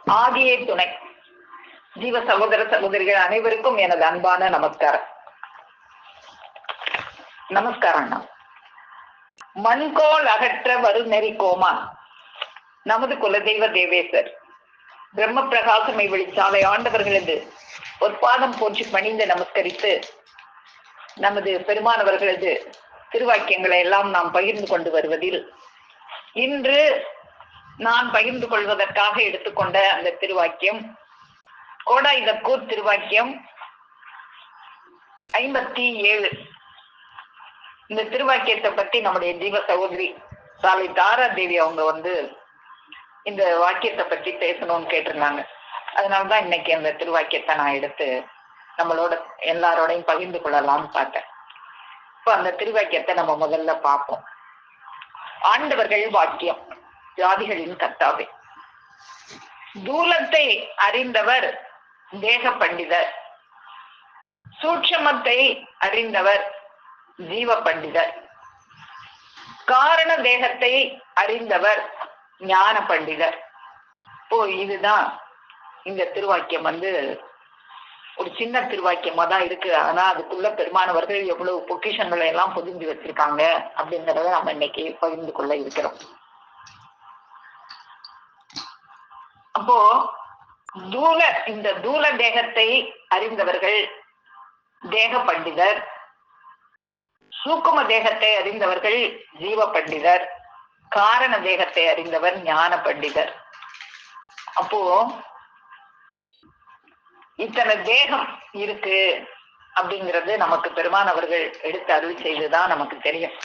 ஆதியே துணை. ஜீவ சகோதர சகோதரிகள் அனைவருக்கும் எனது அன்பான நமஸ்காரம். நமஸ்காரம். மண்கோள் அகற்ற வருநெறி கோமான் நமது குலதெய்வ தேவேசர் பிரம்ம பிரகாசமை வெளிச்சாலை ஆண்டவர்களது ஒரு பாதம் போற்றி பணிந்து நமஸ்கரித்து நமது பெருமானவர்களது திருவாக்கியங்களை எல்லாம் நாம் பகிர்ந்து கொண்டு வருவதில் இன்று நான் பகிர்ந்து கொள்வதற்காக எடுத்துக்கொண்ட அந்த திருவாக்கியம் கோடாயுதக்கூர் திருவாக்கியம் 57. இந்த திருவாக்கியத்தை பத்தி நம்முடைய ஜீவ சகோதரி சாலை தாரா தேவி அவங்க இந்த வாக்கியத்தை பற்றி பேசணும்னு கேட்டிருந்தாங்க. அதனாலதான் இன்னைக்கு அந்த திருவாக்கியத்தை நான் எடுத்து நம்மளோட எல்லாரோடையும் பகிர்ந்து கொள்ளலாம்னு பார்த்தேன். இப்ப அந்த திருவாக்கியத்தை நம்ம முதல்ல பார்ப்போம். ஆண்டவர்கள் வாக்கியம். ஜாதிகளின் கர்த்தாவே. தூலத்தை அறிந்தவர் தேக பண்டிதர், சூட்சமத்தை அறிந்தவர் ஜீவ பண்டிதர், காரண தேகத்தை அறிந்தவர் ஞான பண்டிதர். இதுதான் இந்த திருவாக்கியம் ஒரு சின்ன திருவாக்கியமா தான் இருக்கு. ஆனா அதுக்குள்ள பெருமானவர்கள் எவ்வளவு பொக்கிஷங்களை எல்லாம் பொதிஞ்சு வச்சிருக்காங்க அப்படிங்கறத நம்ம இன்னைக்கு பகிர்ந்து கொள்ள இருக்கிறோம். அப்போ இந்த தூல தேகத்தை அறிந்தவர்கள் தேக பண்டிதர், சூக்கும தேகத்தை அறிந்தவர்கள் ஜீவ பண்டிதர், காரண தேகத்தை அறிந்தவர் ஞான பண்டிதர். அப்போ இத்தனை தேகம் இருக்கு அப்படிங்கிறது நமக்கு பெருமானவர்கள் எடுத்து அருள் செய்துதான் நமக்கு தெரியும்.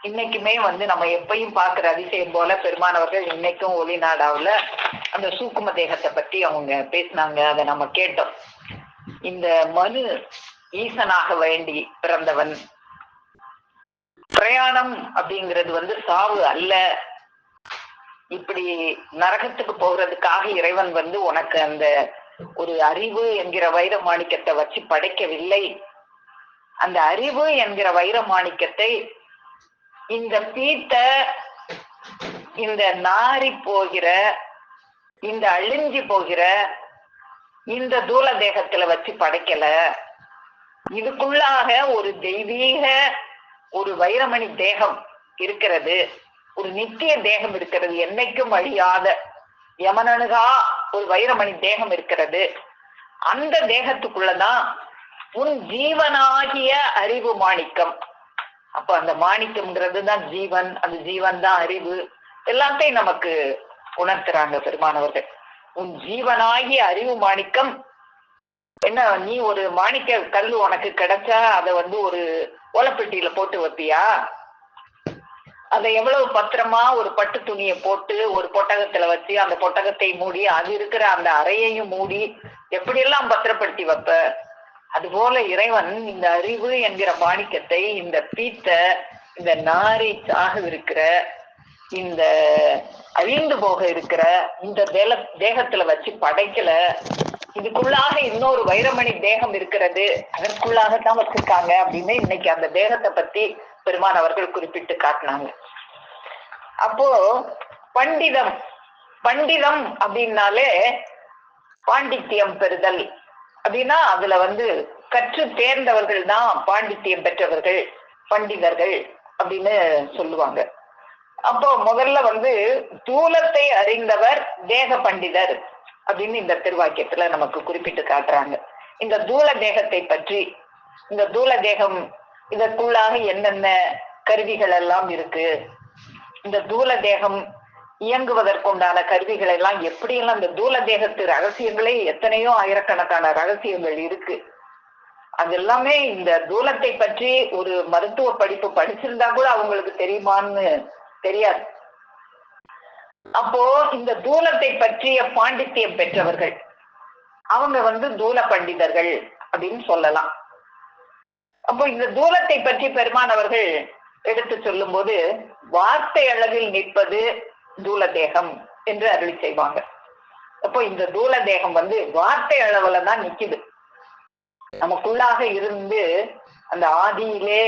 இன்னைக்குமே நம்ம எப்பயும் பார்க்கிற அதிசயம் போல பெருமானவர்கள் இன்னைக்கும் ஒளிநாடாவுல அந்த சூக்கும தேகத்தை பத்தி அவங்க பேசினாங்க. அதை நம்ம கேட்டோம். இந்த மனு ஈசனாக வேண்டி பிறந்தவன், பிரயாணம் அப்படிங்கிறது சாவு அல்ல, இப்படி நரகத்துக்கு போகிறதுக்காக இறைவன் உனக்கு அந்த ஒரு அறிவு என்கிற வைர மாணிக்கத்தை வச்சு படைக்கவில்லை. அந்த அறிவு என்கிற வைர மாணிக்கத்தை இந்த பீத்த, இந்த நாரி போகிற, இந்த அழிஞ்சி போகிற இந்த தூல தேகத்துல வச்சு படைக்கல. இதுக்குள்ளாக ஒரு தெய்வீக ஒரு வைரமணி தேகம் இருக்கிறது, ஒரு நித்திய தேகம் இருக்கிறது, என்னைக்கும் அழியாத யமனனுகா ஒரு வைரமணி தேகம் இருக்கிறது. அந்த தேகத்துக்குள்ளதான் உன் ஜீவனாகிய அறிவு மாணிக்கம். அப்ப அந்த மாணிக்கம்ங்கிறது தான் ஜீவன், அந்த ஜீவன் தான் அறிவு. எல்லாத்தையும் நமக்கு உணர்த்துறாங்க பெருமானவர்கள். உன் ஜீவனாகிய அறிவு மாணிக்கம் என்ன, நீ ஒரு மாணிக்க கல்லு உனக்கு கிடைச்சா அதை ஒரு ஓலப்பெட்டியில போட்டு வைப்பியா? அதை எவ்வளவு பத்திரமா ஒரு பட்டு துணியை போட்டு ஒரு பொட்டகத்துல வச்சு அந்த பொட்டகத்தை மூடி அது இருக்கிற அந்த அறையையும் மூடி எப்படியெல்லாம் பத்திரப்படுத்தி வைப்ப? அதுபோல இறைவன் இந்த அறிவு என்கிற மாணிக்கத்தை இந்த பீத்த, இந்த நாரி சாக இருக்கிற, இந்த அழிந்து போக இருக்கிற இந்த தேகத்துல வச்சு படைக்கல. இதுக்குள்ளாக இன்னொரு வைரமணி தேகம் இருக்கிறது, அதற்குள்ளாகத்தான் வச்சிருக்காங்க அப்படின்னு இன்னைக்கு அந்த தேகத்தை பத்தி பெருமான் அவர்கள் குறிப்பிட்டு காட்டினாங்க. அப்போ பண்டிதம், பண்டிதம் அப்படின்னாலே பாண்டித்யம் பெறுதல் அப்படின்னா அதுல கற்று தேர்ந்தவர்கள் தான் பாண்டித்யம் பெற்றவர்கள், பண்டிதர்கள் அப்படின்னு சொல்லுவாங்க. அப்போ முதல்ல தூலத்தை அறிந்தவர் தேக பண்டிதர் அப்படின்னு இந்த திருவாக்கியத்துல நமக்கு குறிப்பிட்டு காட்டுறாங்க. இந்த தூல தேகத்தை பற்றி, இந்த தூல தேகம் இதற்குள்ளாக என்னென்ன கருவிகள் எல்லாம் இருக்கு, இந்த தூல தேகம் இயங்குவதற்குண்டான கருவிகள் எல்லாம் எப்படியெல்லாம், இந்த தூல தேகத்து ரகசியங்களே எத்தனையோ ஆயிரக்கணக்கான ரகசியங்கள் இருக்கு. அது எல்லாமே இந்த தூலத்தை பற்றி ஒரு மருத்துவ படிப்பு படிச்சிருந்தா கூட அவங்களுக்கு தெரியுமான்னு தெரியாது. அப்போ இந்த தூலத்தை பற்றிய பாண்டித்யம் பெற்றவர்கள் அவங்க தூல பண்டிதர்கள் அப்படின்னு சொல்லலாம். அப்போ இந்த தூலத்தை பற்றி பெருமானவர்கள் எடுத்து சொல்லும் போது வார்த்தை அளவில் நிற்பது தூல தேகம் என்று அருளி செய்வாங்க. அப்போ இந்த தூல தேகம் வார்த்தை அளவுல தான் நிக்குது. நமக்குள்ளாக இருந்து அந்த ஆதியிலே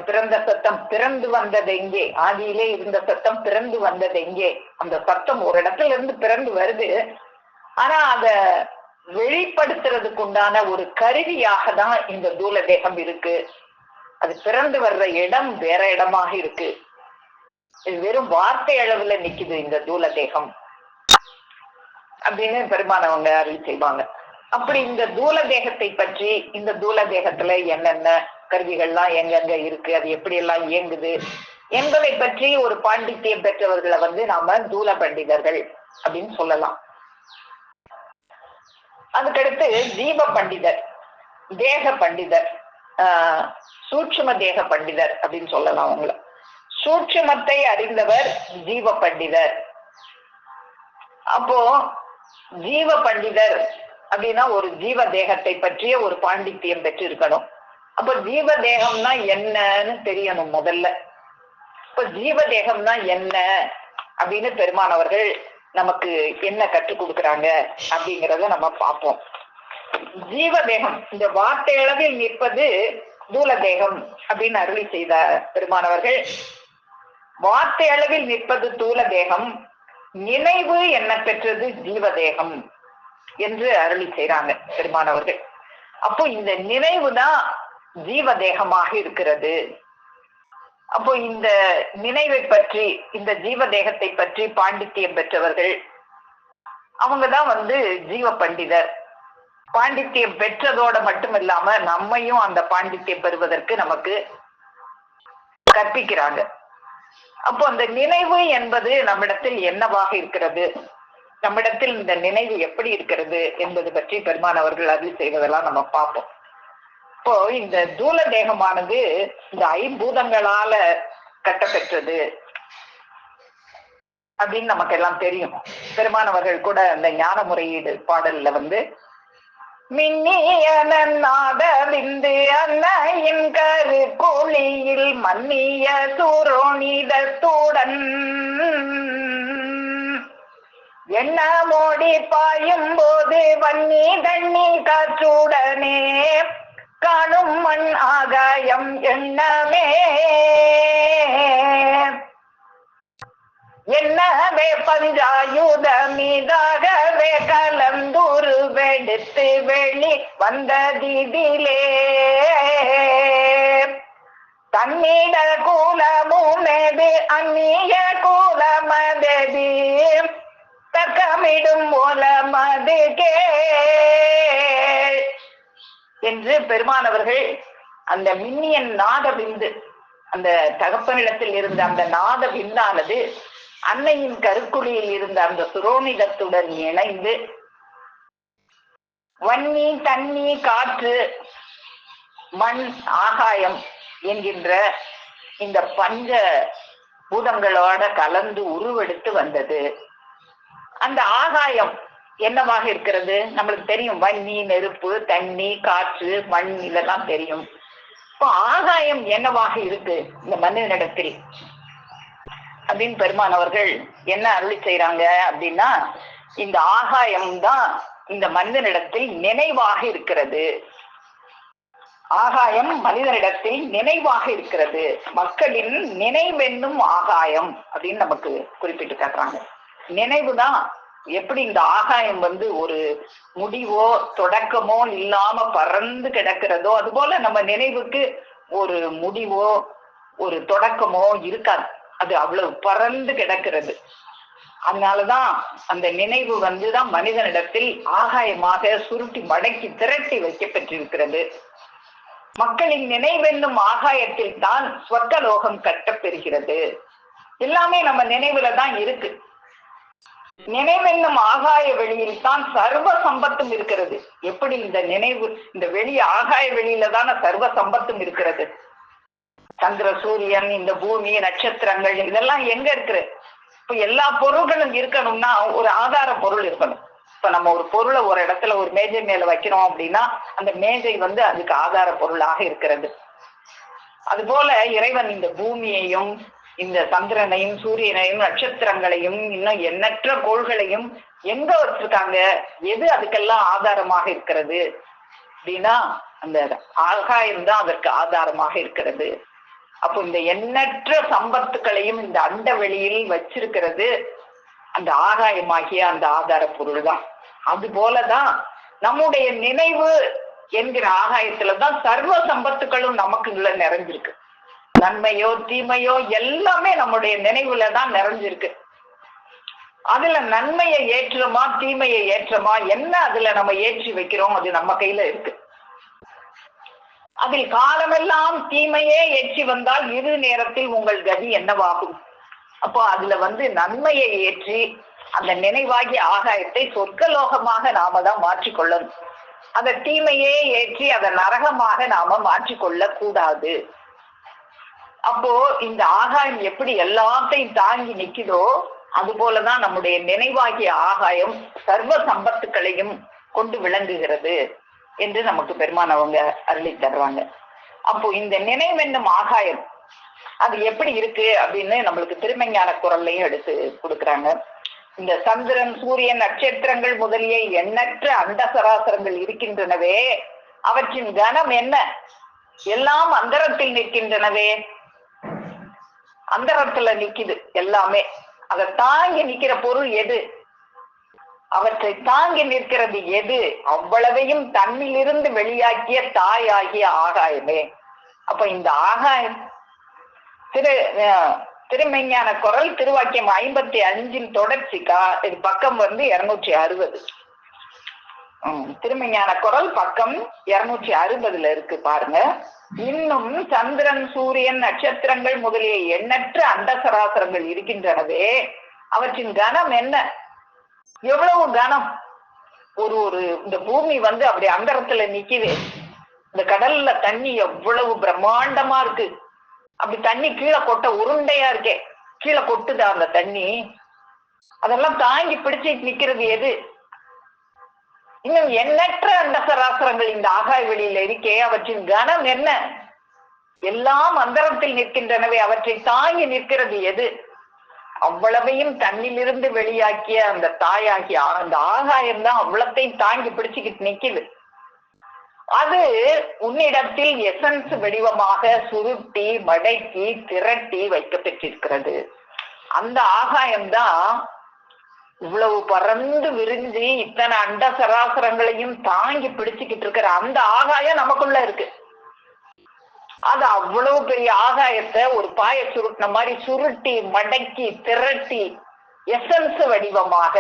பிறந்த சத்தம் பிறந்து வந்தது எங்கே, ஆதியிலே இருந்த சத்தம் பிறந்து வந்தது எங்கே, அந்த சத்தம் ஒரு இடத்துல இருந்து பிறந்து வருது. ஆனா அத வெளிப்படுத்துறதுக்கு உண்டான ஒரு கருவியாக தான் இந்த தூல தேகம் இருக்கு. அது பிறந்து வர்ற இடம் வேற இடமாக இருக்கு. இது வெறும் வார்த்தை அளவுல நிக்குது இந்த தூல தேகம் அப்படின்னு பெருமானவங்க அருள் செய்வாங்க. அப்படி இந்த தூல தேகத்தை பற்றி, இந்த தூல தேகத்துல என்னென்ன கருவிகள்லாம் எங்கெங்க இருக்கு, அது எப்படி எல்லாம் இயங்குது என்பதை பற்றி ஒரு பாண்டித்தியம் பெற்றவர்களை நாம தூல பண்டிதர்கள் அப்படின்னு சொல்லலாம். அதுக்கடுத்து ஜீவ பண்டிதர், தேக பண்டிதர், சூட்சும தேக பண்டிதர் அப்படின்னு சொல்லலாம். அவங்கள சூட்சுமத்தை அறிந்தவர் ஜீவ பண்டிதர். அப்போ ஜீவ பண்டிதர் அப்படின்னா ஒரு ஜீவ தேகத்தை பற்றிய ஒரு பாண்டித்தியம் பெற்று இருக்கணும். அப்ப ஜீவ தேகம்னா என்னன்னு தெரியணும் முதல்ல. இப்ப ஜீவ தேகம்னா என்ன அப்படின்னு பெருமானவர்கள் நமக்கு என்ன கற்றுக் கொடுக்குறாங்க அப்படிங்கிறத நம்ம பார்ப்போம். ஜீவ தேகம் இந்த வார்த்தை அளவில் நிற்பது தூல தேகம் அப்படின்னு அருளி செய்த பெருமானவர்கள், வார்த்தை அளவில் நிற்பது தூல தேகம், நினைவு என்ன பெற்றது ஜீவ தேகம் என்று அருளி செய்றாங்க பெருமானவர்கள். அப்போ இந்த நினைவு தான் ஜீவ தேகமாக இருக்கிறது. அப்போ இந்த நினைவை பற்றி, இந்த ஜீவ தேகத்தை பற்றி பாண்டித்தியம் பெற்றவர்கள் அவங்கதான் ஜீவ பண்டிதர். பாண்டித்தியம் பெற்றதோட மட்டும் இல்லாம நம்மையும் அந்த பாண்டித்தியம் பெறுவதற்கு நமக்கு கற்பிக்கிறாங்க. அப்போ அந்த நினைவு என்பது நம்மிடத்தில் என்னவாக இருக்கிறது, நம்மிடத்தில் இந்த நினைவு எப்படி இருக்கிறது என்பது பற்றி பெருமானவர்கள் அருள் செய்வதெல்லாம் நம்ம பார்ப்போம். இப்போ இந்த தூல தேகமானது இந்த ஐம்பூதங்களால கட்டப்பெற்றது அப்படின்னு நமக்கு எல்லாம் தெரியும். பெருமானவர்கள் கூட இந்த ஞான முறையீடு பாடல்ல மின்னியனாத விந்து அன்னையின் கரு கோழியில் மன்னிய சூரோனிதத்துடன் என்ன மோடி பாயும் போது வன்னி தண்ணி காற்றுடனே காணும் மண் ஆகாயம் எண்ணமே என்னவே பஞ்சாயுத மீதாகவே கலந்துரு வெடுத்து வெளி வந்ததிலே தன்னிட கூலமுமேது அந்நிய கூலமததி தக்கமிடும் மூலமது கே என்று பெருமானவர்கள் அந்த மின்னியன் நாத விந்து, அந்த தகப்பனிடத்தில் இருந்த அந்த நாத விந்தானது அன்னையின் கருக்குழியில் இருந்த அந்த சுரோனிதத்துடன் இணைந்து வன்னி தண்ணி காற்று மண் ஆகாயம் என்கின்ற இந்த பஞ்ச பூதங்களோட கலந்து உருவெடுத்து வந்தது. அந்த ஆகாயம் என்னவாக இருக்கிறது நம்மளுக்கு தெரியும். வன்னி, நெருப்பு, தண்ணி, காற்று, மண் இதெல்லாம் தெரியும். இப்போ ஆகாயம் என்னவாக இருக்கு இந்த மனிதனிடத்தில் அப்படின்னு பெருமானவர்கள் என்ன அருளி செய்யறாங்க அப்படின்னா, இந்த ஆகாயம்தான் இந்த மனிதனிடத்தில் நினைவாக இருக்கிறது. ஆகாயம் மனிதனிடத்தில் நினைவாக இருக்கிறது. மக்களின் நினைவென்னும் ஆகாயம் அப்படின்னு நமக்கு குறிப்பிட்டு காட்டுறாங்க. நினைவுதான் எப்படி இந்த ஆகாயம் ஒரு முடிவோ தொடக்கமோ இல்லாம பறந்து கிடக்கிறதோ, அதுபோல நம்ம நினைவுக்கு ஒரு முடிவோ ஒரு தொடக்கமோ இருக்காது. அது அவ்வளவு பறந்து கிடக்கிறது. அதனாலதான் அந்த நினைவு தான் மனிதனிடத்தில் ஆகாயமாக சுருட்டி மடக்கி திரட்டி வைக்கப்பட்டிருக்கிறது. மக்களின் நினைவென்னும் ஆகாயத்தில் தான் ஸ்வர்கலோகம் கட்டப்பெறுகிறது. எல்லாமே நம்ம நினைவுல தான் இருக்கு. நினைவென்னும் ஆகாய வெளியில் தான் சர்வ சம்பத்தும் இருக்கிறது. எப்படி இந்த நினைவு, இந்த வெளி ஆகாய வெளியில தானே சர்வ சம்பத்தும் இருக்கிறது. சந்திர சூரியன், இந்த பூமி, நட்சத்திரங்கள் இதெல்லாம் எங்க இருக்கு? இப்ப எல்லா பொருள்களும் இருக்கணும்னா ஒரு ஆதார பொருள் இருக்கணும். இப்ப நம்ம ஒரு பொருளை ஒரு இடத்துல ஒரு மேஜை மேல வைக்கிறோம் அப்படின்னா அந்த மேஜை அதுக்கு ஆதார பொருளாக இருக்கிறது. அதுபோல இறைவன் இந்த பூமியையும் இந்த சந்திரனையும் சூரியனையும் நட்சத்திரங்களையும் இன்னும் எண்ணற்ற கோள்களையும் எங்க வச்சிருக்காங்க, எது அதுக்கெல்லாம் ஆதாரமாக இருக்கிறது அப்படின்னா அந்த ஆகாயம்தான் அதற்கு ஆதாரமாக இருக்கிறது. அப்போ இந்த எண்ணற்ற சம்பத்துக்களையும் இந்த அண்ட வெளியில் வச்சிருக்கிறது அந்த ஆகாயமாகிய அந்த ஆதார பொருள் தான். அது போலதான் நம்முடைய நினைவு என்கிற ஆகாயத்துலதான் சர்வ சம்பத்துக்களும் நமக்குள்ள நிறைஞ்சிருக்கு. நன்மையோ தீமையோ எல்லாமே நம்முடைய நினைவுலதான் நிறைஞ்சிருக்கு. அதுல நன்மையை ஏற்றுமா தீமையை ஏற்றமா என்ன அதுல நம்ம ஏற்றி வைக்கிறோம், அது நம்ம கையில இருக்கு. அதில் காலமெல்லாம் தீமையே ஏற்றி வந்தால் இரு நேரத்தில் உங்கள் கதி என்னவாகும்? அப்போ அதுல நன்மையை ஏற்றி அந்த நினைவாகிய ஆகாயத்தை சொர்க்கலோகமாக நாம தான் மாற்றிக்கொள்ளணும். அந்த தீமையே ஏற்றி அதை நரகமாக நாம மாற்றிக்கொள்ள கூடாது. அப்போ இந்த ஆகாயம் எப்படி எல்லாத்தையும் தாங்கி நிக்குதோ அது போலதான் நம்முடைய நினைவாகிய ஆகாயம் சர்வ சம்பத்துக்களையும் கொண்டு விளங்குகிறது என்று நமக்கு பெருமான் அவங்க அருளி தருவாங்க. அப்போ இந்த நினைவென்னும் ஆகாயம் அது எப்படி இருக்கு அப்படின்னு நம்மளுக்கு திருமஞான குரல்லையும் எடுத்து கொடுக்குறாங்க. இந்த சந்திரன் சூரியன் நட்சத்திரங்கள் முதலிய எண்ணற்ற அண்ட சராசரங்கள் இருக்கின்றனவே, அவற்றின் கனம் என்ன? எல்லாம் அந்தரத்தில் நிற்கின்றனவே. அந்தரத்துல நிக்குது எல்லாமே. அதை தாங்கி நிக்கிற பொருள் எது? அவற்றை தாங்கி நிற்கிறது எது? அவ்வளவையும் தன்னிலிருந்து வெளியாக்கிய தாயாகிய ஆகாயமே. அப்ப இந்த ஆகாயம் திருமெஞ்ஞான குரல் திருவாக்கியம் 55 தொடர்ச்சிக்கா இது பக்கம் 260. திருமெஞ்ஞான குரல் பக்கம் 260 இருக்கு பாருங்க. இன்னும் சந்திரன் சூரியன் நட்சத்திரங்கள் முதலிய எண்ணற்ற அண்டசராசரங்கள் இருக்கின்றனவே, அவற்றின் கனம் என்ன? எவ்வளவு கனம்? ஒரு இந்த பூமி அப்படி அந்தரத்துல நிக்குது. இந்த கடல்ல தண்ணி எவ்வளவு பிரம்மாண்டமா இருக்கு. அப்படி தண்ணி கீழே கொட்ட உருண்டையா இருக்கே, கீழே கொட்டுதா அந்த தண்ணி? அதெல்லாம் தாங்கி பிடிச்சு நிக்கிறது எது? இன்னும் எண்ணற்ற அண்டசராசரங்கள் இந்த ஆகாய வெளியில இருக்கே, அவற்றின் கனம் என்ன? எல்லாம் அந்தரத்தில் நிற்கின்றனவே, அவற்றை தாங்கி நிற்கிறது எது? அவ்வளவையும் தன்னிலிருந்து வெளியாக்கிய அந்த தாயாகிய அந்த ஆகாயம்தான் அவ்வளத்தையும் தாங்கி பிடிச்சுக்கிட்டு நிக்குது. அது உன்னிடத்தில் எசன்ஸ் வடிவமாக சுருட்டி மடக்கி திரட்டி வைக்கப்பட்டிருக்கிறது. அந்த ஆகாயம்தான் இவ்வளவு பறந்து விரிஞ்சு இத்தனை அண்ட சராசரங்களையும் தாங்கி பிடிச்சுக்கிட்டு இருக்கிற அந்த ஆகாயம் நமக்குள்ள இருக்கு. அது அவ்வளவு பெரிய ஆகாயத்தை ஒரு பாய சுருட்டின மாதிரி சுருட்டி மடக்கி திரட்டி எசன்ஸ் வடிவமாக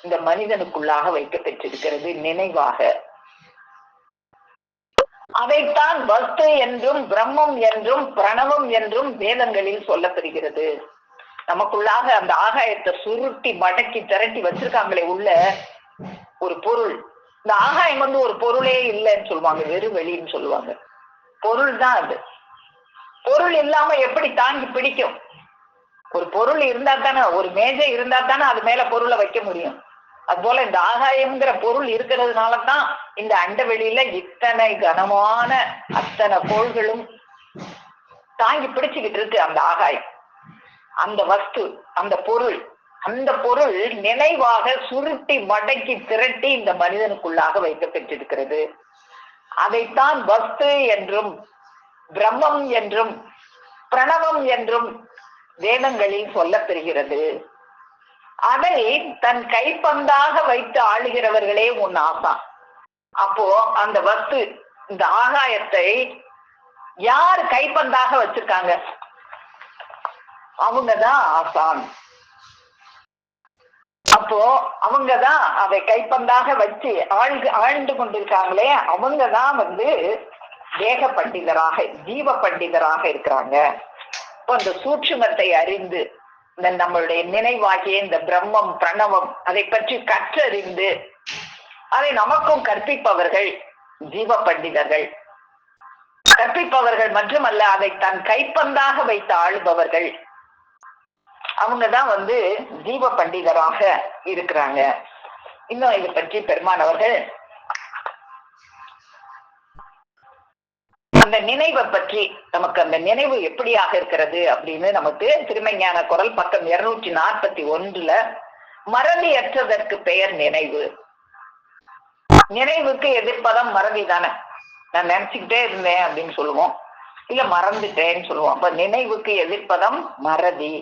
இந்த மனிதனுக்குள்ளாக வைக்கப்பட்டிருக்கிறது நினைவாக. அதைத்தான் வஸ்து என்றும் பிரம்மம் என்றும் பிரணவம் என்றும் வேதங்களில் சொல்லப்படுகிறது. நமக்குள்ளாக அந்த ஆகாயத்தை சுருட்டி மடக்கி திரட்டி வச்சிருக்காங்களே உள்ள ஒரு பொருள். இந்த ஆகாயம் ஒரு பொருளே இல்லைன்னு சொல்லுவாங்க, வெறும் வெளின்னு சொல்லுவாங்க. பொருள் தான் அது. பொருள் இல்லாம எப்படி தாங்கி பிடிக்கும்? ஒரு பொருள் இருந்தா தானே, ஒரு மேஜை இருந்தா தானே அது மேல பொருளை வைக்க முடியும். அது போல இந்த ஆகாயம்ங்கிற பொருள் இருக்கிறதுனாலதான் இந்த அண்ட வெளியில இத்தனை கனமான அத்தனை கோள்களும் தாங்கி பிடிச்சுக்கிட்டு இருக்கு. அந்த ஆகாயம், அந்த வஸ்து, அந்த பொருள் நினைவாக சுருட்டி மடக்கி திரட்டி இந்த மனிதனுக்குள்ளாக வைக்கப்பட்டிருக்கிறது. அதைத்தான் வஸ்து என்றும் பிரம்மம் என்றும் பிரணவம் என்றும் வேதங்களில் சொல்லப்பெறுகிறது. அதை தன் கைப்பந்தாக வைத்து ஆளுகிறவர்களே உன் ஆசான். அப்போ அந்த வஸ்து இந்த ஆகாயத்தை யார் கைப்பந்தாக வச்சிருக்காங்க? அவங்கதான் ஆசான். அப்போ அவங்கதான் அதை கைப்பந்தாக வச்சு ஆழ்ந்து கொண்டிருக்காங்களே, அவங்கதான் தேக பண்டிதராக ஜீவ பண்டிதராக இருக்கிறாங்க. இப்போ அந்த சூட்சுமத்தை அறிந்து இந்த நம்மளுடைய நினைவாகிய இந்த பிரம்மம் பிரணவம் அதை பற்றி கற்றறிந்து அதை நமக்கும் கற்பிப்பவர்கள் ஜீவ பண்டிதர்கள். கற்பிப்பவர்கள் மட்டுமல்ல, அதை தன் கைப்பந்தாக வைத்து ஆளுபவர்கள் அவங்கதான் ஜீவ பண்டிதராக இருக்கிறாங்க. இன்னும் இதை பற்றி பெருமான் அவர்கள் அந்த நினைவை பற்றி நமக்கு அந்த நினைவு எப்படியாக இருக்கிறது அப்படின்னு நமக்கு திருமஞான குரல் பக்கம் 241 மறதியற்றதற்கு பெயர் நினைவு. நினைவுக்கு எதிர்ப்பதம் மறதி தானே. நான் நினைச்சுக்கிட்டே இருந்தேன் அப்படின்னு சொல்லுவோம், இல்ல மறந்துட்டேன்னு சொல்லுவோம். அப்ப நினைவுக்கு எதிர்ப்பதம் மறதி.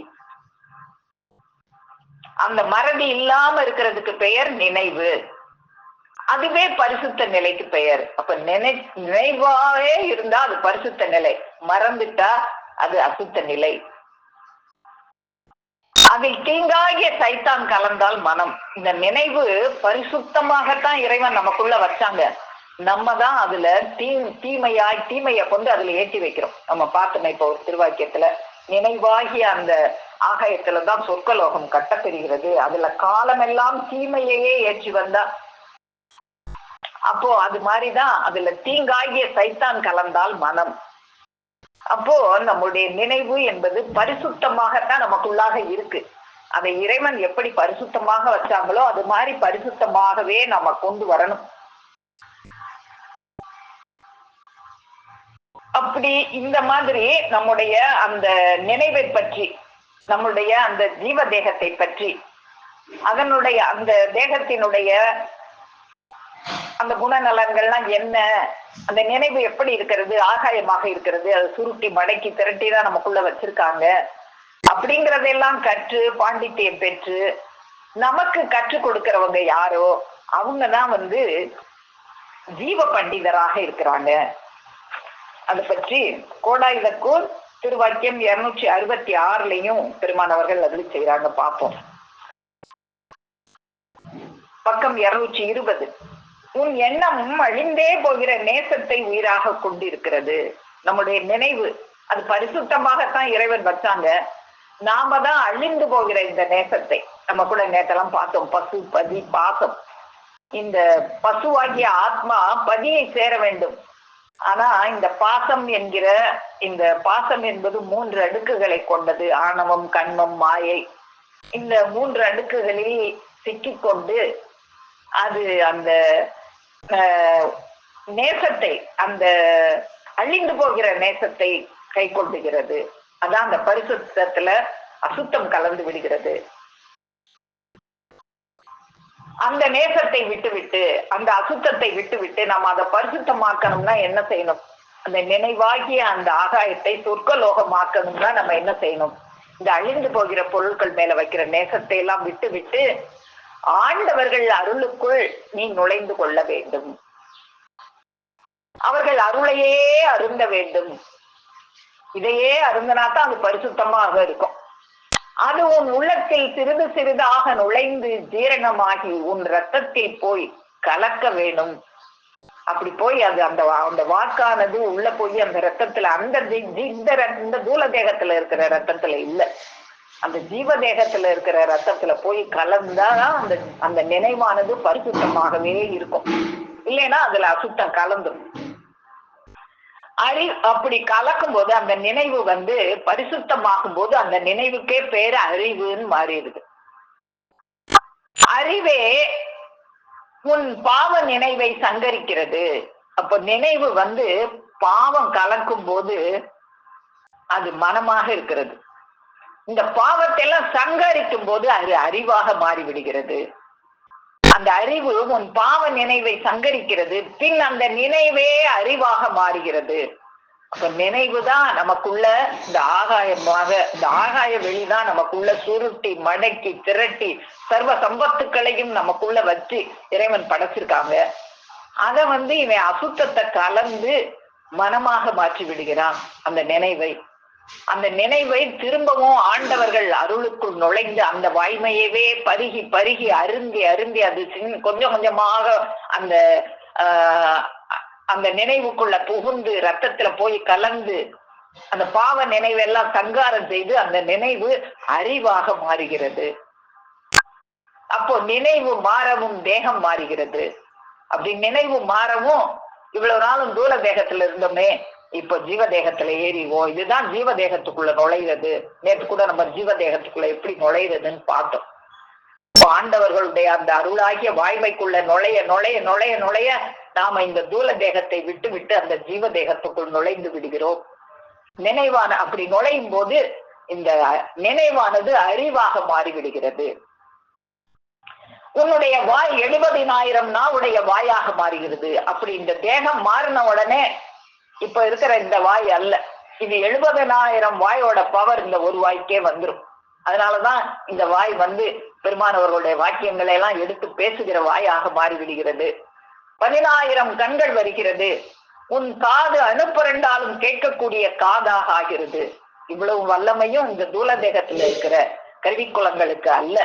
அந்த மறதி இல்லாம இருக்கிறதுக்கு பெயர் நினைவு. அதுவே பரிசுத்த நிலைக்கு பெயர். அப்ப நினைவாவே இருந்தா அது பரிசுத்த நிலை, மறந்துட்டா அது அசுத்த நிலை. அதில் தீங்காகிய சைத்தான் கலந்தால் மனம். இந்த நினைவு பரிசுத்தமாகத்தான் இறைவன் நமக்குள்ள வச்சாங்க. நம்ம தான் அதுல தீமையை கொண்டு அதுல ஏற்றி வைக்கிறோம். நம்ம பார்த்தோம் இப்போ ஒரு திருவாக்கியத்துல, நினைவாகிய அந்த ஆகாயத்துலதான் சொர்க்கலோகம் கட்டப்பெறுகிறது, அதுல காலமெல்லாம் தீமையையே ஏற்றி வந்தா. அப்போ அது மாதிரிதான் அதுல தீங்காகிய சைத்தான் கலந்தால் மனம். அப்போ நம்முடைய நினைவு என்பது பரிசுத்தமாகத்தான் நமக்குள்ளாக இருக்கு. அதை இறைவன் எப்படி பரிசுத்தமாக வச்சாங்களோ அது மாதிரி பரிசுத்தமாகவே நம்ம கொண்டு வரணும். அப்படி இந்த மாதிரி நம்முடைய அந்த நினைவை பற்றி, நம்முடைய அந்த ஜீவ தேகத்தை பற்றி, அதனுடைய அந்த தேகத்தினுடைய அந்த குணநலன்கள்லாம் என்ன, அந்த நினைவு எப்படி இருக்கிறது, ஆகாயமாக இருக்கிறது, அது சுருட்டி மடக்கி திரட்டி தான் நமக்குள்ள வச்சிருக்காங்க அப்படிங்கறதெல்லாம் கற்று பாண்டித்தியம் பெற்று நமக்கு கற்றுக் கொடுக்கிறவங்க யாரோ அவங்கதான் ஜீவ பண்டிதராக இருக்கிறாங்க. அதை பற்றி கோடாயுதக்கூர் திருவாக்கியம் 266 பெருமானவர்கள் அதில் செய்யறாங்க. பார்ப்போம். பக்கம் 220. உன் எண்ணம் அழிந்தே போகிற நேசத்தை உயிராக கொண்டிருக்கிறது. நம்முடைய நினைவு அது பரிசுத்தமாகத்தான் இறைவன் வச்சாங்க. நாம தான் அழிந்து போகிற இந்த நேசத்தை, நம்ம கூட நேத்தெல்லாம் பார்த்தோம், பசு பதி பாசம். இந்த பசுவாகிய ஆத்மா பதியை சேர வேண்டும். ஆனா இந்த பாசம் என்கிற இந்த பாசம் என்பது 3 அடுக்குகளை கொண்டது. ஆணவம், கண்மம், மாயை. இந்த 3 அடுக்குகளில் சிக்கிக்கொண்டு அது அந்த நேசத்தை, அந்த அழிந்து போகிற நேசத்தை கை கொள்ளுகிறது. அதான் அந்த பரிசுத்தத்துல அசுத்தம் கலந்து விடுகிறது. அந்த நேசத்தை விட்டுவிட்டு, அந்த அசுத்தத்தை விட்டுவிட்டு நம்ம அதை பரிசுத்தமாக்கணும்னா என்ன செய்யணும்? அந்த நினைவாகிய அந்த ஆகாயத்தை சொர்க்கலோகமாக்கணும்னா நம்ம என்ன செய்யணும்? இந்த அழிந்து போகிற பொருட்கள் மேல வைக்கிற நேசத்தை எல்லாம் விட்டு விட்டு ஆண்டவர்கள் அருளுக்குள் நீ நுழைந்து கொள்ள வேண்டும். அவர்கள் அருளையே அருந்த வேண்டும். இதையே அருந்தனாத்தான் அது பரிசுத்தமாக இருக்கும். அது உன் உள்ளத்தில் சிறிது சிறிதாக நுழைந்து ஜீரணமாகி உன் ரத்தத்தில் போய் கலக்க வேணும். அப்படி போய் அது அந்த வாக்கானது உள்ள போய் அந்த ரத்தத்துல, அந்த தூல தேகத்துல இருக்கிற ரத்தத்துல இல்ல, அந்த ஜீவ தேகத்துல இருக்கிற ரத்தத்துல போய் கலந்தாதான் அந்த நினைவானது பரிசுத்தமாகவே இருக்கும். இல்லைன்னா அதுல அசுத்தம் கலந்தும். அப்படி கலக்கும் போது அந்த நினைவு பரிசுத்தமாகும் போது அந்த நினைவுக்கே பேரு அறிவுன்னு மாறிடுது. அறிவே உன் பாவ நினைவை சங்கரிக்கிறது. அப்ப நினைவு பாவம் கலக்கும் போது அது மனமாக இருக்கிறது. இந்த பாவத்தை எல்லாம் சங்கரிக்கும் போது அது அறிவாக மாறிவிடுகிறது. அந்த அறிவு உன் பாவ நினைவை சங்கரிக்கிறது. பின் அந்த நினைவே அறிவாக மாறுகிறது. அப்ப நினைவுதான் நமக்குள்ள இந்த ஆகாயமாக, இந்த ஆகாய வெளிதான் நமக்குள்ள சுருட்டி மடக்கி திரட்டி சர்வ சம்பத்துக்களையும் நமக்குள்ள வச்சு இறைவன் படைச்சிருக்காங்க. அத இவன் அசுத்தத்தை கலந்து மனமாக மாற்றி விடுகிறான். அந்த நினைவை திரும்பவும் ஆண்டவர்கள் அருளுக்குள் நுழைந்து அந்த வாய்மையவே பருகி பருகி அருந்தி அருந்தி அது கொஞ்சம் கொஞ்சமாக அந்த நினைவுக்குள்ள புகுந்து ரத்தத்துல போய் கலந்து அந்த பாவ நினைவெல்லாம் சங்காரம் செய்து அந்த நினைவு அறிவாக மாறுகிறது. அப்போ நினைவு மாறவும் தேகம் மாறுகிறது. அப்படி நினைவு மாறவும் இவ்வளவு நாளும் தூல தேகத்துல இருந்தோமே, இப்ப ஜீவ தேகத்துல ஏறிவோம். இதுதான் ஜீவ தேகத்துக்குள்ள நுழைகிறது. நேற்று கூட நம்ம ஜீவ தேகத்துக்குள்ள எப்படி நுழைறதுன்னு பார்த்தோம். ஆண்டவர்களுடைய அந்த அருளாகிய வாய்மைக்குள்ள நுழைய நுழைய நுழைய நுழைய நாம இந்த தூல தேகத்தை விட்டு விட்டு அந்த ஜீவ தேகத்துக்குள் நுழைந்து விடுகிறோம். அப்படி நுழையும் போது இந்த நினைவானது அறிவாக மாறிவிடுகிறது. உன்னுடைய வாய் 70,000 நாவுடைய வாயாக மாறுகிறது. அப்படி இந்த தேகம் மாறின உடனே இப்ப இருக்கிற இந்த வாய் அல்ல, இது 70,000 வாயோட பவர் இந்த ஒரு வாய்க்கே வந்துடும். அதனாலதான் இந்த வாய் பெருமானவர்களுடைய வாக்கியங்களை எல்லாம் எடுத்து பேசுகிற வாயாக மாறிவிடுகிறது. 10,000 கண்கள் வருகிறது, உன் காது அனுப்புரண்டாலும் கேட்கக்கூடிய காதாக ஆகிறது. இவ்வளவு வல்லமையும் இந்த தூல தேகத்துல இருக்கிற கருவிக்குலங்களுக்கு அல்ல.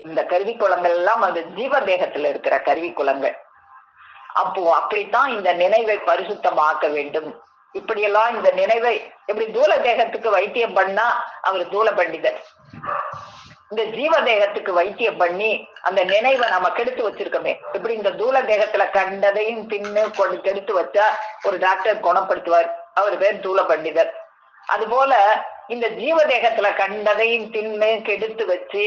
இந்த கருவிக்குலங்கள் எல்லாம் அந்த ஜீவ தேகத்துல இருக்கிற கருவிக்குலங்கள். அப்போ அப்படித்தான் இந்த நினைவை பரிசுத்தமாக்க வேண்டும். இப்படியெல்லாம் இந்த நினைவை எப்படி தூல தேகத்துக்கு வைத்தியம் பண்ணா அவர் தூல பண்டிதர், இந்த ஜீவ தேகத்துக்கு வைத்தியம் பண்ணி அந்த நினைவை நம்ம கெடுத்து வச்சிருக்கோமே. இப்படி இந்த தூல தேகத்துல கண்டதையும் தின்னு கொண்டு கெடுத்து வச்சா ஒரு டாக்டர் குணப்படுத்துவார், அவர் பேர் தூல பண்டிதர். அது போல இந்த ஜீவ தேகத்துல கண்டதையும் தின்னு கெடுத்து வச்சு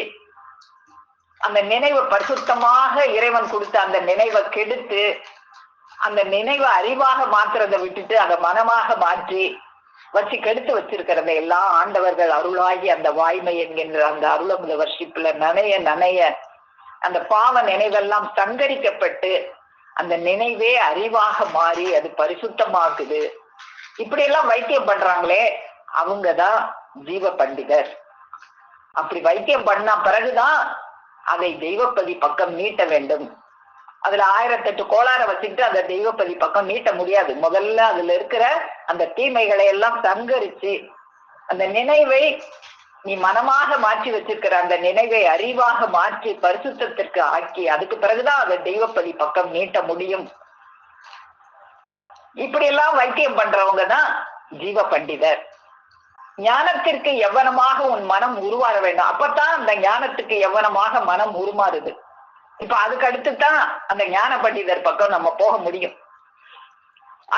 அந்த நினைவை பரிசுத்தமாக இறைவன் கொடுத்த அந்த நினைவை கெடுத்து அந்த நினைவை அறிவாக மாத்துறதை விட்டுட்டு அதை மனமாக மாற்றி வச்சு கெடுத்து வச்சிருக்கிறத எல்லாம் ஆண்டவர்கள் அருளாகி அந்த வாய்மை என்கின்ற அந்த அருளமுத வர்ஷிப்புல நனைய நனைய அந்த பாவ நினைவெல்லாம் சங்கரிக்கப்பட்டு அந்த நினைவே அறிவாக மாறி அது பரிசுத்தமாக்குது. இப்படி எல்லாம் வைத்தியம் பண்றாங்களே அவங்கதான் ஜீவ பண்டிதர். அப்படி வைத்தியம் பண்ண பிறகுதான் அதை தெய்வப்பதி பக்கம் நீட்ட வேண்டும். அதுல 1008 கோளார வச்சுக்கிட்டு அந்த தெய்வப்பதி பக்கம் நீட்ட முடியாது. முதல்ல அதுல இருக்கிற அந்த தீமைகளை எல்லாம் சங்கரிச்சு அந்த நினைவை நீ மனமாக மாற்றி வச்சிருக்கிற அந்த நினைவை அறிவாக மாற்றி பரிசுத்தத்திற்கு ஆக்கி அதுக்கு பிறகுதான் அதை தெய்வப்பதி பக்கம் நீட்ட முடியும். இப்படி எல்லாம் வைத்தியம் பண்றவங்க தான் ஜீவ பண்டிதர். ஞானத்திற்கு எவ்வனமாக உன் மனம் உருவாக வேண்டும், அப்பத்தான் அந்த ஞானத்துக்கு எவ்வனமாக மனம் உருமாறுது. இப்ப அதுக்கு அடுத்துதான் அந்த ஞான பண்டிதர் பக்கம் நம்ம போக முடியும்.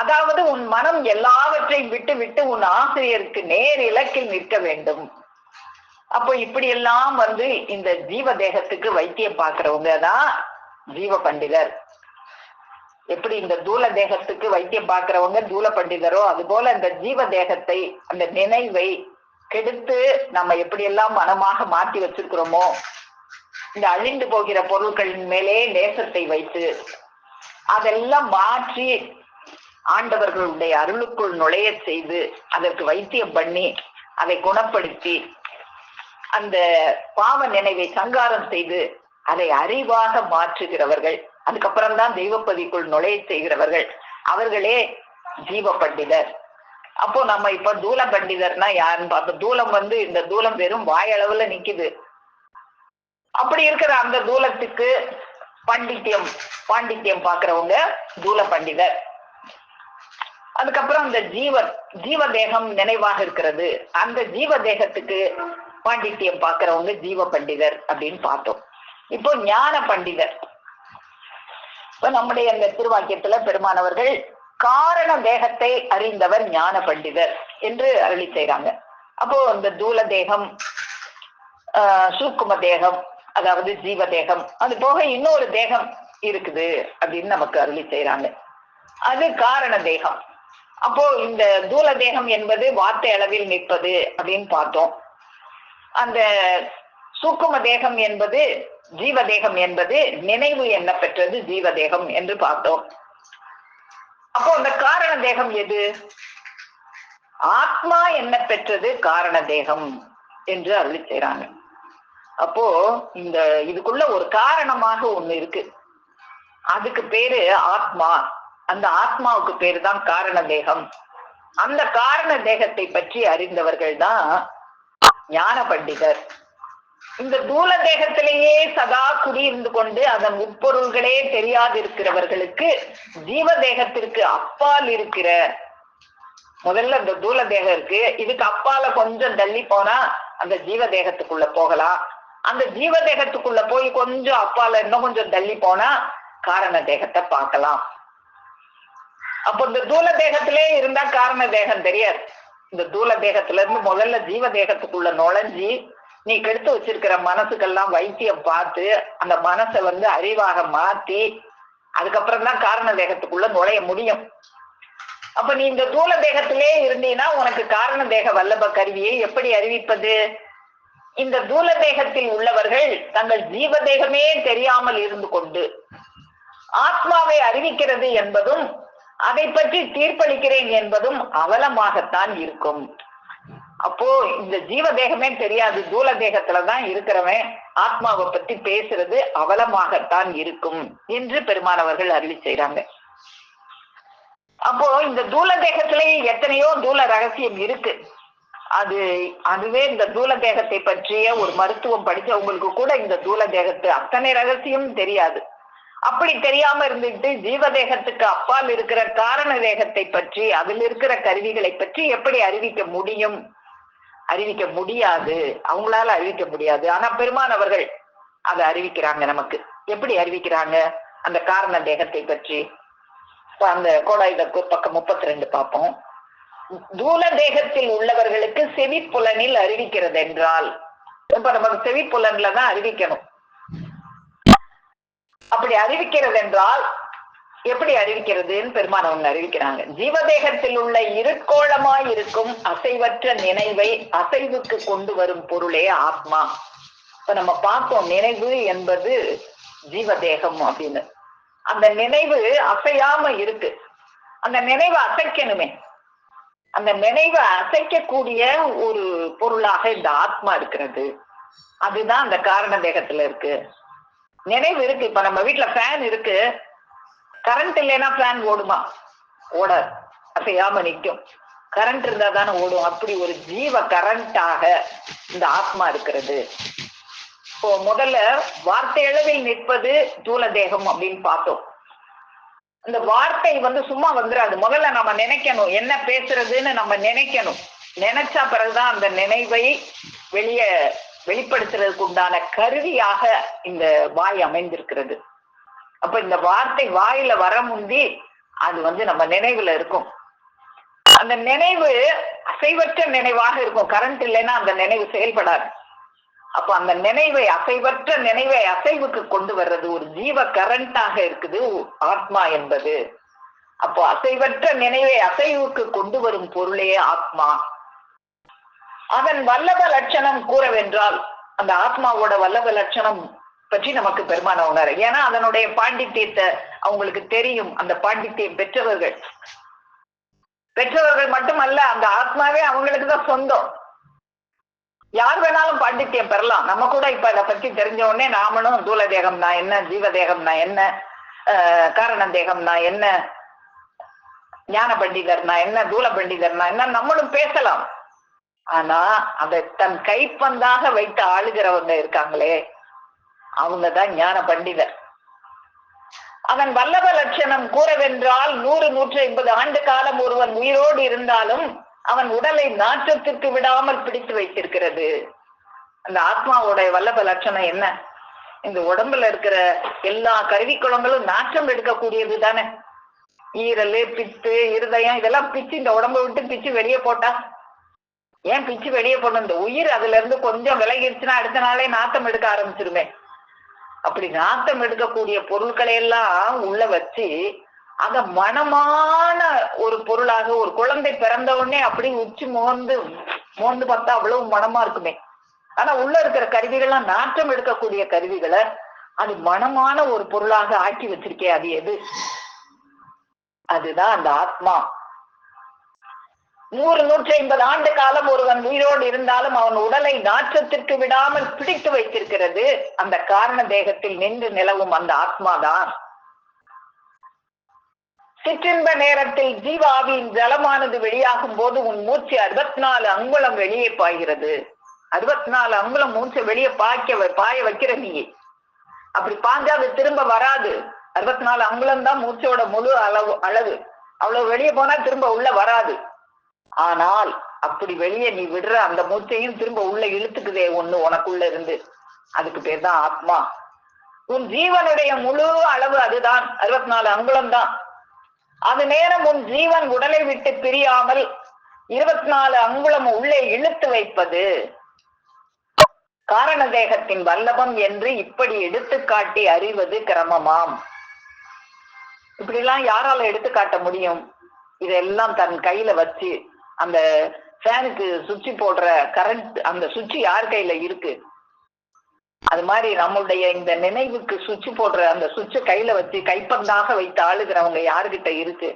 அதாவது உன் மனம் எல்லாவற்றையும் விட்டு விட்டு உன் ஆசிரியருக்கு நேர் இலக்கில் நிற்க வேண்டும். அப்போ இப்படி எல்லாம் இந்த ஜீவ தேகத்துக்கு வைத்தியம் பார்க்கிறவங்க தான் ஜீவ பண்டிதர். எப்படி இந்த தூல தேகத்துக்கு வைத்தியம் பார்க்கிறவங்க தூல பண்டிதரோ அது போல இந்த ஜீவ தேகத்தை அந்த நினைவை கெடுத்து நம்ம எப்படியெல்லாம் மனமாக மாற்றி வச்சிருக்கிறோமோ, இந்த அழிந்து போகிற பொருட்களின் மேலே நேசத்தை வைத்து அதெல்லாம் மாற்றி ஆண்டவர்களுடைய அருளுக்குள் நுழைய செய்து அதற்கு வைத்தியம் பண்ணி அதை குணப்படுத்தி அந்த பாவ நினைவை சங்காரம் செய்து அதை அறிவாக மாற்றுகிறவர்கள், அதுக்கப்புறம் தான் தெய்வப்பதிக்குள் நுழைய செய்கிறவர்கள், அவர்களே ஜீவ பண்டிதர். அப்போ நம்ம இப்ப தூல பண்டிதர்னா யாருன்னு பார்த்தோம். தூலம் இந்த தூலம் வெறும் வாயளவுல நிக்குது. அப்படி இருக்கிற அந்த தூலத்துக்கு பாண்டித்யம் பாக்குறவங்க தூல பண்டிதர். அதுக்கப்புறம் அந்த ஜீவ தேகம் நினைவாக இருக்கிறது, அந்த ஜீவ தேகத்துக்கு பாண்டித்யம் பாக்குறவங்க ஜீவ பண்டிதர் அப்படின்னு பார்த்தோம். இப்போ ஞான பண்டிதர். இப்ப நம்முடைய அந்த திருவாக்கியத்துல பெருமானவர்கள் காரண தேகத்தை அறிந்தவர் ஞான பண்டிதர் என்று அருளி செய்றாங்க. அப்போ இந்த தூல தேகம், சூக்கும தேகம், அதாவது ஜீவ தேகம், அது போக இன்னொரு தேகம் இருக்குது அப்படின்னு நமக்கு அருளி செய்றாங்க. அது காரண தேகம். அப்போ இந்த தூல தேகம் என்பது வார்த்தை அளவில் நிற்பது அப்படின்னு பார்த்தோம். அந்த சூக்கும தேகம் என்பது ஜீவ தேகம் என்பது நினைவு என்ன பெற்றது ஜீவ தேகம் என்று பார்த்தோம். அப்போ அந்த காரண தேகம் எது? ஆத்மா என்ன பெற்றது காரண தேகம் என்று அருளி செய்றாங்க. அப்போ இதுக்குள்ள ஒரு காரணமாக ஒண்ணு இருக்கு, அதுக்கு பேரு ஆத்மா. அந்த ஆத்மாவுக்கு பேரு தான் காரண தேகம். அந்த காரண தேகத்தை பற்றி அறிந்தவர்கள் தான் ஞான பண்டிதர். இந்த தூல தேகத்திலேயே சதா குடியிருந்து கொண்டு அதன் உட்பொருள்களே தெரியாதிருக்கிறவர்களுக்கு ஜீவ தேகத்திற்கு அப்பால் இருக்கிற முதல்ல இந்த தூல தேகம் இருக்கு, இதுக்கு அப்பால கொஞ்சம் தள்ளி போனா அந்த ஜீவ தேகத்துக்குள்ள போகலாம். அந்த ஜீவ தேகத்துக்குள்ள போய் கொஞ்சம் அப்பால இன்னும் கொஞ்சம் தள்ளி போனா காரண தேகத்தை பார்க்கலாம். அப்போ இந்த தூல தேகத்திலே இருந்தா காரண தேகம் தெரியாது. இந்த தூல தேகத்துல இருந்து முதல்ல ஜீவ தேகத்துக்குள்ள நுழைஞ்சி நீ கெடுத்து வச்சிருக்கிற மனசுக்கெல்லாம் வைத்தியம் பார்த்து அந்த மனசை அறிவாக மாத்தி அதுக்கப்புறம் தான் காரண தேகத்துக்குள்ள நுழைய முடியும். அப்ப நீ இந்த தூல தேகத்திலே இருந்தீன்னா உனக்கு காரண தேக வல்லப கருவியை எப்படி அறிவிப்பது? இந்த தூல தேகத்தில் உள்ளவர்கள் தங்கள் ஜீவ தேகமே தெரியாமல் இருந்து கொண்டு ஆத்மாவை அறிவிக்கிறது என்பதும் அதை பற்றி தீர்ப்பளிக்கிறேன் என்பதும் அவலமாகத்தான் இருக்கும். அப்போ இந்த ஜீவ தேகமே தெரியாது, தூல தேகத்துலதான் இருக்கிறவன் ஆத்மாவை பத்தி பேசுறது அவலமாகத்தான் இருக்கும் என்று பெருமானவர்கள் அருளி செய்யறாங்க. அப்போ இந்த தூல தேகத்திலே எத்தனையோ தூல ரகசியம் இருக்கு. அதுவே இந்த தூல தேகத்தை பற்றிய ஒரு மருத்துவம் படிச்சவங்களுக்கு கூட இந்த தூல தேகத்து அத்தனை ரகசியம் தெரியாது. அப்படி தெரியாம இருந்துட்டு ஜீவ தேகத்துக்கு அப்பால் இருக்கிற காரண தேகத்தை பற்றி, அதில் இருக்கிற கருவிகளை பற்றி எப்படி அறிவிக்க முடியும்? அறிவிக்க முடியாது, அவங்களால அறிவிக்க முடியாது. ஆனா பெருமானவர்கள் அதை அறிவிக்கிறாங்க. நமக்கு எப்படி அறிவிக்கிறாங்க அந்த காரண தேகத்தை பற்றி? அந்த கோடாயுதற்கு பக்கம் 32 பார்ப்போம். தூல தேகத்தில் உள்ளவர்களுக்கு செவிப்புலனில் அறிவிக்கிறது என்றால், இப்ப நமக்கு செவிப்புலன்ல தான் அறிவிக்கணும். அப்படி அறிவிக்கிறது என்றால் எப்படி அறிவிக்கிறதுன்னு பெருமானவங்க அறிவிக்கிறாங்க. ஜீவதேகத்தில் உள்ள இருக்கோளமாய் இருக்கும் அசைவற்ற நினைவை அசைவுக்கு கொண்டு வரும் பொருளே ஆத்மா. இப்ப நம்ம பார்த்தோம், நினைவு என்பது ஜீவதேகம் அப்படின்னு. அந்த நினைவு அசையாம இருக்கு. அந்த நினைவை அசைக்கணுமே. அந்த நினைவை அசைக்கக்கூடிய ஒரு பொருளாக இந்த ஆத்மா இருக்கிறது. அதுதான் அந்த காரண தேகத்துல இருக்கு. நினைவு இருக்கு. இப்ப நம்ம வீட்டுல ஃபேன் இருக்கு, கரண்ட் இல்லைன்னா ஃபேன் ஓடுமா? ஓடாது, அசையாம நிற்கும். கரண்ட் இருந்தா தானே ஓடும். அப்படி ஒரு ஜீவ கரண்டாக இந்த ஆத்மா இருக்கிறது. இப்போ முதல்ல வார்த்தை அளவில் நிற்பது தூல தேகம் அப்படின்னு பார்த்தோம். இந்த வார்த்தை சும்மா வந்துடாது. முதல்ல நம்ம நினைக்கணும், என்ன பேசுறதுன்னு நம்ம நினைக்கணும். நினைச்சா பிறகுதான் அந்த நினைவை வெளிப்படுத்துறதுக்கு உண்டான கருவியாக இந்த வாய் அமைந்திருக்கிறது. அப்ப இந்த வார்த்தை வாயில வர முந்தி அது நம்ம நினைவுல இருக்கும். அந்த நினைவு அசைவற்ற நினைவாக இருக்கும். கரண்ட் இல்லைன்னா அந்த நினைவு செயல்படாது. அப்ப அந்த நினைவை, அசைவற்ற நினைவை அசைவுக்கு கொண்டு வர்றது ஒரு ஜீவ கரண்டாக இருக்குது ஆத்மா என்பது. அப்போ அசைவற்ற நினைவை அசைவுக்கு கொண்டு வரும் பொருளே ஆத்மா. அதன் வல்லப லட்சணம் கூறவென்றால், அந்த ஆத்மாவோட வல்லப லட்சணம் பற்றி நமக்கு பெருமானவங்க, ஏன்னா அதனுடைய பாண்டித்தியத்தை அவங்களுக்கு தெரியும். அந்த பாண்டித்தியம் பெற்றவர்கள் மட்டுமல்ல, அந்த ஆத்மாவே அவங்களுக்கு தான் சொந்தம். யார் வேணாலும் பாண்டித்தியம் பெறலாம். நம்ம கூட இப்ப இதை பத்தி தெரிஞ்ச உடனே நாமளும் தூல தேகம்னா என்ன, ஜீவ தேகம்னா என்ன, காரண தேகம்னா என்ன, ஞான பண்டிதர்னா என்ன, தூல பண்டிதர்னா என்ன நம்மளும் பேசலாம். ஆனா அதை தன் கைப்பந்தாக வைத்து ஆளுகிறவங்க இருக்காங்களே, அவங்கதான் ஞான பண்டிதர். அதன் வல்லப லட்சணம் கூறவென்றால் 100-150 ஆண்டு காலம் ஒருவன் உயிரோடு இருந்தாலும் அவன் உடலை நாற்றத்திற்கு விடாமல் பிடித்து வைத்திருக்கிறது. அந்த ஆத்மாவோட வல்லப லட்சணம் என்ன? இந்த உடம்புல இருக்கிற எல்லா கருவிக்குளங்களும் நாற்றம் எடுக்கக்கூடியது தானே. ஈரல், பித்து, இருதயம் இதெல்லாம் பிச்சு இந்த உடம்பை விட்டு பிச்சு வெளியே போட்டா, ஏன் பிச்சு வெளியே போடணும்? இந்த உயிர் அதுல இருந்து கொஞ்சம் விலகிடுச்சுன்னா அடுத்த நாளே நாத்தம் எடுக்க ஆரம்பிச்சிருமே. அப்படி நாத்தம் எடுக்கக்கூடிய பொருட்களை எல்லாம் உள்ள வச்சு அத மனமான ஒரு பொருளாக, ஒரு குழந்தை பிறந்த உடனே அப்படி உச்சி மோந்து பார்த்தா அவ்வளவு மனமா இருக்குமே. ஆனா உள்ள இருக்கிற கருவிகள்லாம் நாற்றம் எடுக்கக்கூடிய கருவிகளை அது மனமான ஒரு பொருளாக ஆக்கி வச்சிருக்கே, அது எது? அதுதான் அந்த ஆத்மா. 100-150 ஆண்டு காலம் ஒருவன் உயிரோடு இருந்தாலும் அவன் உடலை நாற்றத்திற்கு விடாமல் பிடித்து வைத்திருக்கிறது அந்த காரண தேகத்தில் நின்று நிலவும் அந்த ஆத்மாதான். சிற்றின்ப நேரத்தில் ஜீவாவின் ஜலமானது வெளியாகும் போது உன் மூச்சு 64 அங்குலம் வெளியே பாய்கிறது. 64 அங்குலம் மூச்சை வெளியே பாய வைக்கிற நீ. அப்படி பாஞ்சா அது திரும்ப வராது. 64 அங்குலம் தான் மூச்சோட முழு அளவு. அவ்வளவு வெளியே போனா திரும்ப உள்ள வராது. ஆனால் அப்படி வெளியே நீ விடுற அந்த மூச்சையும் திரும்ப உள்ள இழுத்துக்குதே ஒண்ணு உனக்குள்ள இருந்து, அதுக்கு பேர் தான் ஆத்மா. உன் ஜீவனுடைய முழு அளவு அதுதான், 64 அங்குலம் தான். அது நேரம் உன் ஜீவன் உடலை விட்டு பிரியாமல் 24 அங்குலம் உள்ளே இழுத்து வைப்பது காரண தேகத்தின் வல்லபம் என்று இப்படி எடுத்துக்காட்டி அறிவது கிரமமாம். இப்படிலாம் யாரால எடுத்துக்காட்ட முடியும்? இதெல்லாம் தன் கையில வச்சு அந்த ஃபேனுக்கு சுவிட்ச் போடுற கரண்ட், அந்த சுவிட்ச் யார் கையில இருக்கு? அது மாதிரி நம்மளுடைய இந்த நினைவுக்கு சுவிட்ச் போடுற அந்த சுவிட்சை கையில வச்சு கைப்பந்தாக வைத்து ஆளுகிறவங்க யாருகிட்ட இருக்கு?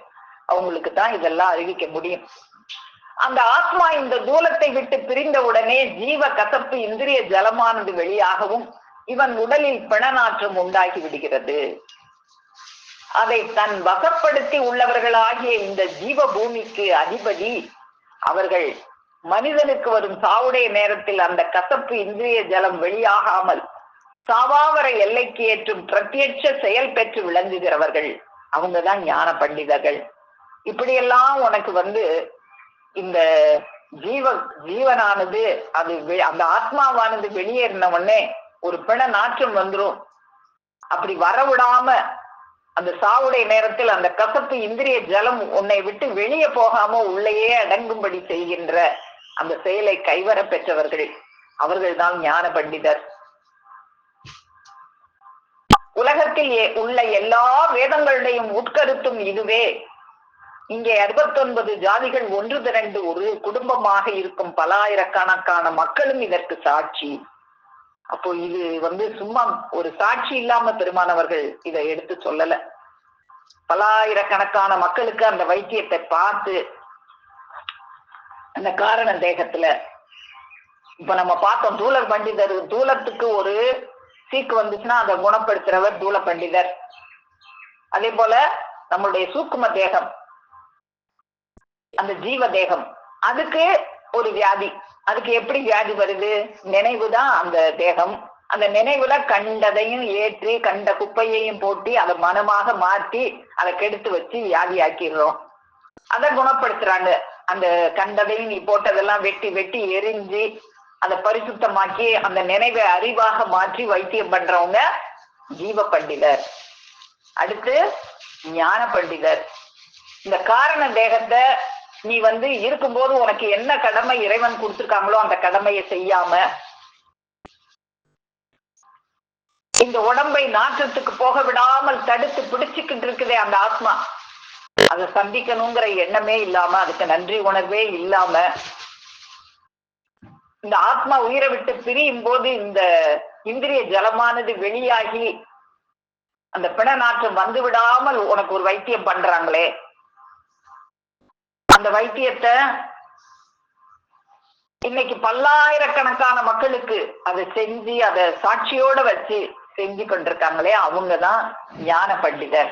அவங்களுக்கு தான் இதெல்லாம் அறிவிக்க முடியும். அந்த ஆத்மா இந்த தூலத்தை விட்டு பிரிந்த உடனே ஜீவ கசப்பு இந்திரிய ஜலமானது வெளியாகவும் இவன் உடலில் பிணநாற்றம் உண்டாகி விடுகிறது. அதை தன் வசப்படுத்தி உள்ளவர்களாகிய இந்த ஜீவ பூமிக்கு அதிபதி அவர்கள் மனிதனுக்கு வரும் சாவுடைய நேரத்தில் அந்த கசப்பு இந்திரிய ஜலம் வெளியாகாமல் சாவாவர எல்லைக்கு ஏற்றும் பிரத்யட்ச செயல் பெற்று விளங்குகிறவர்கள். அவங்கதான் ஞான பண்டிதர்கள். இப்படியெல்லாம் உனக்கு இந்த ஜீவனானது அது அந்த ஆத்மாவானது வெளியேறின உடனே ஒரு பிண நாற்றம் வந்துரும். அப்படி வரவிடாம அந்த சாவுடைய நேரத்தில் அந்த கசப்பு இந்திரிய ஜலம் உன்னை விட்டு வெளியே போகாம உள்ளேயே அடங்கும்படி செய்கின்ற அந்த செயலை கைவர பெற்றவர்கள். அவர்கள்தான் ஞான பண்டிதர். உலகத்தில் உள்ள எல்லா வேதங்களுடையும் உட்கருத்தும் இதுவே. இங்கே 69 ஜாதிகள் ஒன்று திரண்டு ஒரு குடும்பமாக இருக்கும் பலாயிரக்கணக்கான மக்களும் இதற்கு சாட்சி. அப்போ இது சும்மா ஒரு சாட்சி இல்லாம பெருமானவர்கள் இதை எடுத்து சொல்லல. பலாயிரக்கணக்கான மக்களுக்கு அந்த வைத்தியத்தை பார்த்து அந்த காரண தேகத்துல இப்ப நம்ம பார்த்தோம் தூலர் பண்டிதர். தூலத்துக்கு ஒரு சீக்கு வந்துச்சுன்னா அதை குணப்படுத்துறவர் தூல பண்டிதர். அதே போல நம்மளுடைய சூக்கும தேகம், அந்த ஜீவ தேகம், அதுக்கு ஒரு வியாதி. அதுக்கு எப்படி வியாதி வருது? நினைவுதான் அந்த தேகம். அந்த நினைவுல கண்டதையும் ஏற்றி கண்ட குப்பையையும் போட்டி அதை மனமாக மாற்றி அதை கெடுத்து வச்சு வியாதி ஆக்கிடுறோம். அதை குணப்படுத்துறாங்க. அந்த கண்டதையும் நீ போட்டதெல்லாம் வெட்டி வெட்டி எரிஞ்சு அதை பரிசுத்தமாக்கி அந்த நினைவை அறிவாக மாற்றி வைத்தியம் பண்றவங்க ஜீவ பண்டிதர். அடுத்து ஞான பண்டிதர். இந்த காரண தேகத்தை நீ இருக்கும்போது உனக்கு என்ன கடமை இறைவன் கொடுத்திருக்காங்களோ அந்த கடமையை செய்யாம இந்த உடம்பை நாற்றத்துக்கு போக விடாமல் தடுத்து பிடிச்சுக்கிட்டு இருக்குதே அந்த ஆத்மா, அதை சந்திக்கணுங்கிற எண்ணமே இல்லாம, அதுக்கு நன்றி உணர்வே இல்லாம, இந்த ஆத்மா உயிரை விட்டு பிரியும் போது இந்த இந்திரிய ஜலமானது வெளியாகி அந்த பிண நாற்றம் வந்து விடாமல் உனக்கு ஒரு வைத்தியம் பண்றாங்களே, அந்த வைத்தியத்தை இன்னைக்கு பல்லாயிரக்கணக்கான மக்களுக்கு அதை செஞ்சு அதை சாட்சியோட வச்சு செஞ்சு கொண்டிருக்காங்களே, அவங்கதான் ஞான பண்டிதர்.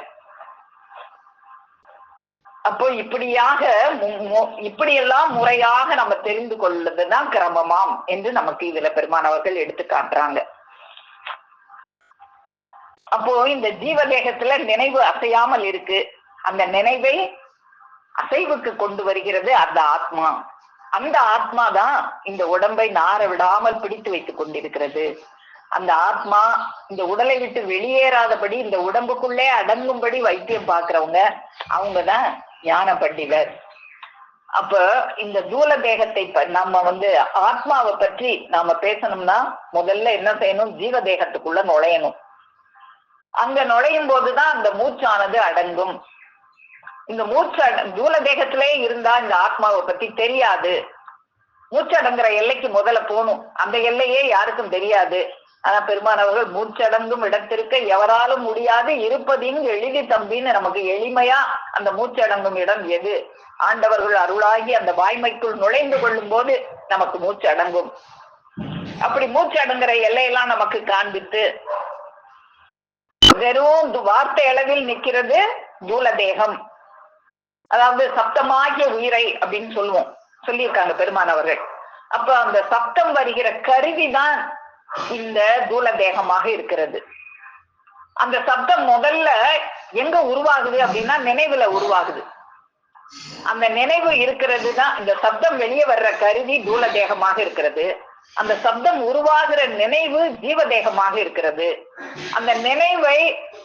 அப்போ இப்படியெல்லாம் முறையாக நம்ம தெரிந்து கொள்வதுதான் கிரமமாம் என்று நமக்கு இதுல பெருமானவர்கள் எடுத்து காட்டுறாங்க. அப்போ இந்த ஜீவதேகத்துல நினைவு அசையாமல் இருக்கு. அந்த நினைவை அசைவுக்கு கொண்டு வருகிறது அந்த ஆத்மா. அந்த ஆத்மா தான் இந்த உடம்பை நார விடாமல் பிடித்து வைத்துக் கொண்டிருக்கிறது. அந்த ஆத்மா இந்த உடலை விட்டு வெளியேறாதபடி இந்த உடம்புக்குள்ளே அடங்கும்படி வைத்தியம் பார்க்கிறவங்க அவங்கதான் ஞான பண்டிதர். அப்ப இந்த தூல தேகத்தை நம்ம ஆத்மாவை பற்றி நாம பேசணும்னா முதல்ல என்ன செய்யணும்? ஜீவ தேகத்துக்குள்ள நுழையணும். அங்க நுழையும் போதுதான் அந்த மூச்சானது அடங்கும். இந்த தூல தேகத்திலே இருந்தா இந்த ஆத்மாவை பத்தி தெரியாது. மூச்சடங்குற எல்லைக்கு முதல்ல போகணும். அந்த எல்லையே யாருக்கும் தெரியாது. ஆனா பெருமானவர்கள் மூச்சடங்கும் இடத்திற்கு எவராலும் முடியாது இருப்பதின் எளிதி தம்பின்னு நமக்கு எளிமையா அந்த மூச்சடங்கும் இடம் எது? ஆண்டவர்கள் அருளாகி அந்த வாய்மைக்குள் நுழைந்து கொள்ளும் போது நமக்கு மூச்சு அடங்கும். அப்படி மூச்சு அடங்குற எல்லையெல்லாம் நமக்கு காண்பித்து வெறும் வார்த்தை அளவில் நிற்கிறது தூல தேகம். அதாவது சப்தமாகிய உயிரை அப்படின்னு சொல்லியிருக்காங்க பெருமானவர்கள். அப்ப அந்த சப்தம் வருகிற கருவிதான் இந்த தூல தேகமாக இருக்கிறது. அந்த சப்தம் முதல்ல எங்க உருவாகுது அப்படின்னா நினைவுல உருவாகுது. அந்த நினைவு இருக்கிறது தான் இந்த சப்தம் வெளியே வர்ற கருவி தூல தேகமாக இருக்கிறது. அந்த சப்தம் உருவாகிற நினைவு ஜீவ தேகமாக இருக்கிறது. அந்த நினைவை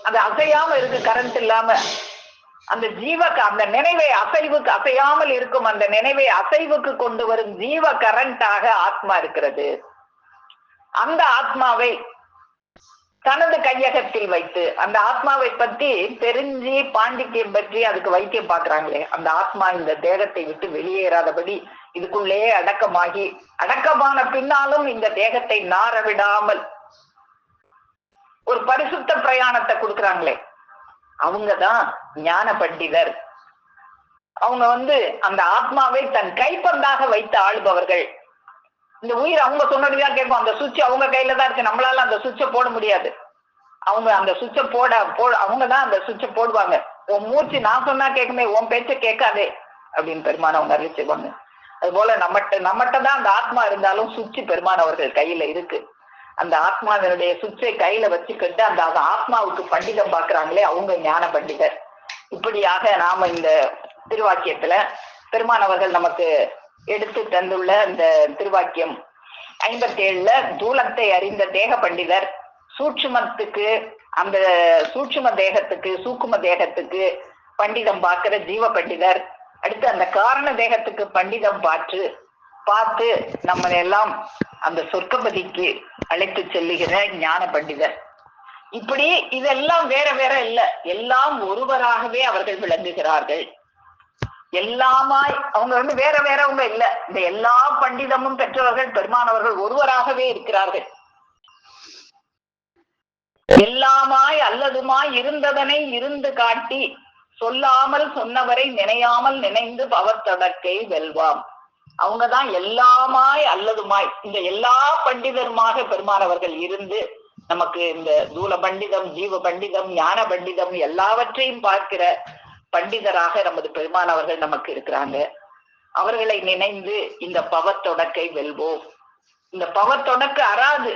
அது அசையாம இருக்கு, கரண்ட் இல்லாம. அந்த அந்த நினைவை அசையாமல் இருக்கும். அந்த நினைவை அசைவுக்கு கொண்டு வரும் ஜீவ கரண்டாக ஆத்மா இருக்கிறது. அந்த ஆத்மாவை தனது கையகத்தில் வைத்து அந்த ஆத்மாவை பற்றி தெரிஞ்சு பாண்டித்யம் பற்றி அதுக்கு வைத்தியம் பார்க்கிறாங்களே, அந்த ஆத்மா இந்த தேகத்தை விட்டு வெளியேறாதபடி இதுக்குள்ளே அடக்கமான பின்னாலும் இந்த தேகத்தை நார விடாமல் ஒரு பரிசுத்த பிரயாணத்தை கொடுக்குறாங்களே, அவங்கதான் ஞான பண்டிதர். அவங்க அந்த ஆத்மாவை தன் கைப்பந்தாக வைத்து ஆளுபவர்கள். இந்த உயிர் அவங்க சொன்னதுதான் கேட்கும். அந்த சுவிட்ச் அவங்க கையில தான் இருக்கு. நம்மளால அந்த சுவிட்சை போட முடியாது. அவங்க அந்த சுவிட்சை அவங்கதான் அந்த சுவிட்சை போடுவாங்க. உன் மூச்சு நான் சொன்னா கேட்குமே, உன் பேச்ச கேட்காதே அப்படின்னு பெருமான் அவங்க அறிவிச்சுவாங்க. அது போல நம்மகிட்ட தான் அந்த ஆத்மா இருந்தாலும் சுவிட்ச் பெருமான் அவர்கள் கையில இருக்கு. அந்த ஆத்மாவினுடைய சுவிட்சை கையில வச்சுக்கிட்டு அந்த ஆத்மாவுக்கு பண்டிதம் பாக்குறாங்களே, அவங்க ஞான பண்டிதர். இப்படியாக நாம இந்த திருவாக்கியத்துல பெருமான் அவர்கள் நமக்கு எடுத்து தந்துள்ள இந்த திருவாக்கியம் 57ல தூலத்தை அறிந்த தேக பண்டிதர், சூட்சுமத்துக்கு அந்த சூட்சும தேகத்துக்கு சூக்கும தேகத்துக்கு பண்டிதம் பார்க்கிற ஜீவ பண்டிதர், அடுத்து அந்த காரண தேகத்துக்கு பண்டிதம் பார்த்து நம்ம எல்லாம் அந்த சொர்க்கப்பதிக்கு அழைத்து செல்லுகிற ஞான பண்டிதர். இப்படி இதெல்லாம் வேற வேற இல்ல, எல்லாம் ஒருவராகவே அவர்கள் விளங்குகிறார்கள். எல்லாமாய் அவங்க வேற வேறவங்க இல்ல. இந்த எல்லா பண்டிதமும் பெற்றவர்கள் பெருமானவர்கள் ஒருவராகவே இருக்கிறார்கள். எல்லாமாய் அல்லதுமாய் இருந்ததனை இருந்து காட்டி சொல்லாமல் சொன்னவரை நினையாமல் நினைந்து பவத்தடக்கை வெல்வாம். அவங்கதான் எல்லாமாய் அல்லதுமாய் இந்த எல்லா பண்டிதருமாக பெருமானவர்கள் இருந்து நமக்கு இந்த தூல பண்டிதம், ஜீவ பண்டிதம், ஞான பண்டிதம் எல்லாவற்றையும் பார்க்கிற பண்டிதராக நமது பெருமானவர்கள் நமக்கு இருக்கிறாங்க. அவர்களை நினைந்து இந்த பவத்தொடக்கை வெல்வோம். இந்த பவத்தொடக்கு அறாது.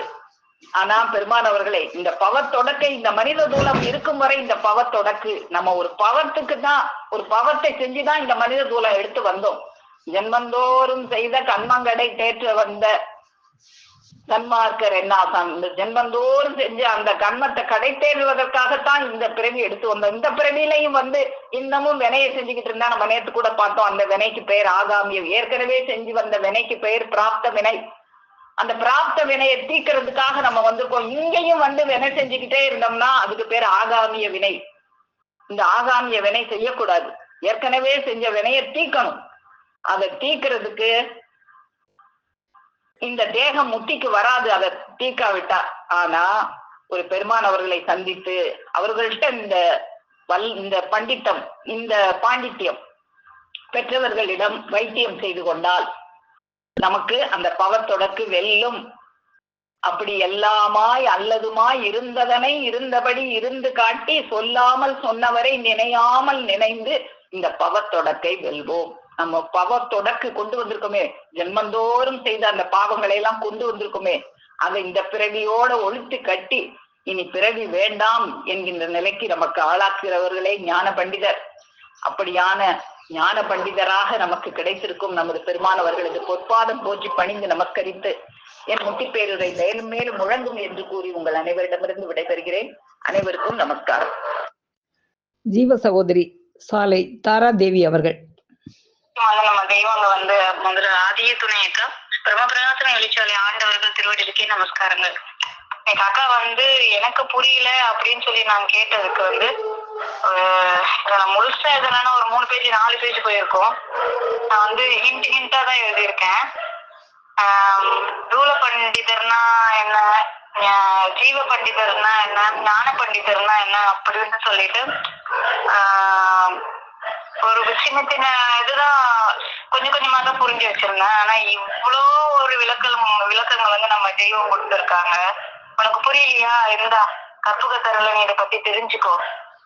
ஆனா பெருமானவர்களை இந்த பவத்தொடக்கை, இந்த மனித தூலம் இருக்கும் வரை இந்த பவத்தொடக்கு நம்ம ஒரு பவத்துக்கு தான், ஒரு பவத்தை செஞ்சுதான் இந்த மனித தூலம் எடுத்து வந்தோம். ஜென்மந்தோறும் செய்த கண்மங்கடை தேற்ற வந்த சன்மார்க்கர் என்னாசான், இந்த ஜென்மந்தோறும் செஞ்சு அந்த கண்மத்தை கடை தேடுவதற்காகத்தான் இந்த பிறவி எடுத்து வந்தோம். இந்த பிறவிலையும் இன்னமும் வினையை செஞ்சுக்கிட்டு இருந்தா, நம்ம நேற்று கூட பார்த்தோம், அந்த வினைக்கு பெயர் ஆகாமியம். ஏற்கனவே செஞ்சு வந்த வினைக்கு பெயர் பிராப்த வினை. அந்த பிராப்த வினையை தீக்கிறதுக்காக நம்ம வந்திருக்கோம். இங்கேயும் வினை செஞ்சுக்கிட்டே இருந்தோம்னா அதுக்கு பேர் ஆகாமிய வினை. இந்த ஆகாமிய வினை செய்யக்கூடாது. ஏற்கனவே செஞ்ச வினையை தீக்கணும். அதை தீக்கிறதுக்கு இந்த தேகம் முத்திக்கு வராது, அதை தீக்காவிட்டா. ஆனா ஒரு பெருமான் அவர்களை சந்தித்து அவர்கள்ட்ட இந்த பண்டித்தம், இந்த பாண்டித்யம் பெற்றவர்களிடம் வைத்தியம் செய்து கொண்டால் நமக்கு அந்த பவத்தொடக்கு வெல்லும். அப்படி எல்லாமாய் அல்லதுமாய் இருந்ததனை இருந்தபடி இருந்து காட்டி சொல்லாமல் சொன்னவரை நினையாமல் நினைந்து இந்த பவத்தொடக்கை வெல்வோம். நம்ம பவத்தொடக்கு கொண்டு வந்திருக்கோமே, ஜென்மந்தோறும் செய்த அந்த பாவங்களை எல்லாம் கொண்டு வந்திருக்கோமே, அதை இந்த பிறவியோட ஒழித்து கட்டி இனி பிறவி வேண்டாம் என்கின்ற நிலைக்கு நமக்கு ஆளாக்குகிறவர்களே ஞான பண்டிதர். அப்படியான ஞான பண்டிதராக நமக்கு கிடைத்திருக்கும் நமது பெருமானவர்களது பொற்பாதம் போற்றி பணிந்து நமஸ்கரித்து என் முட்டிப்பேருரை மேலும் மேலும் முழங்கும் என்று கூறி உங்கள் அனைவரிடமிருந்து விடைபெறுகிறேன். அனைவருக்கும் நமஸ்காரம். ஜீவ சகோதரி சாலை தாராதேவி அவர்கள். நம்ம தெய்வங்க முதல்ல ஆதிய துணையக்கா பிரம்மபிரகாசன எழுச்சாலை ஆண்டவர்கள் திருவடிகளுக்கே நமஸ்காரங்கள். எங்க அக்கா எனக்கு புரியல அப்படின்னு சொல்லி நான் கேட்டதுக்கு நான் முழுசா எதுனா ஒரு 3 பேஜ் 4 பேஜ் போயிருக்கோம். நான் ஹிண்டா தான் எழுதியிருக்கேன். தூல பண்டிதர்னா என்ன, ஜீவ பண்டிதர்னா என்ன, ஞான பண்டிதர்னா என்ன அப்படின்னு சொல்லிட்டு ஒரு சின்ன சின்ன இதுதான் கொஞ்சம் கொஞ்சமா தான் புரிஞ்சு வச்சிருந்தேன். ஆனா இவ்வளோ ஒரு விளக்கங்கள் நம்ம தெய்வம் கொடுத்துருக்காங்க. உனக்கு புரியலையா, இருந்தா கற்பகத்தரல நீ இதை பத்தி தெரிஞ்சுக்கோ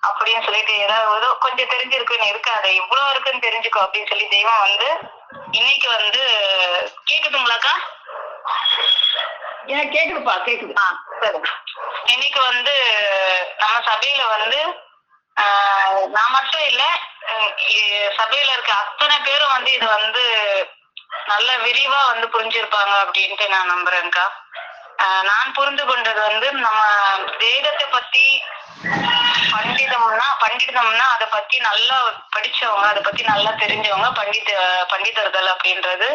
அப்படின்னு சொல்லிட்டு, ஏதாவது கொஞ்சம் தெரிஞ்சிருக்குன்னு இருக்காது, இவ்வளவு இருக்குன்னு தெரிஞ்சுக்கோ அப்படின்னு சொல்லி தெய்வம் இன்னைக்கு கேக்குதுங்களாக்கா? கேக்குதுப்பா, கேக்குது. சரி. இன்னைக்கு நம்ம சபையில நான் மட்டும் இல்ல, சபையில இருக்க அத்தனை பேரும் இது நல்ல விரிவா புரிஞ்சிருப்பாங்க அப்படின்ட்டு நான் நம்புறேன்க்கா. நான் புரிந்து கொண்டது நம்ம வேதத்தை பத்தி பண்டிதம்னா அதை பத்தி நல்லா படிச்சவங்க, அதை பத்தி நல்லா தெரிஞ்சவங்க பண்டிதர்கள் அப்படின்றது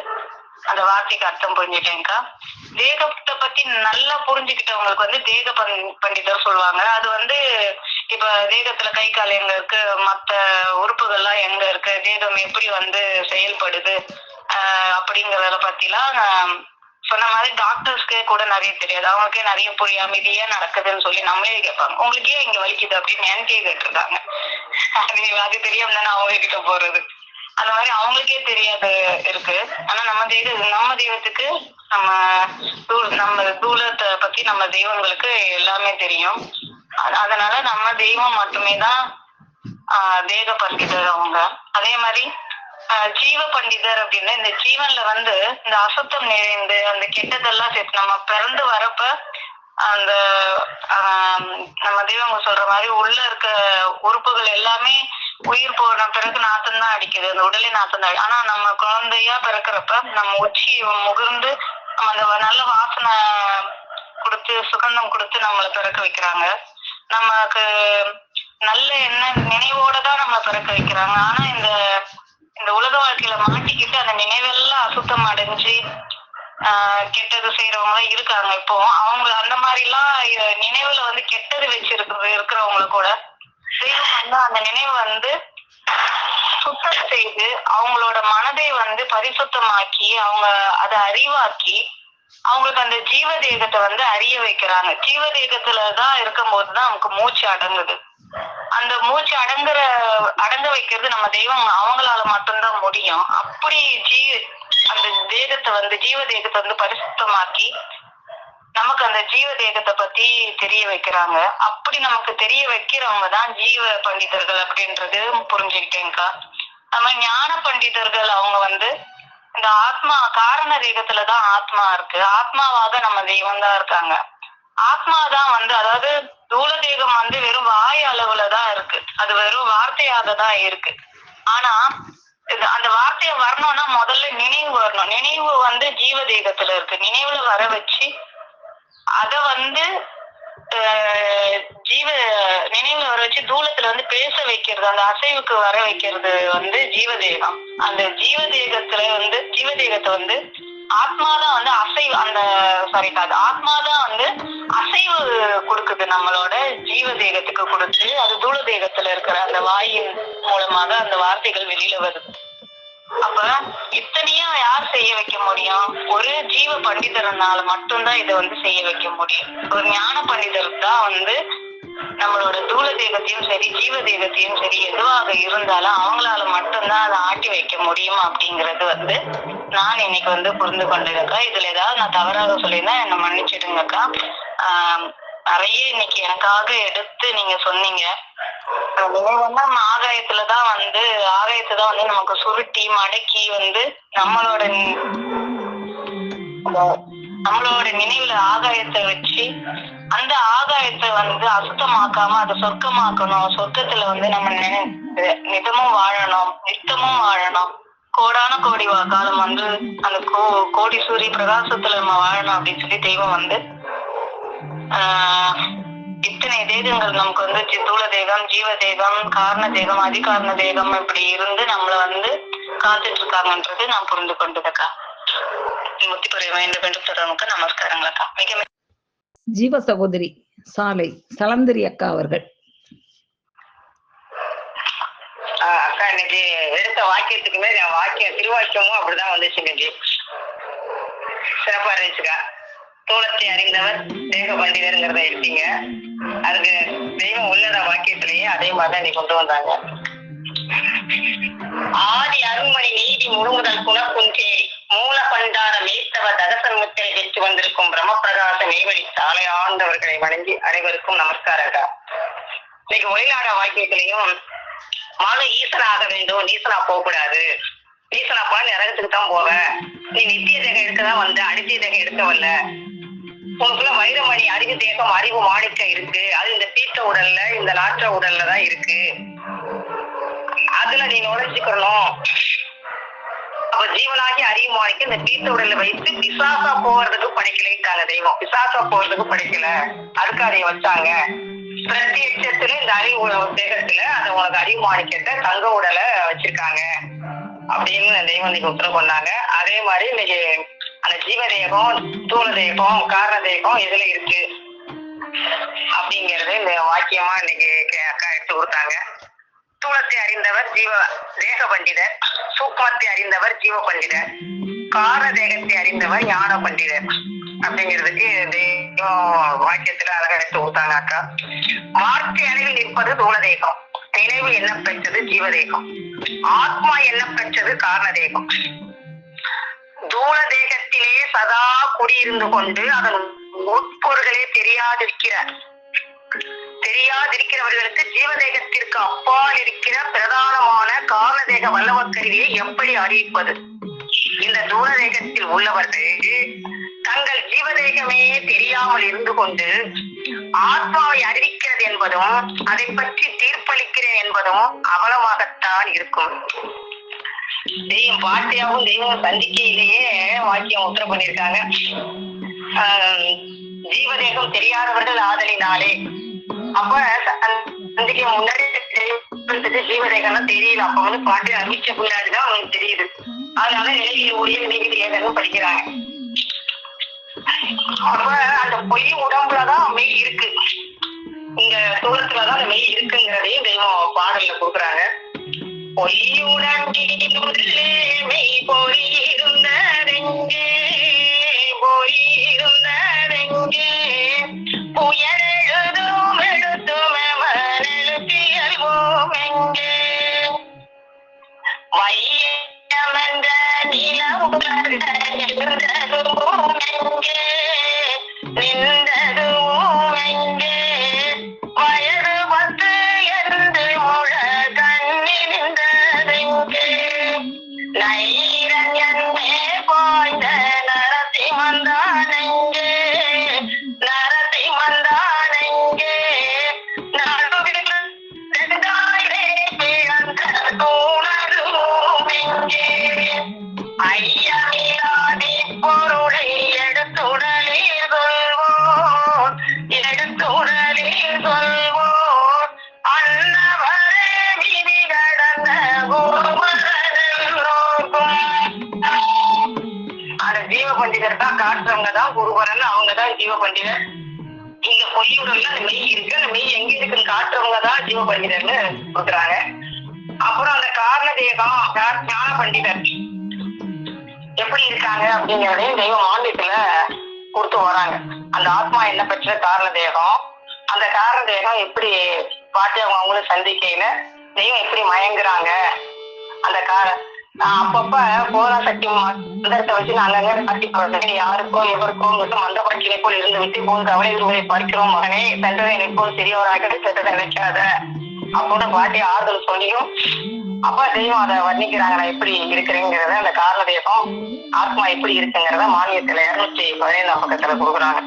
அந்த வார்த்தைக்கு அர்த்தம் புரிஞ்சுட்டேன்க்கா. தேகத்தை பத்தி நல்லா புரிஞ்சுக்கிட்டவங்களுக்கு தேக பண்டிதர் சொல்லுவாங்க. அது இப்ப தேகத்துல கை கால் எங்க இருக்கு, மத்த உறுப்புகள்லாம் எங்க இருக்கு, தேகம் எப்படி செயல்படுது அப்படிங்கறத பத்திலாம் சொன்ன மாதிரி டாக்டர்ஸ்க்கே கூட நிறைய தெரியாது. அவங்களுக்கே நிறைய புரியாம இது ஏன் நடக்குதுன்னு சொல்லி நம்மளே கேட்பாங்க. உங்களுக்கு ஏன் இங்க வலிக்குது அப்படின்னு எனக்கே கேட்டிருக்காங்க. அது தெரியாம தானே அவங்க கிட்ட போறது. அந்த மாதிரி அவங்களுக்கே தெரியாது இருக்கு. ஆனா நம்ம தெய்வத்துக்கு நம்ம தூலத்தை பத்தி நம்ம தெய்வங்களுக்கு எல்லாமே தெரியும். அதனால நம்ம தெய்வம் மட்டுமே தான் தேக பண்டிதர் அவங்க. அதே மாதிரி ஜீவ பண்டிதர் அப்படின்னா இந்த ஜீவன்ல இந்த அசுத்தம் நிறைந்து அந்த கெட்டதெல்லாம் சேர்த்து நம்ம பிறந்து வரப்ப அந்த நம்ம தெய்வங்க சொல்ற மாதிரி உள்ள இருக்க உறுப்புகள் எல்லாமே உயிர் போன பிறகு நாத்தம் தான் அடிக்குது, அந்த உடலே நாத்தம் தான். ஆனா நம்ம குழந்தையா பிறக்கிறப்ப நம்ம உச்சி முகிர்ந்து நம்ம அந்த நல்ல வாசனை கொடுத்து சுகந்தம் கொடுத்து நம்மளை பிறக்க வைக்கிறாங்க. நமக்கு நல்ல நினைவோட தான் நம்மளை பிறக்க வைக்கிறாங்க. ஆனா இந்த உலக வாழ்க்கையில மாட்டிக்கிட்டு அந்த நினைவெல்லாம் அசுத்தம் அடைஞ்சு கெட்டது செய்யறவங்க இருக்காங்க. இப்போ அவங்க அந்த மாதிரி எல்லாம் நினைவுல கெட்டது இருக்கிறவங்கள கூட தெய்வம் அந்த நினைவு சுத்தம் செய்து அவங்களோட மனதை பரிசுத்தமாக்கி அவங்க அதை அறிவாக்கி அவங்களுக்கு அந்த ஜீவ தேகத்தை அறிய வைக்கிறாங்க. ஜீவ தேகத்துலதான் இருக்கும் போதுதான் நமக்கு மூச்சு அடங்குது. அந்த மூச்சு அடங்க வைக்கிறது நம்ம தெய்வம் அவங்களால மட்டும்தான் முடியும். அப்படி அந்த தேகத்தை ஜீவ தேகத்தை பரிசுத்தமாக்கி நமக்கு அந்த ஜீவ தேகத்தை பத்தி தெரிய வைக்கிறாங்க. அப்படி நமக்கு தெரிய வைக்கிறவங்க தான் ஜீவ பண்டிதர்கள் அப்படின்றது புரிஞ்சுக்கிட்டேங்கக்கா. நம்ம ஞான பண்டிதர்கள் அவங்க இந்த ஆத்மா காரண தேகத்துலதான் ஆத்மா இருக்கு. ஆத்மாவாக நம்ம தெய்வம் தான் இருக்காங்க. ஆத்மாதான் அதாவது தூல தேகம் வெறும் வாய் அளவுலதான் இருக்கு, அது வெறும் வார்த்தையாக தான் இருக்கு. ஆனா அந்த வார்த்தையை வரணும்னா முதல்ல நினைவு வரணும். நினைவு ஜீவ தேகத்துல இருக்கு. நினைவுல வர வச்சு அத நினைவுல வர வச்சு தூளத்துல பேச வைக்கிறது, அந்த அசைவுக்கு வர வைக்கிறது ஜீவ தேகம். அந்த ஜீவ தேகத்துல ஜீவ தேகத்தை ஆத்மாதான் அசைவு ஆத்மாதான் அசைவு கொடுக்குது நம்மளோட ஜீவ தேகத்துக்கு கொடுத்து அது தூள தேகத்துல இருக்கிற அந்த வாயின் மூலமாக அந்த வார்த்தைகள் வெளியில வருது. அப்ப இத்தனையும் யார் செய்ய வைக்க முடியும்? ஒரு ஜீவ பண்டிதர்னால மட்டும்தான் இதை செய்ய வைக்க முடியும். ஒரு ஞான பண்டிதர் தான் நம்மளோட தூள தேகத்தையும் சரி ஜீவ தேகத்தையும் சரி எதுவாக இருந்தாலும் அவங்களால மட்டும்தான் அதை ஆட்டி வைக்க முடியும் அப்படிங்கிறது நான் இன்னைக்கு புரிந்து கொண்டேங்கக்கா. இதுல ஏதாவது நான் தவறாக சொல்லியிருந்தா என்னை மன்னிச்சிடுங்கக்கா. நிறைய இன்னைக்கு எனக்காக எடுத்து நீங்க சொன்னீங்க. நம்ம ஆகாயத்துலதான் ஆகாயத்தைதான் நமக்கு சுருட்டி மடக்கி நம்மளோட நினைவுல ஆகாயத்தை வச்சு அந்த ஆகாயத்தை அசுத்தமாக்காம அதை சொர்க்கமாக்கணும். சொர்க்கத்துல நம்ம நிதமும் வாழணும், நித்தமும் வாழணும். கோடான கோடி காலம் அந்த கோடி சூரிய பிரகாசத்துல நம்ம வாழணும் அப்படின்னு சொல்லி தெய்வம் இத்தனை தேகங்கள் நமக்கு தூள தேகம், ஜீவ தேகம், காரண தேகம், அதிகாரண தேகம் இப்படி இருந்து நம்மள காத்துட்டு இருக்காங்கன்றது நான் புரிந்து கொண்டதுக்கா. முத்தி புரிய வேண்டும் என்று சொல்றவங்க நமஸ்காரங்களக்கா. மிக ஜீவ சகோதரி சாலை சலந்தரி அக்கா அவர்கள். அக்கா இன்னைக்கு எடுத்த வாக்கியத்துக்குமே வாக்கியம் திருவாக்கியமும் அப்படிதான் வந்துச்சுங்க. சிறப்பா இருந்துச்சுக்கா. தூளத்தை அறிந்தவர் தேக பண்டிதருங்கிறத எடுத்தீங்க. அதுக்கு தெய்வம் உள்ளத வாக்கியத்திலேயே அதே மாதிரிதான் நீ கொண்டு வந்தாங்க. ஆதி அருண்மணி நீதி முழுமுதல் குணக்குஞ்சேரி மூல பண்டார மேய்த்தவ தகசன் முத்திரை பெற்று வந்திருக்கும் பிரம்மபிரகாச மெய்வழி சாலை ஆண்டவர்களை வணங்கி அனைவருக்கும் நமஸ்காரங்கா. இன்னைக்கு ஒளிநாட வாக்கியத்திலையும் மனு ஈசனாக வேண்டும், ஈசனா போக கூடாது, ஈசனா போன நரகத்துக்கு தான் போவ, நீ நித்திய தேகம் எடுக்கதான் அடித்திய தேகம் எடுக்க வரல, உனக்குள்ள வைரமணி அறிவு தேகம் அறிவு மாணிக்க இருக்கு, அது இந்த தீர்த்த உடல்ல இந்த நாற்ற உடல்ல தான் இருக்கு, அதுல நீ நுழைஞ்சுக்கணும். அப்ப ஜீவனாகி அறிவு மாணிக்க இந்த தீர்த்த உடல்ல வைத்து பிசாசா போறதுக்கு படைக்கலைட்டாங்க தெய்வம். பிசாசா போறதுக்கு படைக்கல, அதுக்கு அதை வச்சாங்க. பிரத்யட்சத்துல இந்த அறிவு தேகத்துல அதை உனக்கு அறிவு மாணிக்கத்தை தங்க உடலை வச்சிருக்காங்க அப்படின்னு தெய்வம் இன்னைக்கு உத்தரவு பண்ணாங்க. அதே மாதிரி இன்னைக்கு அந்த ஜீவ தேகம், தூள தேகம், காரண தேகம் இதுல இருக்கு அப்படிங்கறது இந்த வாக்கியமா இன்னைக்கு அக்கா எடுத்து கொடுத்தாங்க. தூளத்தை அறிந்தவர் ஜீவ தேக பண்டிதர், சூக்மத்தை அறிந்தவர் ஜீவ பண்டிதர், கார தேகத்தை அறிந்தவர் ஞான பண்டிதர் அப்படிங்கிறதுக்கு தெய்வம் வாக்கியத்துல அழகா எடுத்து கொடுத்தாங்க அக்கா. வார்த்தை அளவில் நிற்பது தூள தேகம், நினைவு என்ன பெற்றது ஜீவதேகம், ஆத்மா என்ன பெற்றது காரண தேகம். தூள தேகத்திலே சதா குடியிருந்து கொண்டு அதன் உட்பொருள்களே தெரியாதிருக்கிறவர்களுக்கு ஜீவதேகத்திற்கு அப்பால் இருக்கிற பிரதானமான காரண தேக வல்லவ கருவியை எப்படி அறிவிப்பது? இந்த தூள தேகத்தில் உள்ளவர்கள் தங்கள் ஜீவதேகமே தெரியாமல் இருந்து கொண்டு ஆத்மாவை அறிவிக்கிறது என்பதும் அதை பற்றி தீர்ப்பளிக்கிறேன் என்பதும் அவலமாகத்தான் இருக்கும். தெய்வம் பாட்டியாவும் தெய்வம் சந்திக்கையிலேயே வாக்கியம் உத்தரவு பண்ணியிருக்காங்க. ஜீவதேகம் தெரியாதவர்கள் ஆதலினாலே. அப்ப சந்திக்க முன்னாடி ஜீவதேகம் தெரியல. அப்ப பாட்டி அறிவிச்ச பின்னாடிதான் அவனுக்கு தெரியுது. அதனால நிலையில் ஒளிய நினைவு படிக்கிறாங்க. அப்ப அந்த பொய் உடம்புலதான் மெய் இருக்கு, இங்க தூரத்துலதான் அந்த மெய் இருக்குங்கிறதையும் தெய்வம் பாடல்ல கொடுக்குறாங்க. பொய்யுடன் மெய் பொறியிருந்ததெங்கே, பொறியிருந்ததெங்கே, புயலெழுதும் எழுத்துமெழுத்தியல்வோம் எங்கே, வையமென்ற நிலவுகிறதும் எங்கே, நின்றதும் எங்கே, வயது 10 என்று முழ கண்ணி நின்றதெங்கே, நைரண்யன்மே பாய்ந்த நரசிம்மந்தானெங்கே, நரசிம்மந்தானெங்கே, நடுவில் பிறந்த தூணரும் எங்கே, ஐயமில்லாதி பொருளை எடுத்துடலில் சொல்வோம், எடுத்துடலில் சொல்வோம், அன்னவரை விதி கடந்த குருமரன் நோக்கும். அந்த ஜீவ பண்டிதர் தான் காட்டுறவங்க தான் குருவரன், அவங்கதான் ஜீவ பண்டிதர். இங்க பொய்யுடல்ல அந்த மெய் இருக்கு, அந்த மெய் எங்க இருக்குன்னு காட்டுறவங்க தான் ஜீவ பண்டிதர்னு கொடுக்குறாங்க. அப்புறம் அந்த காரண தேகம் ஞான பண்டிதர் எப்படி இருக்காங்க அப்படிங்கிறதையும் தெய்வம் ஆன்மீகத்துல கொடுத்து வராங்க. அந்த ஆத்மா என்ன பெற்ற காரண தேகம், அந்த காரண தேகம் எப்படி பாட்டி அவங்களும் சந்திக்கையில தெய்வம் எப்படி மயங்குறாங்க. அந்த அப்பப்ப போரா சக்தி மந்திரத்தை வச்சு நாங்க காட்டி போறது யாருக்கோ எவருக்கோ மந்த பட்சியை போல் இருந்து விட்டு போல் கவலை படிக்கிறோம் மகனே, சென்றதை நினைப்போம் சிறியவராக சென்றதை நினைக்காத அப்படின்னு பாட்டி ஆறுதல் சொல்லியும் அப்பா தெய்வம் அதை வர்ணிக்கிறாங்க. நான் எப்படி இருக்கிறேங்கிறத, அந்த காரண தேகம் ஆத்மா எப்படி இருக்குங்கிறத மானியத்துல 215 பக்கத்துல கொடுக்குறாங்க.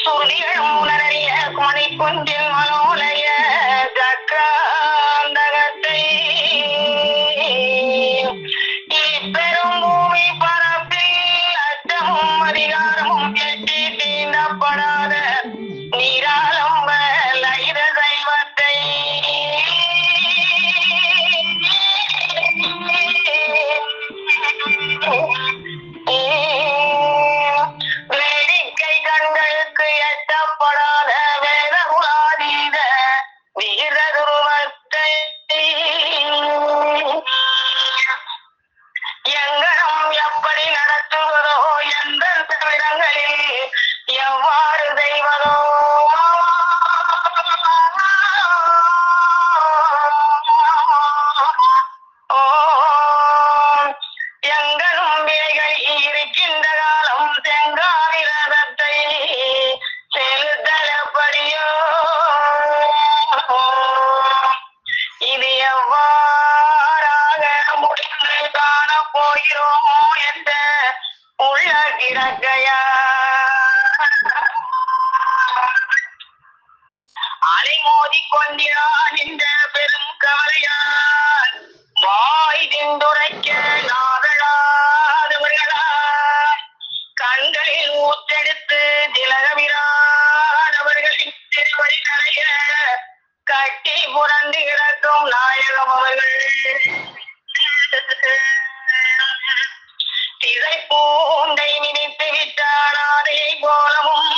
சுருதிகளும் உணரிய குமணி குஞ்சின் மனோலய சக்கராந்தகத்தை பெரும் பூமி பரப்பில் அச்சமும் அதிகாரமும் எட்டி தீண்டப்படாத நீராளம்ப லைத தெய்வத்தை வேடிக்கை கண்களுக்கு எட்டப்படாத வேத குலாதீத வீர துருவத்தை எங்கனம் எப்படி நடத்துவதோ, எந்த இடங்களில் எவ்வாறு செய்வதோ, எங்கனும் விலைகளில் இருக்கின்ற காலம் செங்காவிரதத்தை செலுத்தலப்படியோ, இது எவ்வாறாக முடிந்து காண போகிறோமோ என்ற உள்ள கிடக்கையா அலைமோதி கொண்டிரான் என்ற பெரும் கவலையால் வாய் திண்டுரைக்க நாதழாதவர்களா கண்களில் ஊற்றெடுத்து திலகவிரானவர்களின் திருவடி நிறைய கட்டி புரண்டு கிடக்கும் நாயகம் அவர்கள் திரை பூண்டை மிதித்து விட்டானாதை போலவும்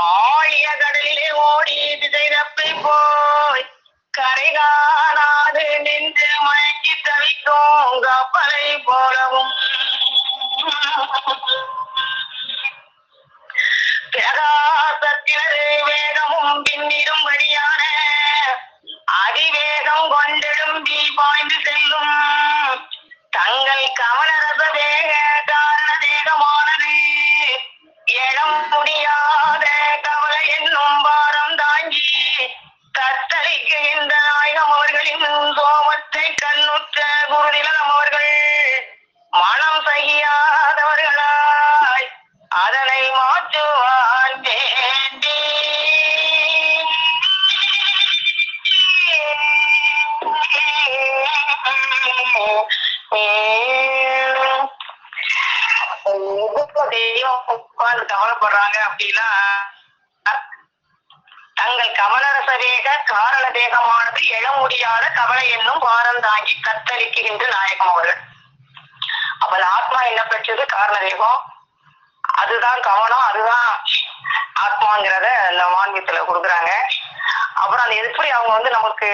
ஆழிய கடலிலே ஓடி திசை தப்பி போய் கரை காணாது நின்று மயங்கி தவிக்கும் கப்பலை போலவும் பிரகாசத்தினது வேகமும் பின்னிடும்படியான உட்கார்ந்து கவலைப்படுறாங்க அப்படின்னா தங்கள் கமலரச வேக காரண தேகமானது எழ முடியாத கவலை என்னும் பாரம் தாங்கி கத்தளிக்கின்ற நாயகம் அவர்கள். அப்ப ஆத்மா என்ன பெற்றது? காரண தேகம், அதுதான் கவனம், அதுதான் ஆத்மாங்கிறத இந்த மான்மியத்துல கொடுக்குறாங்க. அப்புறம் அது எப்படி அவங்க நமக்கு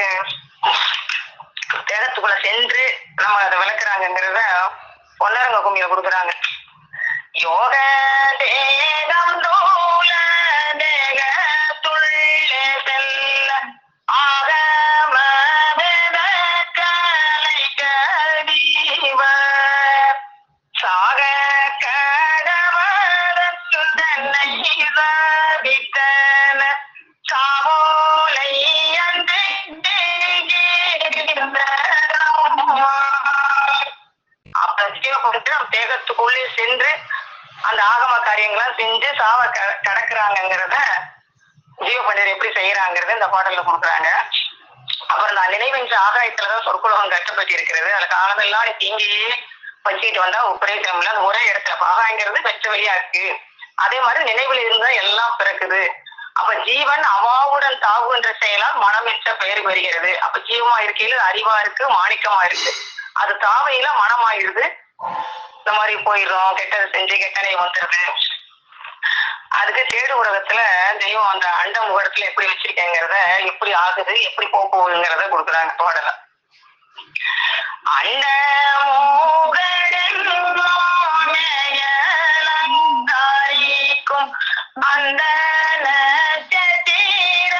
தேகத்துக்குள்ள சென்று நம்ம அதை விளக்குறாங்கிறத பொன்னரங்க கும்மியில கொடுக்குறாங்க. யோக தேகம் தோல தேக துள்ளே செல்ல ஆகம வேத கலை கதீவ சாக கடவதன் தன்னை சாதித்தன சாவோலை அன்று தேகத்துக்குள்ளே சென்று அந்த ஆகம காரியங்கள்லாம் செஞ்சு சாவ கடக்குறாங்கிறத ஜீவபண்டிதர் எப்படி செய்யறாங்கிறத இந்த பாடல்ல கொடுக்குறாங்க. அப்புறம் நான் நினைவென்ற ஆகாயத்துலதான் சொற்குலகம் கட்டுப்பட்டு இருக்கிறது. அதுல காலமெல்லாம் தீங்கியே வச்சுக்கிட்டு வந்தா உபரேசனம் இல்லை, அது ஒரே இடத்துல ஆகாயங்கிறது வெற்ற வெளியா இருக்கு. அதே மாதிரி நினைவில் இருந்தா எல்லாம் பிறக்குது. அப்ப ஜீவன் அவாவுடன் தாவுகின்ற செயலால் மனம் என்ற பெயர் பெறுகிறது. அப்ப ஜீவமா இருக்கையில அறிவா இருக்கு, மாணிக்கமா இருக்கு. அது தாவையில மனமாயிருது. இந்த மாதிரி போயிடும், கெட்டது செஞ்சு கெட்டனை வந்துருது. அதுக்கு தேடு உலகத்துல தெய்வம் அந்த அண்ட முகத்துல எப்படி வச்சிருக்கேங்கிறத, எப்படி ஆகுது, எப்படி போகுதுங்கிறத கொடுக்குறாங்க பாடல. அண்ட அந்த நட்சத்திர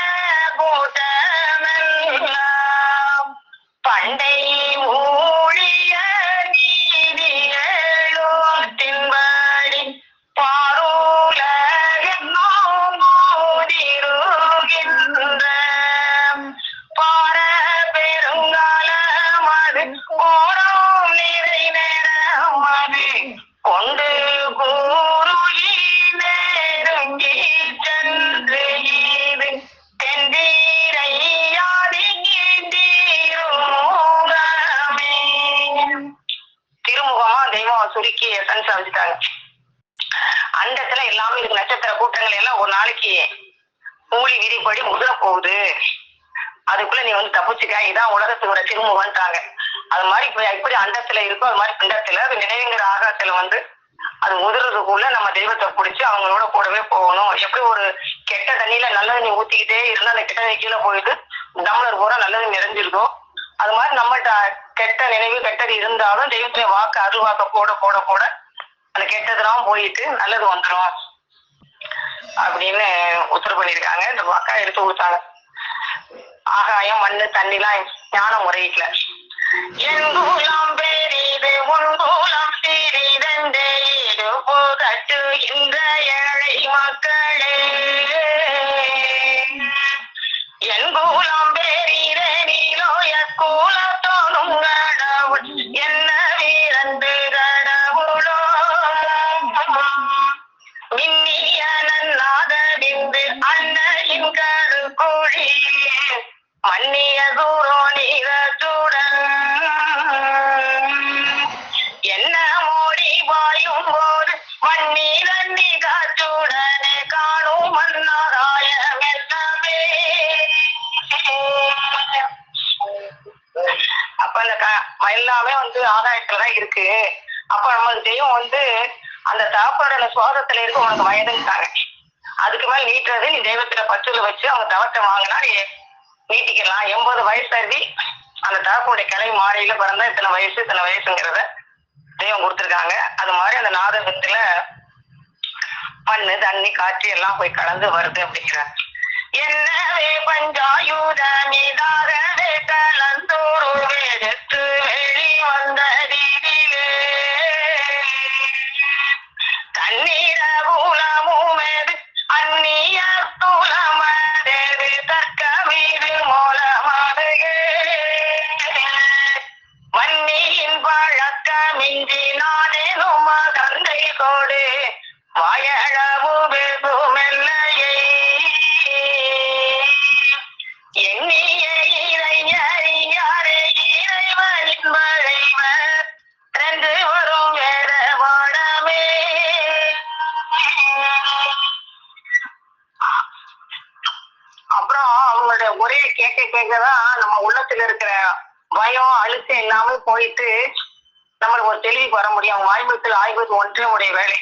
கூட்டமெல்லாம் பண்டை ஊழிய நீதிகளோட்டின்படி பாருலகின்ற பார பெருங்காலம் அது போரும் நிறை நேரம் அது கொண்டு கூறுகி நெருங்கி சென்று இது தெந்தீரையாதி திருமுகமே. திருமுகமா தெய்வம் சுருக்கி எசன்ஸ் அமைச்சிட்டாங்க. அண்டத்துல எல்லாமே இருக்கு. நட்சத்திர கூட்டங்கள் எல்லாம் ஒரு நாளைக்கு கூலி விதிப்படி முதிர போகுது. அதுக்குள்ள நீ தப்பிச்சுக்க, இதான் உலகத்தோட திருமுகம்ட்டாங்க. அது மாதிரி எப்படி அண்டத்துல இருக்கோ அது மாதிரி பிண்டத்துல அது நினைவுங்கிற ஆகாரத்துல அது முதுறதுக்குள்ள நம்ம தெய்வத்தை பிடிச்சி அவங்களோட கூடவே போகணும். எப்படி ஒரு கெட்ட தண்ணியில நல்ல தண்ணி ஊத்திக்கிட்டே இருந்தா அந்த கெட்ட தண்ணி கீழே போயிட்டு டம்ளர் பூரா நல்லது நிறைஞ்சிருக்கும். அது மாதிரி நம்மகிட்ட கெட்ட நினைவு கெட்டது இருந்தாலும் தெய்வத்துல வாக்கு அருள் வாக்க போட போட போட அந்த கெட்டதெல்லாம் போயிட்டு நல்லது வந்துடும் அப்படின்னு உத்தரவு பண்ணிருக்காங்க. இந்த வாக்கா எடுத்து கொடுத்தாங்க. ஆகாயம் மண்ணு தண்ணிலாம் ஞான முறையில எங்கூலம் பெரிது உங்கூலம் சிறிதென்று கட்டுகின்ற ஏழை மக்களே எங்கூலம் பெரித நீலோ எக்கூலத்தோனும் கடவுள் என்ன வீரந்து கடவுளோ மின்னிய நன்னாத விந்து அன்னையின் கருக்குழி மன்னிய தூரோ நீரத்துடன் என்ன மோடி வாயும் போது மண்ணி தண்ணி காற்றுடனே காணும் மன்னாராயம் எல்லாமே. அப்ப அந்த எல்லாமே ஆதாயத்துலதான் இருக்கு. அப்ப நம்மளுக்கு தெய்வம் அந்த தாப்போட சுவாசத்துல இருக்கு உனக்கு வயதுட்டாங்க. அதுக்கு மேல நீட்டுறது நீ தெய்வத்துல பற்றுல வச்சு அவங்க தவத்தை வாங்கினா நீ நீட்டிக்கலாம். 80 வயசு அருவி அந்த தாப்போடைய கிளை மாறையில பிறந்தா இத்தனை வயசுங்கிறத தெய்வம் கொடுத்துருக்காங்க. அது மாதிரி அந்த நாதகத்துல மண்ணு தண்ணி காற்று எல்லாம் போய் கலந்து வருது அப்படிங்கிறாங்க. என்னவே பஞ்சாயுத மீதாகவே கலந்தோரு எடுத்து வெளி வந்த ரீதியிலே தண்ணீர மூலமுமேது அந்நிய தூளமதேது தற்க மீது மூலமாதுகே வன்னியின் பழக்கமின்றி நானே நும தந்தை கோடு வாயளவு வெகுமெல்லையை எண்ணிய இறையறியாரே இறைவன் அவங்களுடைய உரையை கேட்க கேட்கதான் நம்ம உள்ளத்துல இருக்கிற பயம் அழுத்தம் எல்லாமே போயிட்டு நம்மளுக்கு ஒரு தெளிவுக்கு வர முடியும். அவங்க வாய்மொழிகள் ஆய்வது ஒன்றே உடைய வேலை.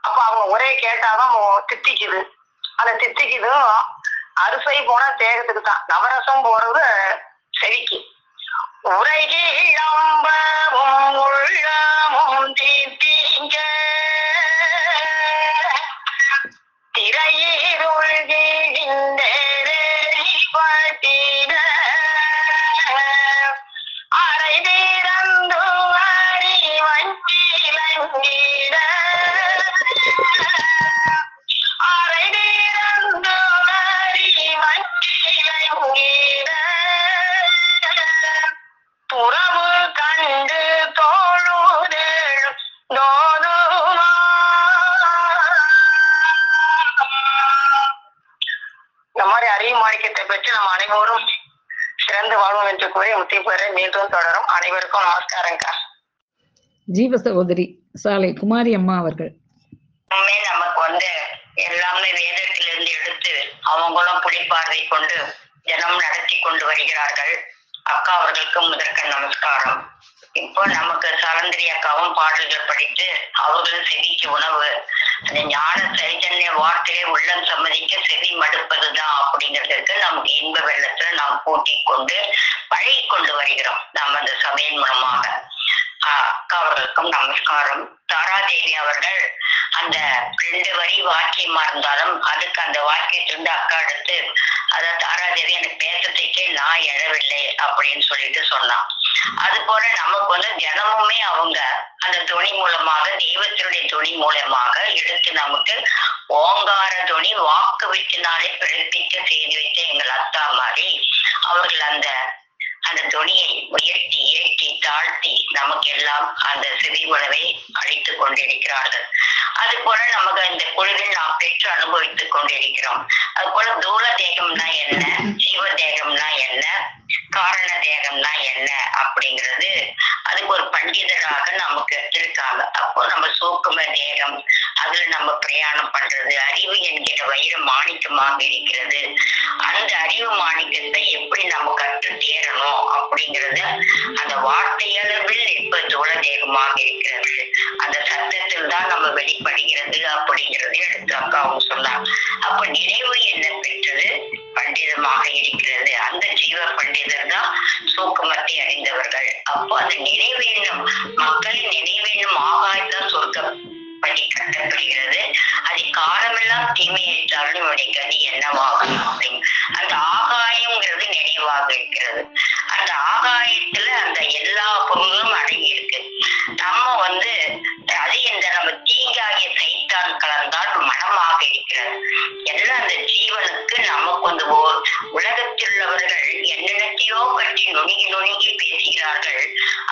அப்ப அவங்க உரையை கேட்டாதான் தித்திக்குது. அந்த தித்திக்குதும் அரிசை போனா தேகத்துக்கு தான், நவரசம் போறது செவிக்கு. உரைகி நம்பவும் உள்ளமும் தீங்க திரையீருள்கி அரை தீரந்து அடி வஞ்சிலங்கீட அரை தீரந்து அடி வஞ்சிலங்கீட புறவு கண்டு தோழுதேழும் தோதுமா. இந்த மாதிரி அறிவு மாணிக்கத்தை பெற்று நம்ம அனைவரும் சிறந்து வாழ்வோம் என்று கூறி முத்திப்பெற மீண்டும் தொடரும். அனைவருக்கும் நமஸ்காரங்கா. ஜீவ சகோதரி சாலை குமாரி அம்மா அவர்கள். நமக்கு எல்லாமே வேதத்திலிருந்து எடுத்து அவங்களும் புலிப்பார்வை கொண்டு தினம் நடத்தி கொண்டு வருகிறார்கள். அக்கா அவர்களுக்கு முதற்க நமஸ்காரம். இப்போ நமக்கு சலந்திரி அக்காவும் பாடல்கள் படித்து அவர்களும் செவிக்கு உணவு, அந்த ஞான சைதன்ய வார்த்தையை உள்ளம் சம்மதிக்க செவி மடுப்பதுதான் அப்படிங்கிறதுக்கு நமக்கு இன்ப வெள்ளத்துல நாம் கூட்டிக் கொண்டு பழகி கொண்டு வருகிறோம் நாம் அந்த சபையின் மூலமாக. அக்கா அவர்களுக்கும் நமஸ்காரம். தாராதேவி அவர்கள் அந்த 2 வரி வாக்கியமா இருந்தாலும் அதுக்கு அந்த வாக்கியத்திலிருந்து அக்கா எடுத்து அத தாராதேவி எனக்கு பேசத்துக்கே நான் எழவில்லை அப்படின்னு சொல்லிட்டு சொன்னான். அது போல நமக்கு தினமுமே அவங்க அந்த துணி மூலமாக தெய்வத்தினுடைய துணி மூலமாக எடுத்து நமக்கு ஓங்கார துணி வாக்கு விட்டினாலே பிறப்பிக்க செய்து வைத்த எங்கள் அத்தா மாதிரி அவர்கள் அந்த துணியை உயர்த்தி ஏற்றி தாழ்த்தி நமக்கு எல்லாம் அந்த செவி உணவை அளித்துக் கொண்டிருக்கிறார்கள். அது போல நமக்கு இந்த குழுவில் நாம் பெற்று அனுபவித்துக் கொண்டிருக்கிறோம். அது போல தூல தேகம்னா என்ன, ஜீவ தேகம்னா என்ன, காரண தேகம்னா என்ன அப்படிங்கிறது அதுக்கு ஒரு பண்டிதராக நமக்கு எடுத்திருக்காங்க. அப்போ நம்ம சூக்கும தேகம், அதுல நம்ம பிரயாணம் பண்றது, அறிவு என்கிற வைர மாணிக்கமாக இருக்கிறது. அந்த அறிவு மாணிக்கத்தை எப்படி நம்ம கற்று தேரணும் அப்படிங்கிறது அந்த வார்த்தையளவில் இப்ப தூள தேகமாக இருக்கிறது. அந்த சத்தத்தில் தான் நம்ம வெளிப்படுகிறது அப்படிங்கிறது எடுத்து அக்காவும் சொன்னார். அப்ப நினைவு என்ன பெற்றது பண்டிதமாக இருக்கிறது. அந்த ஜீவ பண்டிதர் தான் சூக்குமத்தை அறிந்தவர்கள். அப்போ அந்த நினைவேனும் மக்களின் நினைவேனும் ஆகாயத்தான் சொர்க்கம் படி கட்டப்படுகிறது. அது காலமெல்லாம் தீமையிட்டாலும் என்னுடைய கதி என்னவாகும் அப்படின்னு அந்த ஆகாயம்ங்கிறது நினைவாக இருக்கிறது. அந்த ஆகாயத்துல அந்த எல்லா பொருளும் அடங்கி இருக்கு. நம்ம அது இந்த நம்ம தீங்காகிய சைத்தான் கலந்தால் மனமாக இருக்கிறது. எல்லாம் அந்த ஜீவனுக்கு நமக்கு உலகத்தில் உள்ளவர்கள் என்னென்னத்தையோ பற்றி நுணுகி நுணுகி பேசுகிறார்கள்.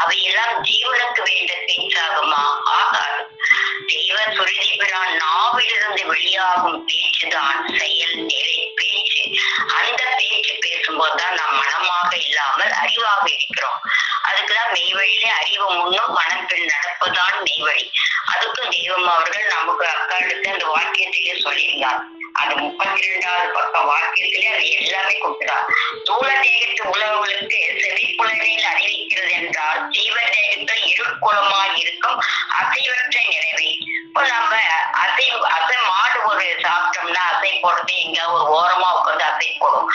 அவையெல்லாம் ஜீவனுக்கு வேண்ட பேச்சாகுமா? ஆகாது. தெய்வ சுருதி பிரான் நாவிலிருந்து வெளியாகும் பேச்சுதான் செயல் நிலை பேச்சு. அந்த பேச்சு பேசும்போதுதான் நாம் மனமாக இல்லாமல் அறிவாக இருக்கிறோம். அதுக்குதான் மெய்வழியிலே அறிவு முன்னும் மனப்பில் நடப்புதான் மெய்வழி. அதுக்கும் தெய்வம் அவர்கள் நமக்கு அக்காளுக்கு அந்த வாக்கியத்திலே சொல்லியிருந்தார். அது 32வது பக்கம் வாக்கியத்திலே அது எல்லாமே கொடுக்கிறார். தூள தேகத்து உழவுகளுக்கு செவிப்புலனில் அறிவிக்கிறது என்றால் ஜீவ தேகத்தில் இருட்குளமாய் இருக்கும் அசைவற்ற நினைவை. இப்போ நம்ம அசை மாடு ஒரு சாப்பிட்டோம்னா அசை போடுறது எங்க ஒரு ஓரமா உட்காந்து அசை போடும்.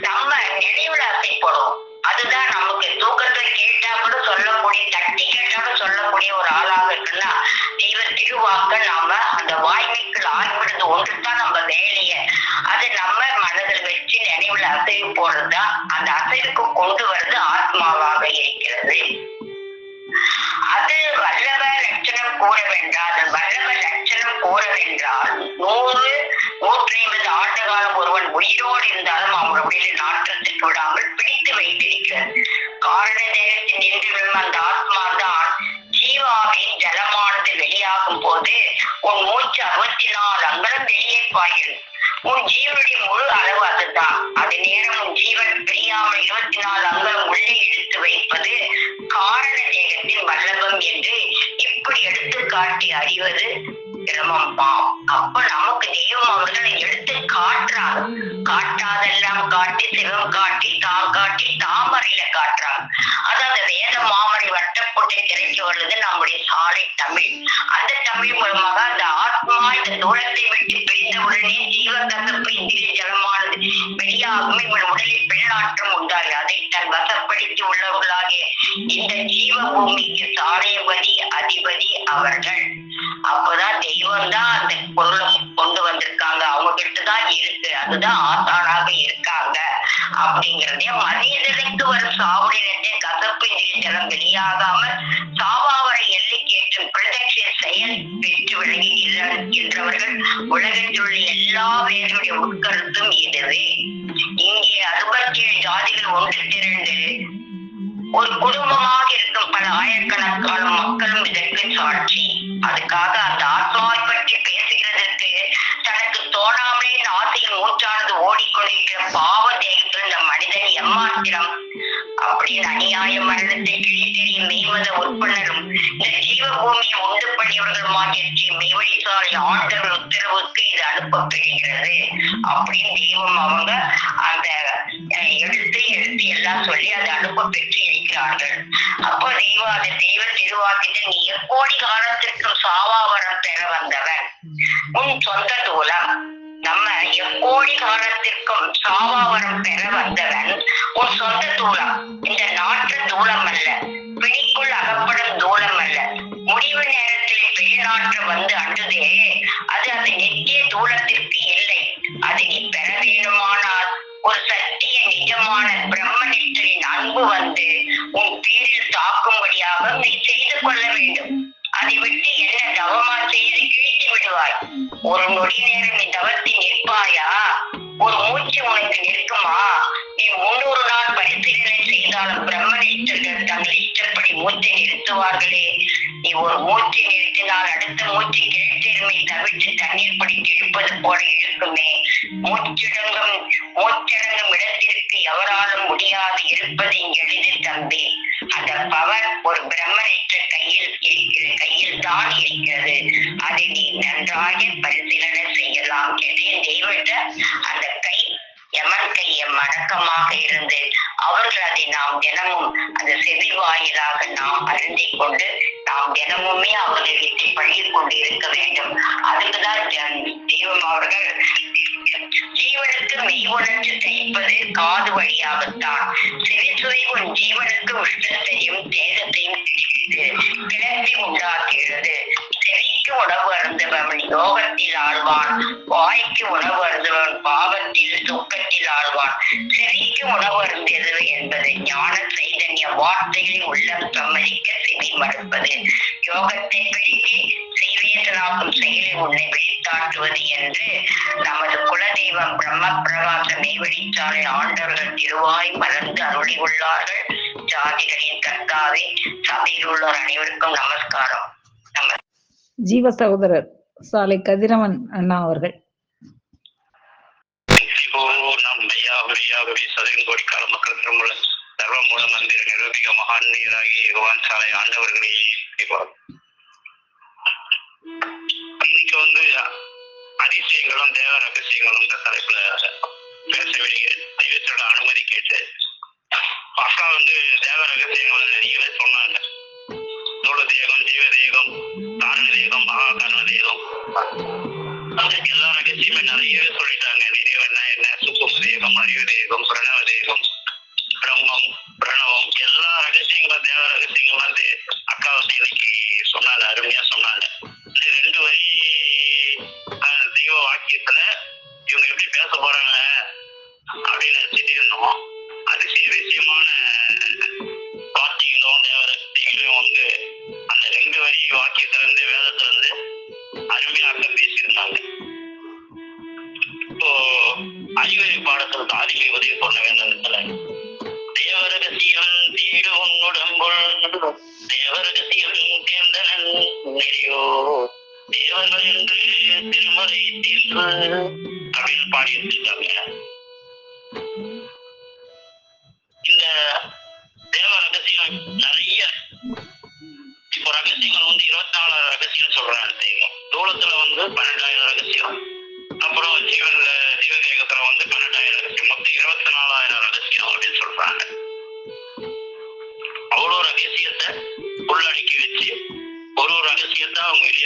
நம்ம நினைவுல அசை போடுவோம். அதுதான் நமக்கு தூக்கத்தை கேட்டா கூட சொல்லக்கூடிய, தட்டி கேட்டாலும் சொல்லக்கூடிய ஒரு ஆளாக இருக்குன்னா தெய்வ திருவாக்க நாம அந்த வாய்மைக்குள் ஆய்விடுறது ஒன்றுதான் நம்ம வேலைய. அது நம்ம மனதில் வச்சு நினைவுல அசைவு போடுறதுதான் அந்த அசைவுக்கு கொண்டு வருது ஆத்மாவாக இருக்கிறது. அது வல்லவ லட்சணம் கூறவென்றால் வல்லவ லட்சணம் கூறவென்றால் 100-150 ஆண்டு காலம் ஒருவன் உயிரோடு இருந்தாலும் அவனுடைய நாற்றத்துக்கு விடாமல் பிடித்து வைத்திருக்கிறது. காரண நேரத்தில் நின்று விடும் அந்த ஆத்மா தான் ஜீவாவின் ஜலமானது வெளியாகும் போது உன் மூச்சு 64 அங்குலம் வெளியே பாய்கிறது. உன் ஜீவனுடைய முழு அளவு அதுதான். அது நேரம் உன் ஜீவன் பிரியாமல் 24 அங்குலம் உள்ளே எடுத்து வைப்பது காரண தேகத்தின் வல்லபம் என்று இப்படி எடுத்து காட்டி அறிவது பிரமம். அப்ப நமக்கு தெய்வ தெய்வம் அவர்கள் எடுத்து காட்டுறாங்க. காட்டாதெல்லாம் காட்டி சிவம் காட்டி காட்டி தாமரையில காட்டுறாங்க. அதாவது வேத மாமரை வட்டப்பொட்டை திரைக்கு வருது நம்முடைய சாலை தமிழ். அந்த தமிழ் மூலமாக அந்த ஆத்மா இந்த தூரத்தை விட்டு பிரிந்த உடனே ஜீவகசப்பு இந்திரிய ஜலமானது வெளியாகும். இவன் உடலில் பெண்ணாற்றம் உண்டாகி அதை தன் வசப்படுத்தி உள்ளவர்களாகிய இந்த ஜீவ பூமிக்கு சாலைபதி அதிபதி அவர்கள். அப்பதான் தெய்வம் தான் அந்த பொருளை கொண்டு வந்திருக்காங்க, அவங்க கிட்டதான் இருக்கு, அதுதான் ஆசானாக இருக்காங்க அப்படிங்கிறதே. மனிதனுக்கு வரும் சாவுடைய கசப்பு நீச்சலம் வெளியாகாமல் சாவாவரை எல்லை கேட்டும் பிரதட்ச செயல் பெற்று விளங்குகின்றவர்கள் உலகத்தில் உள்ள எல்லா வேறுடைய உட்கருத்தும் இதுவே. இங்கே 67 ஜாதிகள் ஒன்று திரண்டு ஒரு குடும்பமாக இருக்கும் பல ஆயிரக்கணக்கான மக்களும் இதற்கு சாட்சி. அதுக்காக அந்த ஆத்மாவை பற்றி பேசுகிறதற்கு தனக்கு தோணாமலே ஆசையில் மூச்சானது ஓடிக்கொண்டிருக்கிற பாவ தேகத்தில் இந்த மனிதன் எம்மாத்திரம் அப்படின்னு அநியாய மரணத்தை கிழித்தெறியும் மெய்மத உறுப்பினரும் இந்த ஜீவ பூமியை உண்டு பண்ணியவர்களுமாகிய மெய்வழிசாலை ஆண்டவர் உத்தரவுக்கு இது அனுப்பப்படுகிறது அப்படின்னு தெய்வம் அவங்க அந்த எடுத்து எல்லாம் சொல்லி அதை அனுப்ப பெற்று இருக்கிறார்கள். அப்போ அந்த தெய்வ திருவாக்கிட்ட நீ எக்கோடி காலத்திற்கும் சாவாவரம் பெற வந்தவன் உன் சொந்த தூலம். நம்ம எக்கோடி காலத்திற்கும் சாவாவரம் பெற வந்தவன் உன் சொந்த தூலம். இந்த நாட்டு தூளம் அல்ல, பிணிக்குள் அகப்படும் தூளம் அல்ல. முடிவு நேரத்தில் வெளிநாட்டு வந்து அண்டுதே அது அந்த நித்திய தூளத்திற்கு இல்லை. அது நீ பெற வேண்டுமானால் ஒரு சத்திய நிஜமான பிரம்மனிஷ்டரின் அன்பு வந்து உன் பேரில் தாக்கும்படியாக நீ செய்து கொள்ள வேண்டும். அதை விட்டு என்ன தவமா செய்து கிழித்து விடுவாய். ஒரு நொடி நேரம் நீ தவத்தில் நிற்பாயா? ஒரு மூச்சு உனக்கு நிற்குமா? நீ 300 நாள் பரிசீலனை செய்தாலும் பிரம்மனிஷ்டர்கள் தங்கள் இஷ்டப்படி மூச்சை நிறுத்துவார்களே. நீ ஒரு மூச்சை நிறுத்தினால் அடுத்த மூச்சு கிழத்திருமை தவிர்த்து தண்ணீர் பிடித்து இழுப்பது போல இருக்குமே. மூச்சடங்கும் இடத்திற்கு எவராலும் முடியாது இருப்பது இங்கு எளிதில் தம்பி. அந்த பவர் ஒரு பிரம்மனிஷ்ட கையில் தான் இருக்கிறது. அதை நீ நன்றாக பரிசீலனை செய்யலாம். தெய்வத்த அந்த கை யமன் கைய மடக்கமாக இருந்து அவர்கள் அதை நாம் தினமும் அந்த செவி வாயிலாக நாம் அருந்திக் கொண்டு நாம் தினமுமே அவர்களிடத்தை பழகி கொண்டு இருக்க வேண்டும். அதுக்குதான் தெய்வம் அவர்கள் ஜீவனுக்கு மெய்வுணர்ச்சி தைப்பது காது வழியாகத்தான். செவிச்சுவை உன் ஜீவனுக்கு உஷ்ணத்தையும் தேகத்தையும் கிளர்ச்சி உண்டாக்குகிறது. செவிக்கு உணவு அருந்தவன் யோகத்தில் ஆழ்வான், வாய்க்கு உணவு அருந்தவன் பாவத்தில் துக்கத்தில் ஆழ்வான். செவிக்கு உணவு அருந்தது என்பது ஞான சைதன்ய வார்த்தைகளை உள்ளம் சம்மதிக்க செவி மறுப்பது. யோகத்தை பிடித்து செய்வேசனாக்கும் செயலை உன்னை வெளித்தாட்டுவது என்று நமது குலதெய்வம் பிரம்ம பிரகாச மெய்வழிச்சாலை ஆண்டவர்கள் திருவாய் மலர்ந்து அருளி உள்ளார்கள். ஜாதிகளின் கர்த்தாவே, சபையில் உள்ளோர் அனைவருக்கும் நமஸ்காரம். ஜீவ சகோதரர் சாலை கதிரவன் அண்ணா அவர்கள். கோடிக்கால மக்கள் திருமூல சர்வ மூல மந்திர நிரூபிக மகான்மீராகிய யுவான் சாலை ஆண்டவர்களே இன்னைக்கு அதிசயங்களும் தேவ ரகசியங்களும் இந்த தலைப்புல பேச வேண்டிய தெய்வத்தோட அனுமதி கேட்டு அக்கா தேவ ரகசியங்கள் நிறையவே சொன்னாங்க. தூள தேகம், ஜீவ தேகம், காரண தேகம், மகா காரண தேகம், எல்லா ரகசியமே நிறையவே சொல்லிட்டாங்க. நினைவென்ன என்ன, சுக்கும் தேகம், அறிவு தேகம், பிரணவ தேகம், பிரம்மம், பிரணவம், எல்லா ரகசியங்களும் தேவ ரகசியங்களும் அக்கா இன்னைக்கு சொன்னாங்க, அருமையா சொன்னாங்க. இந்த 2 வரி தெய்வ வாக்கியத்துல இவங்க எப்படி பேச போறாங்க அப்படின்னு நினைச்சிட்டு இருந்தோம். அதிசய விஷயமான வாக்கியங்களும் தேவ ரகசியங்களையும் அந்த 2 வரி வாக்கியத்துல இருந்து வேதத்துல இருந்து அருமையா அக்கா பேசியிருந்தாங்க. இப்போ அறிவுரை பாடத்துல ஆதிமை உதவி சொன்ன வேந்தத்துல தேவரகசியம் தேடு உன்னுடம்புள் தேவரகசியம் தேர்ந்தனன் நெறியோ தேவர்கள் என்று திருமறை தீர்வு அப்படின்னு பாடி வச்சிருக்காங்க. இந்த தேவ ரகசியம் நிறைய இப்போ ரகசியங்கள் 24,000 ரகசியம் சொல்றாங்க. தெய்வம் தூளத்துல 12,000 ரகசியம். அப்ப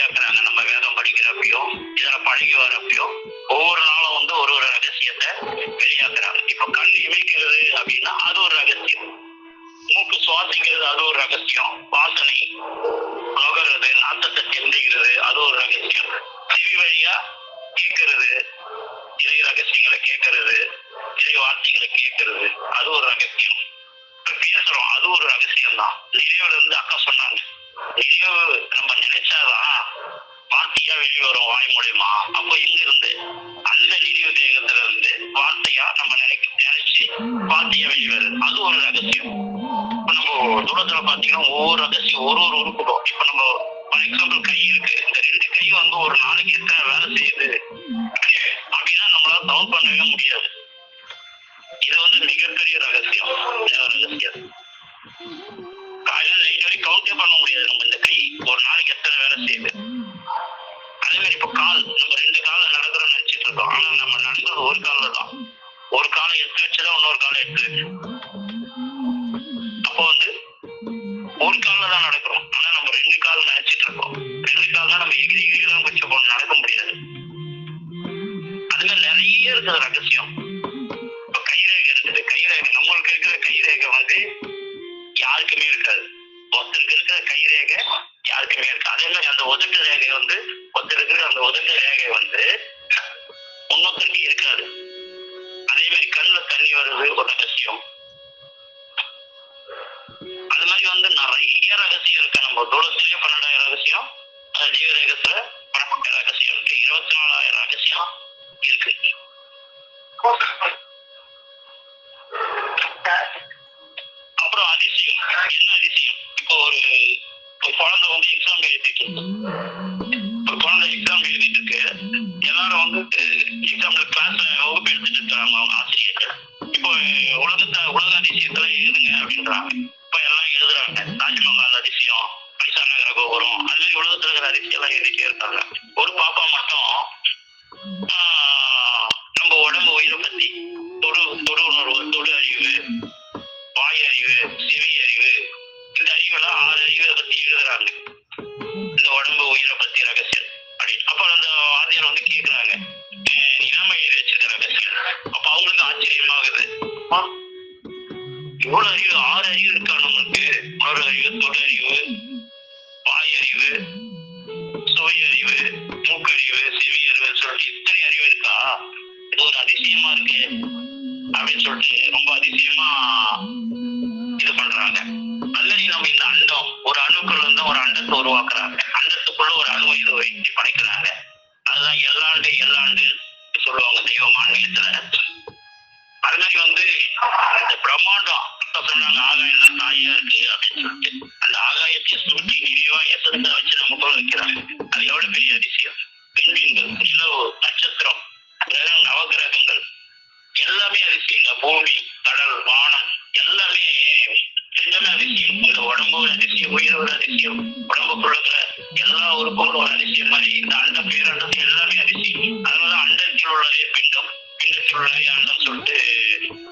வெளியாக்குறாங்க. நம்ம வேதம் படிக்கிறப்பையோ இதுல பழகி வரப்பையோ ஒவ்வொரு நாளும் வந்து ஒரு ஒரு ரகசியத்தை வெளியாக்குறாங்க. இப்ப கண் இமைக்கிறது அப்படின்னா அது ஒரு ரகசியம், மூக்கு சுவாசிக்கிறது அது ஒரு ரகசியம், வாசனை நுகர்றது நாத்தத்தை தெரிஞ்சுக்கிறது அது ஒரு ரகசியம், செவி வழியா கேட்கறது இறை ரகசியங்களை கேட்கறது இறை வார்த்தைகளை கேட்கறது அது ஒரு ரகசியம். பேசுறோம் அது ஒரு ரகசியம் தான். நினைவுல இருந்து அக்கா சொன்னாங்க, நினைவு நம்ம நினைச்சாதான் வார்த்தையா வெளிவரும் வாய் மூலியமா. அப்போ எங்க இருந்து அந்த நினைவு தேகத்துல இருந்து வார்த்தையா நம்ம நினைச்சு வார்த்தையா வெளிவருது அது ஒரு ரகசியம். இப்ப நம்ம தூரத்துல பாத்தீங்கன்னா ஒவ்வொரு ரகசியம் ஒரு ஒரு உறுப்புடும். இப்ப நம்ம ஃபார் எக்ஸாம்பிள் கை இருக்கு, இந்த 2 கை வந்து ஒரு நாளைக்கு எத்தனை வேலை செய்யுது அப்படின்னா நம்மளால கவுண்ட் பண்ணவே முடியாது. இது வந்து மிகப்பெரிய ரகசியம், ரகசியம். காலையில நைட் வரைக்கும் கவுண்டே பண்ண முடியாது நம்ம இந்த கை ஒரு நாளைக்கு எத்தனை வேலை செய்யுது. அதே மாதிரி இப்ப கால், நம்ம 2 கால நடக்கிறோம்னு நினைச்சிட்டு இருக்கோம், ஆனா நம்ம நடக்கிறது ஒரு காலில் தான். ஒரு காலை எடுத்து வச்சுதான் இன்னொரு காலை எடுத்து வச்சு. அப்போ வந்து ஒரு கால்ல தான் நடக்கிறோம், ஆனா நம்ம 2 கால் நினைச்சிட்டு இருக்கோம். 2 கால் தான் நம்ம எகிரி தான் கொஞ்சம் நடக்க முடியாது. அது மாதிரி நிறைய இருக்குது ரகசியம். இப்ப கைரேகை இருக்குது, கைரேகை நம்மளுக்கு இருக்கிற கைரேகை வந்து யாருக்குமே இருக்காது. ஒருத்தருக்கு இருக்கிற கைரேகை யாருக்குமே இருக்கு. அதே மாதிரி அந்த உதட்டு ரேகை வந்து ஒருத்தருக்கு அந்த உதட்டு ரேகை வந்து இன்னொருத்தருக்கு இருக்காது. அதே மாதிரி கண்ணுல தண்ணி வருது ஒரு ரகசியம். அது மாதிரி வந்து நிறைய ரகசியம் இருக்கு. நம்ம தூரத்திலேயே 12,000 ரகசியம், ஜீவரேகத்துல பரப்பட்ட ரகசியம் இருக்கு, 24,000 ரகசியம் இருக்கு. அப்புறம் அதிசயம், என்ன அதிசயம்? இப்போ ஒரு குழந்தை வந்து எக்ஸாம் எழுதிட்டு இருக்கு, ஒரு குழந்தை எக்ஸாம் எழுதிட்டு இருக்கு. எல்லாரும் வந்து எக்ஸாம்ல கிளாஸ்ல வகுப்பு எடுத்துட்டு இருக்காங்க அவங்க ஆசிரியர்கள். இப்போ உலக அதிசயத்துல எழுதுங்க அப்படின்றாங்க. இப்ப எல்லாம் எழுதுறாங்க, தாஜ்மஹால் அதிசயம், பைசா நகர கோபுரம், அது மாதிரி உலகத்துல இருக்கிற அதிசயம் எல்லாம் எழுதிட்டே இருக்காங்க. ஒரு பாப்பா மட்டும் நம்ம உடம்பு உயிரை பத்தி தொடு உணர்வு, தொடு அறிவு, வாய் அறிவு, செவி அறிவு, இந்த அறிவுலாம் 6 அறிவை பத்தி எழுதுறாங்க. இந்த உடம்பு உயிரை பத்தி ரகசியம் அப்படி. அப்ப அந்த ஆசிரியர் வந்து கேட்கிறாங்க, இனாம எழுதி வச்சிருக்க ரகசியம். அப்ப அவங்களுக்கு ஆச்சரியமாகுது, இவ்வளவு அறிவு, 6 அறிவு இருக்கா நம்மளுக்கு. உணர்வு அறிவு, தொடு அறிவு, வாய் அறிவு, சுவை அறிவு, மூக்கறிவு, செவி அறிவு சொல்லிட்டு இத்தனை அறிவு இருக்கா, இது ஒரு அதிசயமா இருக்கு அப்படின்னு சொல்லிட்டு ரொம்ப அதிசயமா இது பண்றாங்க. அல்லது நம்ம இந்த அண்டம், ஒரு அணுக்குள்ள இருந்து ஒரு அண்டத்தை உருவாக்குறாங்க, அண்டத்துக்குள்ள ஒரு அணுவை இது வைத்து படைக்கிறாங்க. அதுதான் எல்லாண்டு சொல்லுவாங்க தெய்வம் ஆன்மீகத்துல. அது மாதிரி வந்து இந்த பிரம்மாண்டம் சொன்னாங்க, ஆகாயம் தான் தாயா இருக்கு அப்படின்னு சொல்லிட்டு அந்த ஆகாயத்தை சுருட்டி நிறைவா எசன்ஸா வச்சு நம்ம போல வைக்கிறாங்க. அது எவ்வளவு பெரிய அதிசயம். விண்மீன்கள், நிலவு, நட்சத்திரம், கிரகம், நவகிரகங்கள் எல்லாமே அதிசயம். பூமி, கடல், வானம் எல்லாமே அதிசயம். இந்த உடம்பு ஒரு அதிசயம், உயிர் ஒரு அதிசயம், உடம்புக்குள்ள எல்லா உறுப்புகளும் ஒரு அதிசயம் மாதிரி இந்த அண்டம் பேரண்டம் எல்லாமே அதிசயம். அதனாலதான் அண்டத்தில் உள்ளதே பிண்டம், பிண்டத்தில் உள்ளதே அண்டம் சொல்லிட்டு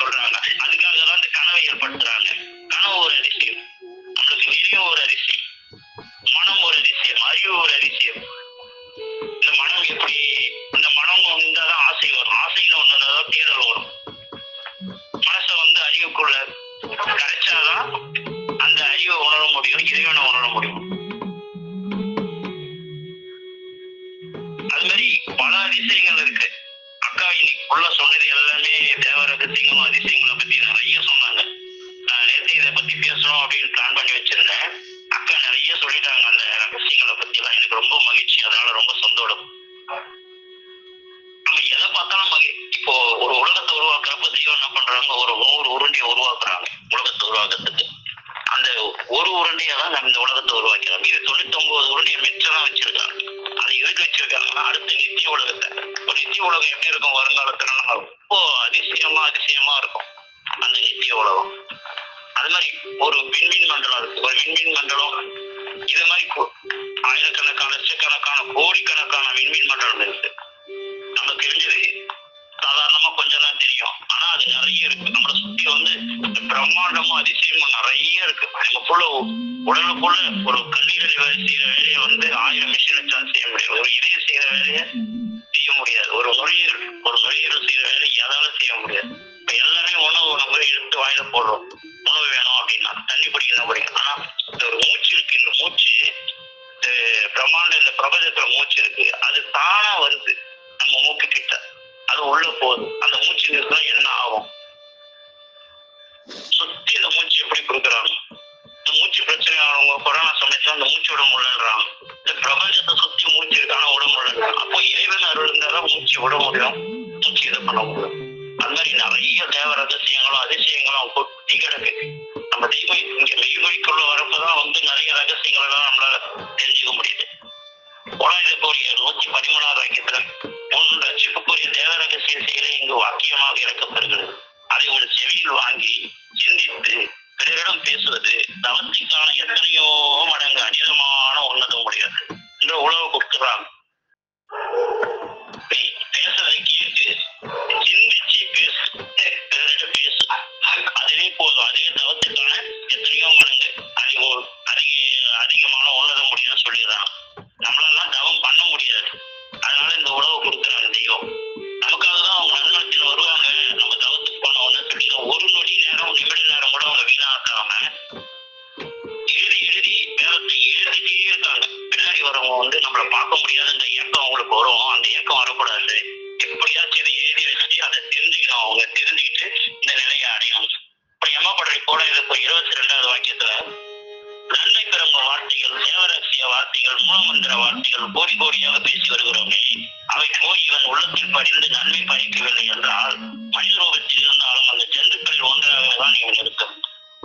சொல்றாங்க. அதுக்காகதான் இந்த கனவை ஏற்படுத்துறாங்க. கனவு ஒரு அதிசயம், நம்மளுக்கு நினைவு ஒரு அதிசயம், மனம் ஒரு அதிசயம், அறிவு ஒரு அதிசயம். இந்த மனம் எப்படி, இந்த மனம் வந்தாதான் ஆசை வரும், ஆசைன்னு ஒண்ணு வந்தாதான் தேடல் வரும். மனசை வந்து அறிவுக்குள்ள கரைச்சாதான் அந்த அறிவை உணர முடியும், இறைவனை உணர முடியும். அது மாதிரி பல அதிசயங்கள் இருக்கு. அக்கா இன்னைக்கு உள்ள சொன்னது எல்லாமே தேவ ரகசியங்களும் அதிசயங்களும் பத்தி நிறைய சொன்னாங்க. நேற்று இதை பத்தி பேசணும் அப்படின்னு பிளான் பண்ணி வச்சிருந்தேன். அக்கா நிறைய சொல்லிட்டாங்க அந்த ரகசியங்களை பத்தி எல்லாம். எனக்கு ரொம்ப மகிழ்ச்சி, அதனால ரொம்ப சந்தோஷம். நம்ம எதை பார்த்தாலும் இப்போ ஒரு உலகத்தை உருவாக்குறப்ப தெய்வம் என்ன பண்றாங்க, ஒரு 100 உருண்டையை உருவாக்குறாங்க உலகத்தை உருவாக்குறதுக்கு. அந்த ஒரு உருண்டையை தான் நம்ம இந்த உலகத்தை உருவாக்கிறாங்க. இது 99 உருண்டையை மிச்சம் வச்சிருக்காங்க. அதை எதுக்கு வச்சிருக்காங்கன்னா அடுத்த நித்திய உலகத்தை, ஒரு நித்திய உலகம் எப்படி இருக்கும் வருங்காலத்துல ரொம்ப அதிசயமா இருக்கும் அந்த நித்திய உலகம். அது மாதிரி ஒரு விண்மீன் மண்டலம் இருக்கு, ஒரு விண்மீன் மண்டலம் இது மாதிரி ஆயிரக்கணக்கான லட்சக்கணக்கான கோடிக்கணக்கான விண்மீன் மண்டலம் இருக்கு. நம்ம தெரிஞ்சது சாதாரணமா கொஞ்சம் தான் தெரியும், ஆனா அது நிறைய இருக்கு. நம்மளை சுத்தி வந்து பிரம்மாண்டமா அதிசயமும் நிறைய இருக்கு. நமக்குள்ள உடலுக்குள்ள ஒரு கல்லீரல் செய்யற வேலையை 1000 மிஷின் வச்சாலும் செய்ய முடியாது. ஒரு இதயம் செய்யற வேலையை செய்ய முடியாது. ஒரு நுரையீரல் செய்யற வேலை எதாலும் செய்ய முடியாது. இப்ப எல்லாமே உணவு நம்ம எடுத்து வாயில போடுறோம். உணவு வேணும் அப்படின்னா தண்ணி குடிக்கணும் குடிக்கணும். ஆனா இந்த ஒரு மூச்சு இருக்கு, இந்த மூச்சு பிரம்மாண்ட இந்த பிரபஞ்சத்துல மூச்சு இருக்கு, அது தானா வருது நம்ம மூக்கு கிட்ட, அது உள்ள போகுது. அந்த மூச்சு நிறுத்தம் என்ன ஆகும்? சுத்தி இந்த மூச்சு எப்படி கொடுக்குறாங்க? இந்த மூச்சு பிரச்சனை ஆனவங்க கொரோனா சமயத்துல அந்த மூச்சு விட முடியலன்றாங்க. இந்த பிரபஞ்சத்தை சுத்தி மூச்சு இருக்கான விட முடியலன்றாங்க. அப்போ இறைவன் அருள் இருந்தாதான் மூச்சு விட முடியும், மூச்சு இதை பண்ண முடியும். அது மாதிரி நிறைய தேவ ரகசியங்களும் அதிசயங்களும் கொட்டி கிடக்கு. நம்ம தெய்வம் இங்க மெய்மொழிக்குள்ள வரப்பதான் நிறைய ரகசியங்கள் எல்லாம் நம்மளால தெரிஞ்சுக்க முடியுது. இருக்கக்கூடிய 113வது வாக்கியத்துல உன் ரட்சிப்புக்குரிய தேவ ரகசிய செயலை இங்கு வாக்கியமாக இறக்கப்படுகிறது. அதை ஒரு செவியில் வாங்கி சிந்தித்து பிறரிடம் பேசுவது தவத்திற்கான எத்தனையோ மடங்கு அநிதமான உன்னதம் முடியாது என்ற உழவு கொடுக்குறாங்க. பேசுவதை கேட்டு சிந்திச்சு பேசு, பிறரிடம் பேசு, அதுவே போதும். அதே தவத்திற்கான எத்தனையோ மடங்கு அதிகமான உன்னதம் முடியும்னு சொல்லிடுறாங்க. நம்மளாலாம் தவம் பண்ண முடியாது, அதனால இந்த உழவு கொடுக்குறாங்க தெய்வம். நமக்காக தான் அவங்க நல்வளத்தில் வருவாங்க. நம்ம தவத்துக்கு போன உடனே சொல்லி ஒரு நொடி நேரம் நிமிட நேரம் கூட அவங்க வீணாக்காம எழுதி வேதத்தை எழுதிட்டே இருக்காங்க. பின்னாடி வரவங்க நம்மளை பார்க்க முடியாதுன்ற இயக்கம் அவங்களுக்கு வரும். அந்த இயக்கம் வரக்கூடாது, எப்படியாச்சும் இதை எழுதி வச்சு அதை தெரிஞ்சுக்கணும். அவங்க தெரிஞ்சுக்கிட்டு இந்த நிலையை அடையணும். இப்ப எம்மப்படை கூட இதுக்கு 22வது வாக்கியத்துல நன்மை பெறும் வார்த்தைகள், தேவரகசிய வார்த்தைகள், மூலமந்திர வார்த்தைகள் கோடி கோடியாக பேசி வருகிறோமே, அவை போய் இவன் உள்ளத்தில் படிந்து நன்மை பயக்கவில்லை என்றால் மனித ரூபத்தில் இருந்தாலும் அந்த ஜந்துக்களில் ஒன்றாகதான் இவன் இருக்கும்.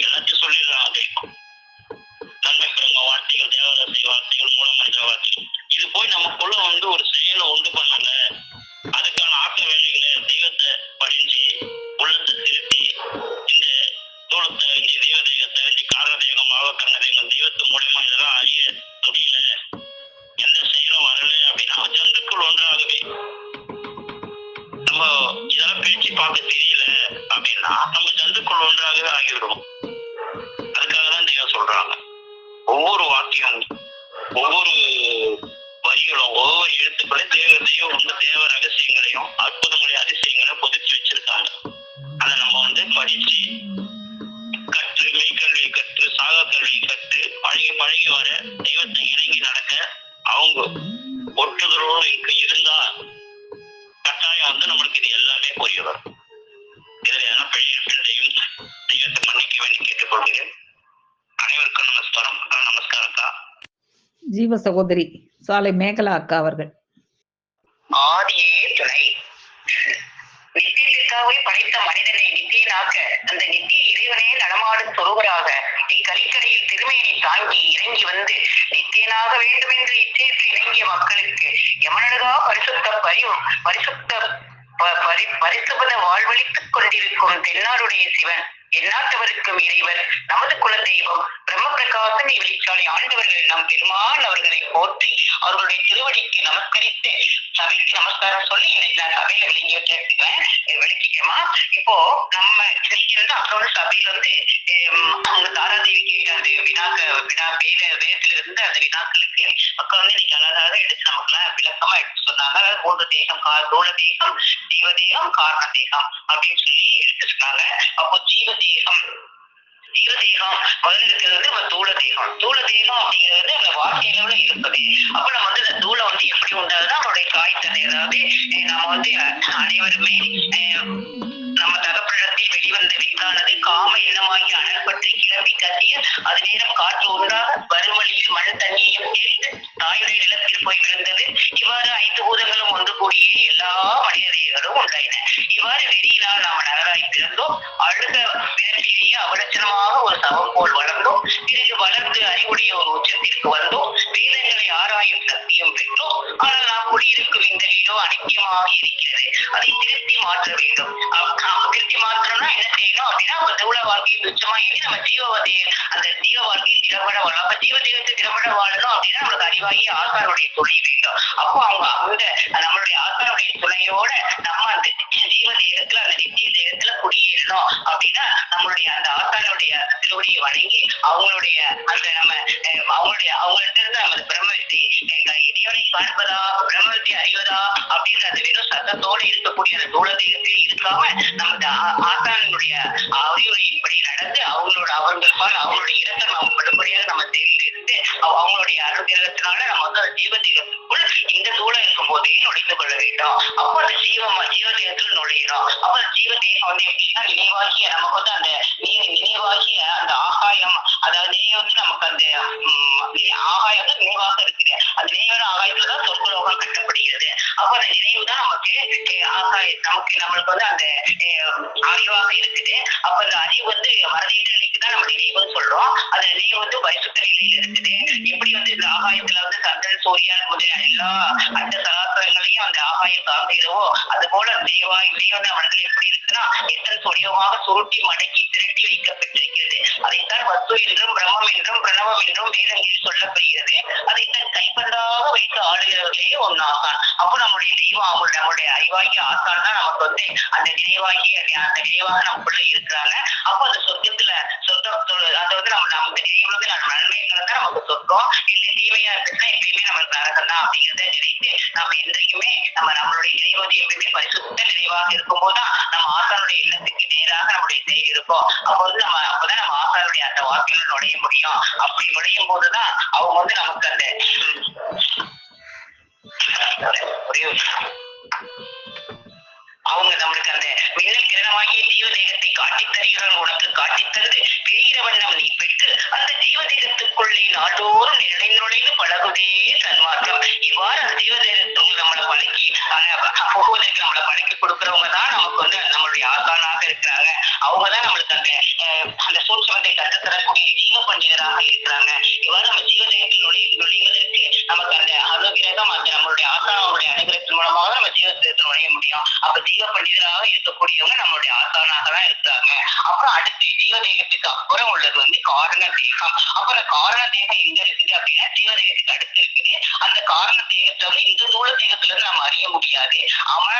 எல்லாத்தையும் சொல்லிடுறாங்க. நன்மை பெறும் வார்த்தைகள், தேவரகசிய வார்த்தைகள், மூலமந்திர வார்த்தைகள், இது போய் நமக்குள்ள ஒரு செயலை உண்டு பண்ணல. அதுக்கான ஆக்க வேலைகளை தெய்வத்தை படிஞ்சு உள்ளத்தை திருத்தி இந்த தூளத்தை அறிஞ்சு தெய்வ தெய்வத்தை அறிஞ்சு காரதேகமாக கண்ணதேகம் தெய்வத்து மூலமா இதெல்லாம் அறிய முடியல, எந்த செயலும் வரல அப்படின்னா ஜந்துக்குள் ஒன்றாகவே நம்ம இதெல்லாம் பிரிச்சு பார்க்க தெரியல அப்படின்னா நம்ம ஜந்துக்குள் ஒன்றாகவே ஆகிவிடும். அதுக்காக தான் தெய்வம் சொல்றாங்க. ஒவ்வொரு வாக்கியம், ஒவ்வொரு வரிகளும், ஒவ்வொரு எழுத்துக்களையும் தெய்வம் தேவ ரகசியங்களையும் அற்புதங்களையும் அதிசயங்களையும் பொதிச்சு வச்சிருக்காங்க. அதை நம்ம படிச்சு கற்று, மெய்கல்வி கற்று, சாக கல்வி கற்று பழகி வர தெய்வத்தை இறங்கி நடக்க அவங்க ஒட்டுதலோடு இருந்தா கட்டாயம் நம்மளுக்கு இது எல்லாமே புரிய வரும். இதுல எதனா பிழை இருப்பதையும் தெய்வத்தை மன்னிக்க வேண்டி கேட்டுக்கொள்கிறேன். அனைவருக்கும் நமஸ்காரம். நமஸ்காரக்கா. ஜீவ சகோதரி சாலை மேகலா அக்கா அவர்கள். ஆதியே துணை. நித்தியத்திற்காகவே படைத்த மனிதனை நித்தியனாக்க அந்த நித்திய இறைவனே நடமாடும் சொருவராக இக்கலிக்கரையில் திருமேனி தாங்கி இறங்கி வந்து நித்தியனாக வேண்டும் என்று இச்சைக்கு இறங்கிய மக்களுக்கு யமனழகா பரிசுபத வாழ்வழித்துக் கொண்டிருக்கும் தென்னாடுடைய சிவன், எந்நாட்டவருக்கும் இறைவர், நமது குல தெய்வம் பிரம்ம பிரகாசம் இவளிச்சாலை ஆண்டவர்கள் நம் பெருமான் அவர்களை போற்றி அவர்களுடைய திருவடிக்கு நமஸ்கரித்து சபைக்கு நமஸ்காரம் சொல்லி இன்னைக்கு நான் சபையில விளங்கி வச்சிருக்கேன். விளக்கிக்கமா இப்போ நம்ம இன்னைக்கு அப்புறம் சபையில அவங்க தாராதேவி கேட்ட அந்த வேதத்துல இருந்து அந்த வினாக்களுக்கு மக்கள் இன்னைக்கு அழகாக எடுத்து நமக்குலாம் விளக்கமா எடுத்து சொன்னாங்க. அதாவது 3 தேகம், தூள தேகம், ஜீவ தேகம், காரண தேகம் அப்படின்னு சொல்லி எடுத்து சொன்னாங்க. அப்போ ஜீவதேகம் முதல்ல இருக்கிறது தூள தேகம். தூள தேகம் அப்படிங்கிறது அந்த வார்த்தையில இருப்பது. அப்ப நம்ம இந்த தூளை எப்படி உண்டாதுன்னா அவருடைய காய்ச்சல், அதாவது நம்ம அனைவருமே நம்ம தகப்படத்தில் வெளிவந்த வித்தானது காம எண்ணமாகி அனல் பற்றி கிளம்பி கத்திய அது நேரம் காற்று ஒன்றாக வறுமொழியில் மண் தண்ணியையும் சேர்த்து தாயுடைய நிலத்தில் போய் விழுந்தது. இவ்வாறு 5 பூதங்களும் ஒன்று கூடியே எல்லா மனித தேகங்களும் உண்டாயின. இவ்வாறு வெறியினால் நாம் நகராய் பிறந்தோம். அழுக பிறப்பிலேயே அவலட்சணமாக ஒரு சவம் போல் வளர்ந்தோம். பிறகு வளர்ந்து அறிவுடைய ஒரு உச்சத்திற்கு வந்தோம். வேதங்களை ஆராயும் சக்தியும் பெற்றோம். ஆனால் நாம் குடியிருக்கும் இந்த வீடோ அனித்தியமாக இருக்கிறது. அதை திருத்தி மாற்ற வேண்டும். திருத்தி மாற்றணும்னா என்ன செய்யணும் அப்படின்னா நம்ம தூள வாழ்க்கையை துச்சமா ஏறி நம்ம அந்த ஜீவ வாழ்க்கையை திறம்பட வாழணும். அப்ப ஜீவ தேகத்தை திறம்பட வாழணும் அப்படின்னா நம்மளுக்கு அறிவாகி ஆசாருடைய துணை வேண்டும். அப்போ அவங்க நம்மளுடைய ஆசாருடைய துணையோட நம்ம அந்த ஜீவ தேகத்துல அந்த நித்திய தேகத்துல குடியேறணும் அப்படின்னா நம்மளுடைய அந்த ஆசாருடைய திருவடியை வணங்கி அவங்களுடைய அந்த அவங்கள்ட்ட இருந்து நம்ம பிரம்ம வித்தை இறைவனை காண்பதா பிரம்ம வித்தை அறிவதா அப்படின்னு அந்த வெறும் சத்தத்தோடு இருக்கக்கூடிய அந்த தூளத்தையே இருக்காம நமது ஆசானுடைய அறிவுரையின்படி நடந்து அவங்களுடைய இரக்கம் நம்ம படும்படியாக நம்ம தெரிந்து அவங்களுடைய அருகிரகத்தினால நம்ம வந்து அந்த ஜீவதேகத்துக்குள் இந்த தூளம் இருக்கும் போதே நுழைந்து கொள்ள வேண்டும். அப்போ அந்த ஜீவதேகத்தில் நுழையிடும். அப்ப அந்த ஜீவதேகம் வந்து எப்படின்னா நினைவாகிய நமக்கு வந்து அந்த நினைவாகிய அந்த ஆகாயம், அதாவது நினைவுக்கு நமக்கு அந்த ஆகாயம் வந்து நினைவாக இருக்குது. அந்த நினைவான ஆகாயத்துலதான் சொர்க்கலோகம் கட்டப்படுகிறது. அப்ப அந்த நினைவு தான் நமக்கு நம்மளுக்கு வந்து அந்த அறிவாக இருக்குது. அப்ப அந்த அறிவு வந்து மறதியிட்ட நிலைக்கு தான் நம்ம நினைவுன்னு சொல்றோம். அந்த நினைவு வந்து பரிசுத்த நிலையில இருக்குது. எப்படி வந்து இந்த ஆகாயத்துல வந்து சந்திரன் சூரியன் முதலிய எல்லா அந்த சராசரங்களையும் அந்த ஆகாயம் சார்ந்துகிறவோ அது போல நினைவாய் வந்து அவர்கள் எப்படி இருக்குன்னா எத்தனை சொடியமாக சுருட்டி மடக்கி திரட்டி வைக்கப்பட்டிருக்கிறது. அதைத்தான் வஸ்து என்றும் பிரம்மம் என்றும் பிரணவம் என்றும் வேதங்களில் சொல்லப்படுகிறது. அதைத்தான் கைப்பண்டாக வைத்து ஆளுகிறவர்களே ஒன்னாகான். அப்போ நம்முடைய தெய்வம் நம்முடைய அறிவாகிய ஆசான் தான் நமக்கு வந்து அந்த நினைவாகிய அந்த நினைவாக நமக்குள்ள இருக்கிறாங்க. அப்போ அந்த சொர்க்கத்துல அதை வந்து நம்ம நினைவுக்கு நன்மைகள் தான் நமக்கு சொர்க்கம். இல்லை தீமையா இருந்துச்சுன்னா எப்பயுமே நம்மளுக்கு நரகம் தான் அப்படிங்கிறத நினைத்து நம்ம என்றைக்குமே நம்மளுடைய நினைவு எப்பயுமே பரிசுத்த நினைவாக இருக்கும்போதுதான் நம்ம ஆசானுடைய எண்ணத்துக்கு நேராக நம்முடைய செயல் இருக்கும். அப்பதான் நம்ம ஆசானுடைய அந்த வாக்கில நுழைய முடியும். அப்படி நுழையும் போதுதான் அவங்க வந்து நமக்கு அந்த அவங்க நம்மளுக்கு அந்த மின்னல் கிரணமாகிய ஜீவதேகத்தை காட்டித் தருகிறவன் உனக்கு காட்டித் தருது பெரிய வண்ணம் நீ பெற்று அந்த ஜீவதேகத்துக்குள்ளே நாடோறும் நுழைந்து பழகுதே சன்மார்க்கம். இவ்வாறு அந்த ஜீவதேகத்துக்கு நம்மளை பழக்கி போவதற்கு நம்மளை பழக்கி கொடுக்கிறவங்க தான் நமக்கு வந்து நம்மளுடைய ஆசானாக இருக்கிறாங்க. அவங்கதான் நம்மளுக்கு அந்த சூட்சமத்தை கற்றுத்தரக்கூடிய ஜீவ பண்டிதராக இருக்கிறாங்க. இவ்வாறு நம்ம ஜீவதேகத்தில் நுழைவதற்கு நமக்கு அந்த அனுகிரகம் அந்த நம்மளுடைய ஆசானவங்களுடைய அனுகிரகத்தின் மூலமாக நம்ம ஜீவதேகத்தில் நுழைய முடியும். அப்ப ஜீவ பண்டிதராக இருக்கக்கூடியவங்க நம்மளுடைய ஆசானாக தான் இருக்கிறாங்க. அப்புறம் அடுத்து ஜீவதேகத்துக்கு அப்புறம் உள்ளது வந்து காரண தேகம். அப்புறம் காரண தேகம் எங்க இருக்குது அப்படின்னா ஜீவதேகத்துக்கு அடுத்து இருக்குது. அந்த காரண தேகத்தை வந்து இந்த தூள தேகத்துல இருந்து நம்ம அறிய முடியாது. அவன்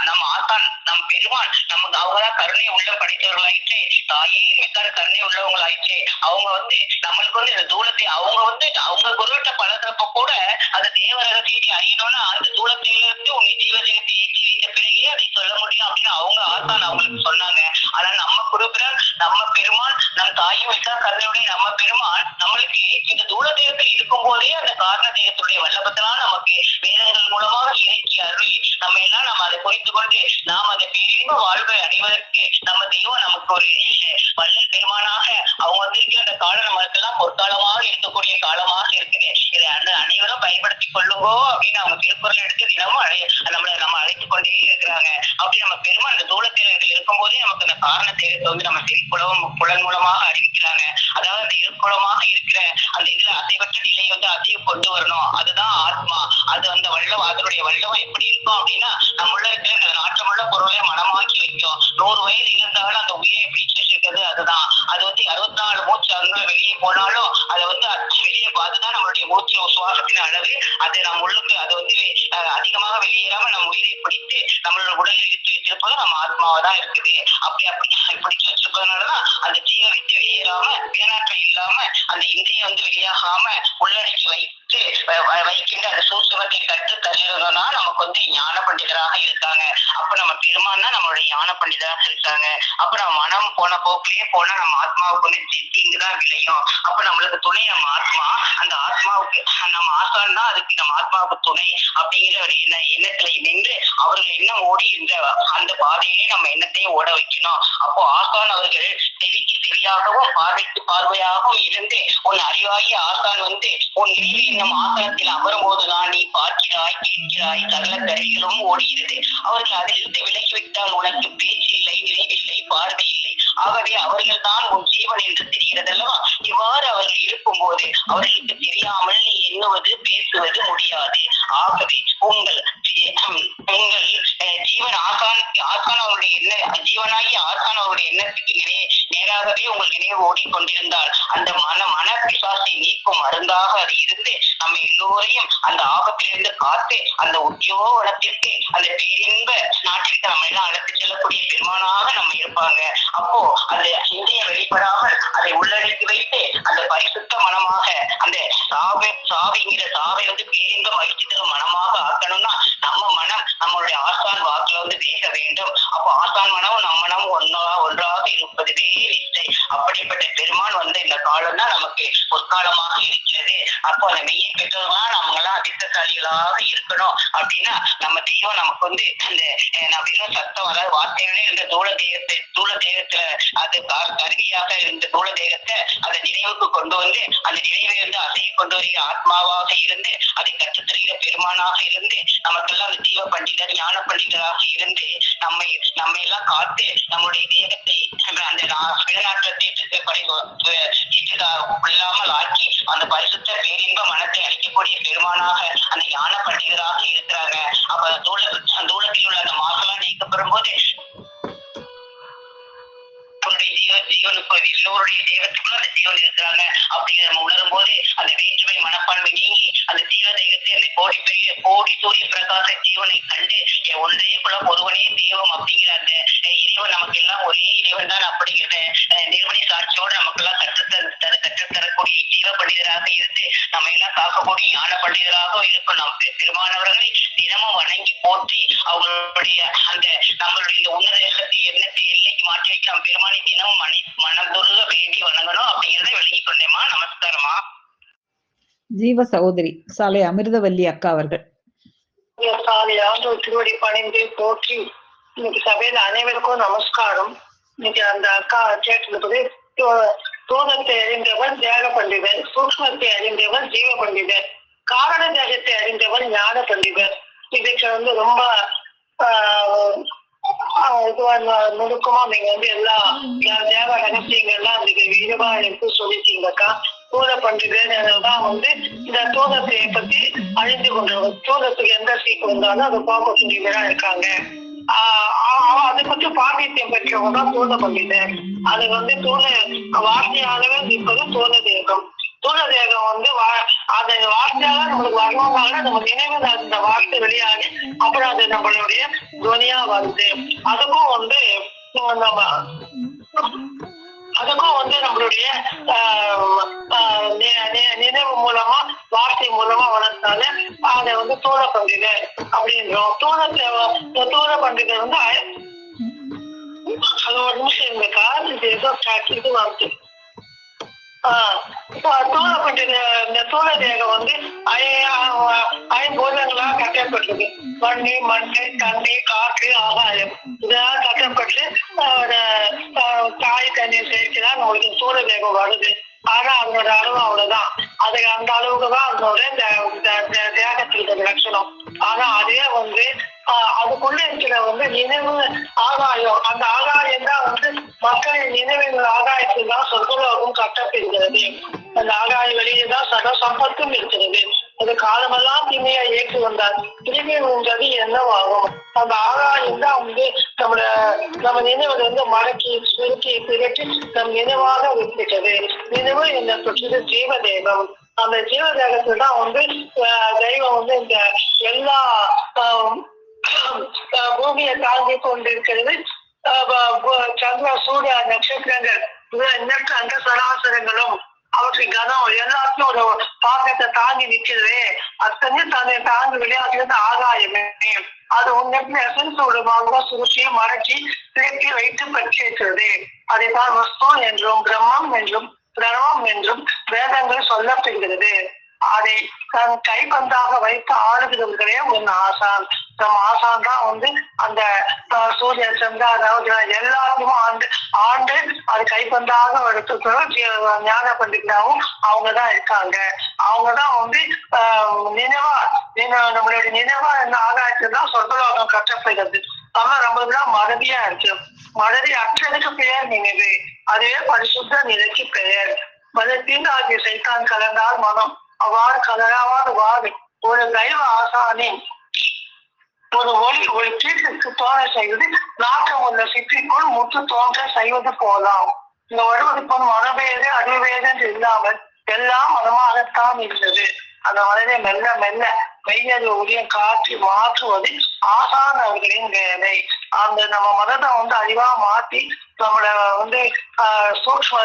நம்ம ஆசான் நம் பெருமான் நமக்கு அவங்கதான் கருணை உள்ள படைத்தவர்களாயிற்றே, தாயே மிக்கார கருணை உள்ளவங்களாயிற்றே. அவங்க வந்து நம்மளுக்கு வந்து இந்த தூளத்தை அவங்க குருவிட்ட பழகிறப்ப கூட அந்த தேவரகத்தை அறியணும்னா அந்த தூளத்தில இருந்து உன்னை ஜீவதேகத்தை ஏற்றி வைத்த பிறகே அதை சொல்ல முடியும் அப்படின்னு அவங்க ஆசான் அவங்களுக்கு சொன்னாங்க. ஆனா நம்ம குருபிரன் நம்ம பெருமான் நம் தாயும் மிக்கா கருணையுடைய நம்ம பெருமான் நம்மளுக்கு இந்த தூளதேகத்தில் இருக்கும் போதே அந்த காரண தேகத்துடைய வல்லபத்தினால் நமக்கு வேதங்கள் மூலமாக இறக்கி அருளி நம்ம எல்லாம் நம்ம அதை புரிந்து கொண்டு நாம் அந்த பேரின்ப வாழ்வை அடைவதற்கு நம்ம தெய்வம் நமக்கு ஒரு வள்ளல் பெருமானாக அவங்க வந்திருக்கிற அந்த காலம் நம்மளுக்கெல்லாம் பொற்காலமாக இருக்கக்கூடிய காலமாக இருக்குது. இதை அனைவரும் பயன்படுத்திக் கொள்ளுங்கோ அப்படின்னு அவங்க திருக்குறள் எடுத்து தினமும் நம்ம அழைத்துக் கொண்டே இருக்கிறாங்க. அப்படி நம்ம பெருமாள் அந்த தூளத்தேகத்தில் இருக்கும் போதே நமக்கு அந்த காரண தேகத்தை வந்து நம்ம புலன் மூலமாக அறிவிக்கிறாங்க. அதாவது அந்த இருக்குளமாக இருக்கிற அந்த இதுல அசைவற்ற நிலையை வந்து அசைவு கொண்டு வரணும். அதுதான் ஆத்மா. அது அந்த வல்லவம் அதனுடைய வல்லவம் எப்படி இருக்கும் அப்படின்னா நம்முள்ள இருக்கிற அந்த நாற்றமுள்ள பொருளை மனமாக்கி வைக்கும். 100 வயது இருந்தாலும் அந்த உயிரை பிடிச்சு வச்சிருக்கிறது அதுதான். அது வந்து 64 மூச்சு அங்க வெளியே போனாலும் அதை வந்து வெளியே பார்த்துதான் நம்மளுடைய மூச்சு சுவாசத்தின் அளவு அது நம்ம உள்ளுக்கு அது வந்து அதிகமாக வெளியேறாம நம்ம உயிரை பிடித்து நம்மளோட உடலை இழுத்து வச்சிருப்பது நம்ம ஆத்மாவா தான் இருக்குது. அப்படி பிடிச்சு வச்சிருப்பதுனாலதான் அந்த ஜீவ விட்டு வெளியேறாம பேனாற்றம் இல்லாம அந்த இந்தியை வந்து வெளியாகாம உள்ளடக்கி வைக்கின்ற அந்த சூட்சுமத்தை கற்று தருகிறதுனா நமக்கு வந்து ஞான பண்டிதராக இருக்காங்க. அப்ப நம்ம பெருமானா நம்மளுடைய ஞான பண்டிதராக இருக்காங்க. அப்ப நம்ம மனம் போன போக்கிலேயே போனா நம்ம ஆத்மாவுக்கு வந்து தீங்குதான் விளையும். அப்ப நம்மளுக்கு துணை நம்ம ஆத்மா. அந்த ஆத்மாவுக்கு நம்ம ஆசான் தான் அதுக்கு நம்ம ஆத்மாவுக்கு துணை அப்படிங்கிற ஒரு எண்ணத்துல நின்று அவர்கள் எண்ணம் ஓடுகின்ற அந்த பாதையிலே நம்ம எண்ணத்தையும் ஓட வைக்கணும். அப்போ ஆசான் அவர்கள் தெரியாகவும் பார்வைக்கு பார்வையாகவும் இருந்து உன் அறிவாகிய ஆசான் வந்து உன் நினைவு என்னும் ஆசனத்தில் அமரும் போதுதான் நீ பார்க்கிறாய் கேட்கிறாய் சகல கருவிகளும் ஓடுகிறது. அவர்கள் அதிலிருந்து விலகிவிட்டால் உனக்கு பேச்சு இல்லை, நினைவில்லை, பார்வை இல்லை. ஆகவே அவர்கள் தான் உன் ஜீவன் என்று தெரிகிறது அல்லவா? இவ்வாறு அவர்கள் இருக்கும் போது அவர்களுக்கு தெரியாமல் நீ எண்ணுவது பேசுவது முடியாது. ஆகவே உங்கள் ஜீவன் ஆசான் அவருடைய ஜீவனாகி ஆசான் அவருடைய எண்ணத்துக்கு நேராகவே உங்கள் நினைவு ஓடிக்கொண்டிருந்தால் அந்த மன பிசாசை நீக்கும் மருந்தாக அது இருந்து நம்ம எல்லோரையும் அந்த ஆபத்திலிருந்து காத்து அந்த உத்தியோகத்திற்கு அந்த பேரின்ப நாட்டிற்கு நம்ம எல்லாம் அழைத்து செல்லக்கூடிய பெருமானாக நம்ம இருப்பாங்க. அப்போ அந்த சிந்தையை வெளிப்படாமல் அதை உள்ளடக்கி வைத்து அந்த பரிசுத்த மனமாக அந்த சாவிங்கிற சாவை பேரின்ப மகிழ்ச்சி தரும் மனமாக ஆக்கணும்னா நம்ம மனம் நம்மளுடைய ஆசான் வாக்குல வேக வேண்டும். அப்போ ஆசான் மனம் நம்ம மனம் ஒன்றாக இருப்பதுவே நிச்சை. அப்படிப்பட்ட பெருமான் இந்த காலம் தான் நமக்கு பொற்காலமாக இருக்கிறது. அப்போ அந்த மெய்யை பெற்றவர்களா நம்மளாம் அதிர்ஷ்டசாலிகளாக இருக்கணும். அப்படின்னா நம்ம தெய்வம் நமக்கு இந்த வெறும் சத்தம், அதாவது வார்த்தைகளே இந்த தூள தேகத்துல அது கருவியாக இருந்த தூள தேகத்தை அந்த நினைவுக்கு கொண்டு அந்த நினைவை அசையை கொண்டு வருகிற ஆத்மாவாக இருந்து அதை கற்றுத்தருகிற பெருமானாக இருந்து நமக்கெல்லாம் அந்த ஜீவ பண்டிதர் ஞான பண்டிதராக இருந்து நம்ம எல்லாம் காத்து நம்முடைய தேகத்தை அந்த வெளிநாட்டு இல்லாமல் ஆக்கி அந்த பரிசுத்த பேரின்ப மனத்தை அளிக்கக்கூடிய பெருமானாக அந்த ஞான பண்டிதராக இருக்கிறாங்க. அப்ப தூளத்தில் உள்ள அந்த மாசெல்லாம் நீக்கப்படும் போது ஜீவனுக்கு எல்லோருடைய தேகத்துக்குள்ள அந்த ஜீவன் இருக்கிறாங்க அப்படிங்கிற நம்ம உணரும் போது அந்த வேற்றுமை மனப்பான்மை நீங்கி அந்த ஜீவ தேகத்தை அந்த கோடி சூரிய பிரகாச ஜீவனை கண்டு ஒன்றையே குல ஒருவனே தெய்வம் அப்படிங்கிற அந்த இறைவன் நமக்கு எல்லாம் ஒரே இறைவன் தான் அப்படிங்கிற நிறுவன சாட்சியோடு நமக்கு எல்லாம் கற்றுத்தரக்கூடிய ஜீவ பண்டிதராக இருந்து நம்ம எல்லாம் காக்கக்கூடிய ஞான பண்டிதராக இருக்கும். நம் பெருமானவர்களை தினமும் வணங்கி போற்றி அவங்களுடைய அந்த நம்மளுடைய இந்த உன்னத எண்ணத்தை எல்லைக்கு மாற்றி வைத்து நம்ம பெருமானை தினமும் மனதுருக வேண்டி வணங்கணும் அப்படிங்கிறத விளங்கி கொண்டேமா. நமஸ்காரமா. ஜீவ சகோதரி சாலை அமிர்தவல்லி அக்கா அவர்கள். திருவடி பணிந்து போற்றி. இன்னைக்கு சபையில அனைவருக்கும் நமஸ்காரம். இன்னைக்கு அந்த அக்கா கேட்டிருப்பது தூதத்தை அறிந்தவர் தேக பண்டிதர், சூக்மத்தை அறிந்தவர் ஜீவ பண்டிதர், காரண தேகத்தை அறிந்தவர் ஞான பண்டிதர். இதுக்கு ரொம்ப நுணுக்கமா நீங்க எல்லா தேவ ரகசியங்கள்லாம் அதுக்கு விரிவா எடுத்து சொல்லிட்டீங்கக்கா. தூத பண்டிதர் தான் இந்த தூதத்தை பத்தி அழிந்து கொண்டவர். தூதத்துக்கு எந்த சீக்கு வந்தாலும் அதை பார்க்கக்கூடியவரா இருக்காங்க. அதை பற்றி பாண்டித்யம் பெற்றவங்க தான் தூத பண்டிதர். அது தூத வார்த்தையாகவே நிற்பது தூத தேகம். தூத தேகம் அந்த வார்த்தையாக நம்மளுக்கு வரணும்னால நம்ம நினைவு அந்த வார்த்தை வெளியாகி அப்புறம் அது நம்மளுடைய துவனியா வருது. அதுக்கும் நம்மளுடைய நினைவு மூலமா வார்த்தை மூலமா வளர்த்தால அதை தூத பண்டிதர் அப்படின்றோம். தூத பண்டிதர் அது ஒரு நிமிஷம் இருந்தக்கா, இது ஏதோ இது வருது. இந்த தூள தேகம் ஐம்பூதங்களா கட்டப்பட்டிருக்கு. மண்ணு தண்ணி காற்று ஆகாயம் இதெல்லாம் கட்டப்பட்டு தாய் தண்ணீர் சேர்த்துதான் நம்மளுக்கு தூள தேகம் வருது. ஆனா அதனோட அளவு அவ்வளவுதான். அது அந்த அளவுக்கு தான் அதனோட தேகத்துக்கு லட்சணம். ஆனா அதே அதுக்குள்ள இருக்கிற நினைவு ஆகாயம், அந்த ஆகாயம் தான் மக்களின் நினைவுகள் ஆகாயத்தில் தான் சொர்க்கலோகம் கட்டப்படுகிறது. அந்த ஆகாய வெளியே தான் சக சம்பத்தும் இருக்கிறது. அது காலமெல்லாம் தீமையா ஏற்று வந்தால் திரும்பின்றது என்னவாகும்? அந்த ஆகாயம் தான் நம்ம நினைவுல மடக்கி சுருக்கி திரட்டி நம் நினைவாக வைத்திருக்கிறது. நினைவு என்ன தொற்றது ஜீவதேகம். அந்த ஜீவதேகத்துல தான் தெய்வம் இந்த எல்லா பூமியை தாங்கி கொண்டிருக்கிறது. சந்திர சூரிய நட்சத்திரங்கள் எண்ணற்ற அந்த சராசரங்களும் அவற்றின் கனம் எல்லாத்தையும் ஒரு பாக்கத்தை தாங்கி நிற்கிறது. அது தன்னை தாங்கி விளையாட்டுறது ஆகாயமே. அது எசன்ஸோட சுருக்கி மடக்கி திருப்பி வைத்து பற்றி இருக்கிறது. அதைத்தான் வஸ்து என்றும் பிரம்மம் என்றும் பிரணவம் என்றும் வேதங்கள் சொல்லப்படுகிறது. அதை தன் கைப்பந்தாக வைத்து ஆளுகிறவர்களே உன் ஆசான். நம்ம ஆசான் தான் அந்த சூரிய சந்திர அதாவது எல்லாத்தையும் ஆண்டு அது கைப்பந்தாக எடுத்து ஞான பண்டிதாவும் அவங்கதான் இருக்காங்க. அவங்கதான் நம்மளுடைய நினைவா என்ன ஆகாயத்துதான் சொர்க்கலோகம் கட்டப்படுகிறது. ஆனா நம்மளுக்குதான் மறதியா இருக்கு. மறதி அற்றதுக்கு பெயர் நினைவு, அதுவே பரிசுத்த நிலைக்கு பெயர். மதத்தின் ஆகிய சைத்தான் கலந்தால் மனம் அவ்வாறு கலராவாது வாது. ஒரு தெய்வ ஆசானின் ஒரு ஒளி தீர்க்கு தோன்ற செய்வது நாட்டம் உள்ள சிற்றிக்குள் முற்று தோன்ற செய்வது போலாம். இங்க வருவது போல் மனவேது அறிவேது என்று இல்லாமல் எல்லாம் மனமாகத்தான் இருந்தது. அந்த மனதை மெல்ல மெல்ல மெய்யது உரிய காற்றி மாற்றுவது ஆசான் அவர்களின் வேலை. அந்த நம்ம மனதை அறிவா மாத்தி நம்மள சூக்ஷ்ம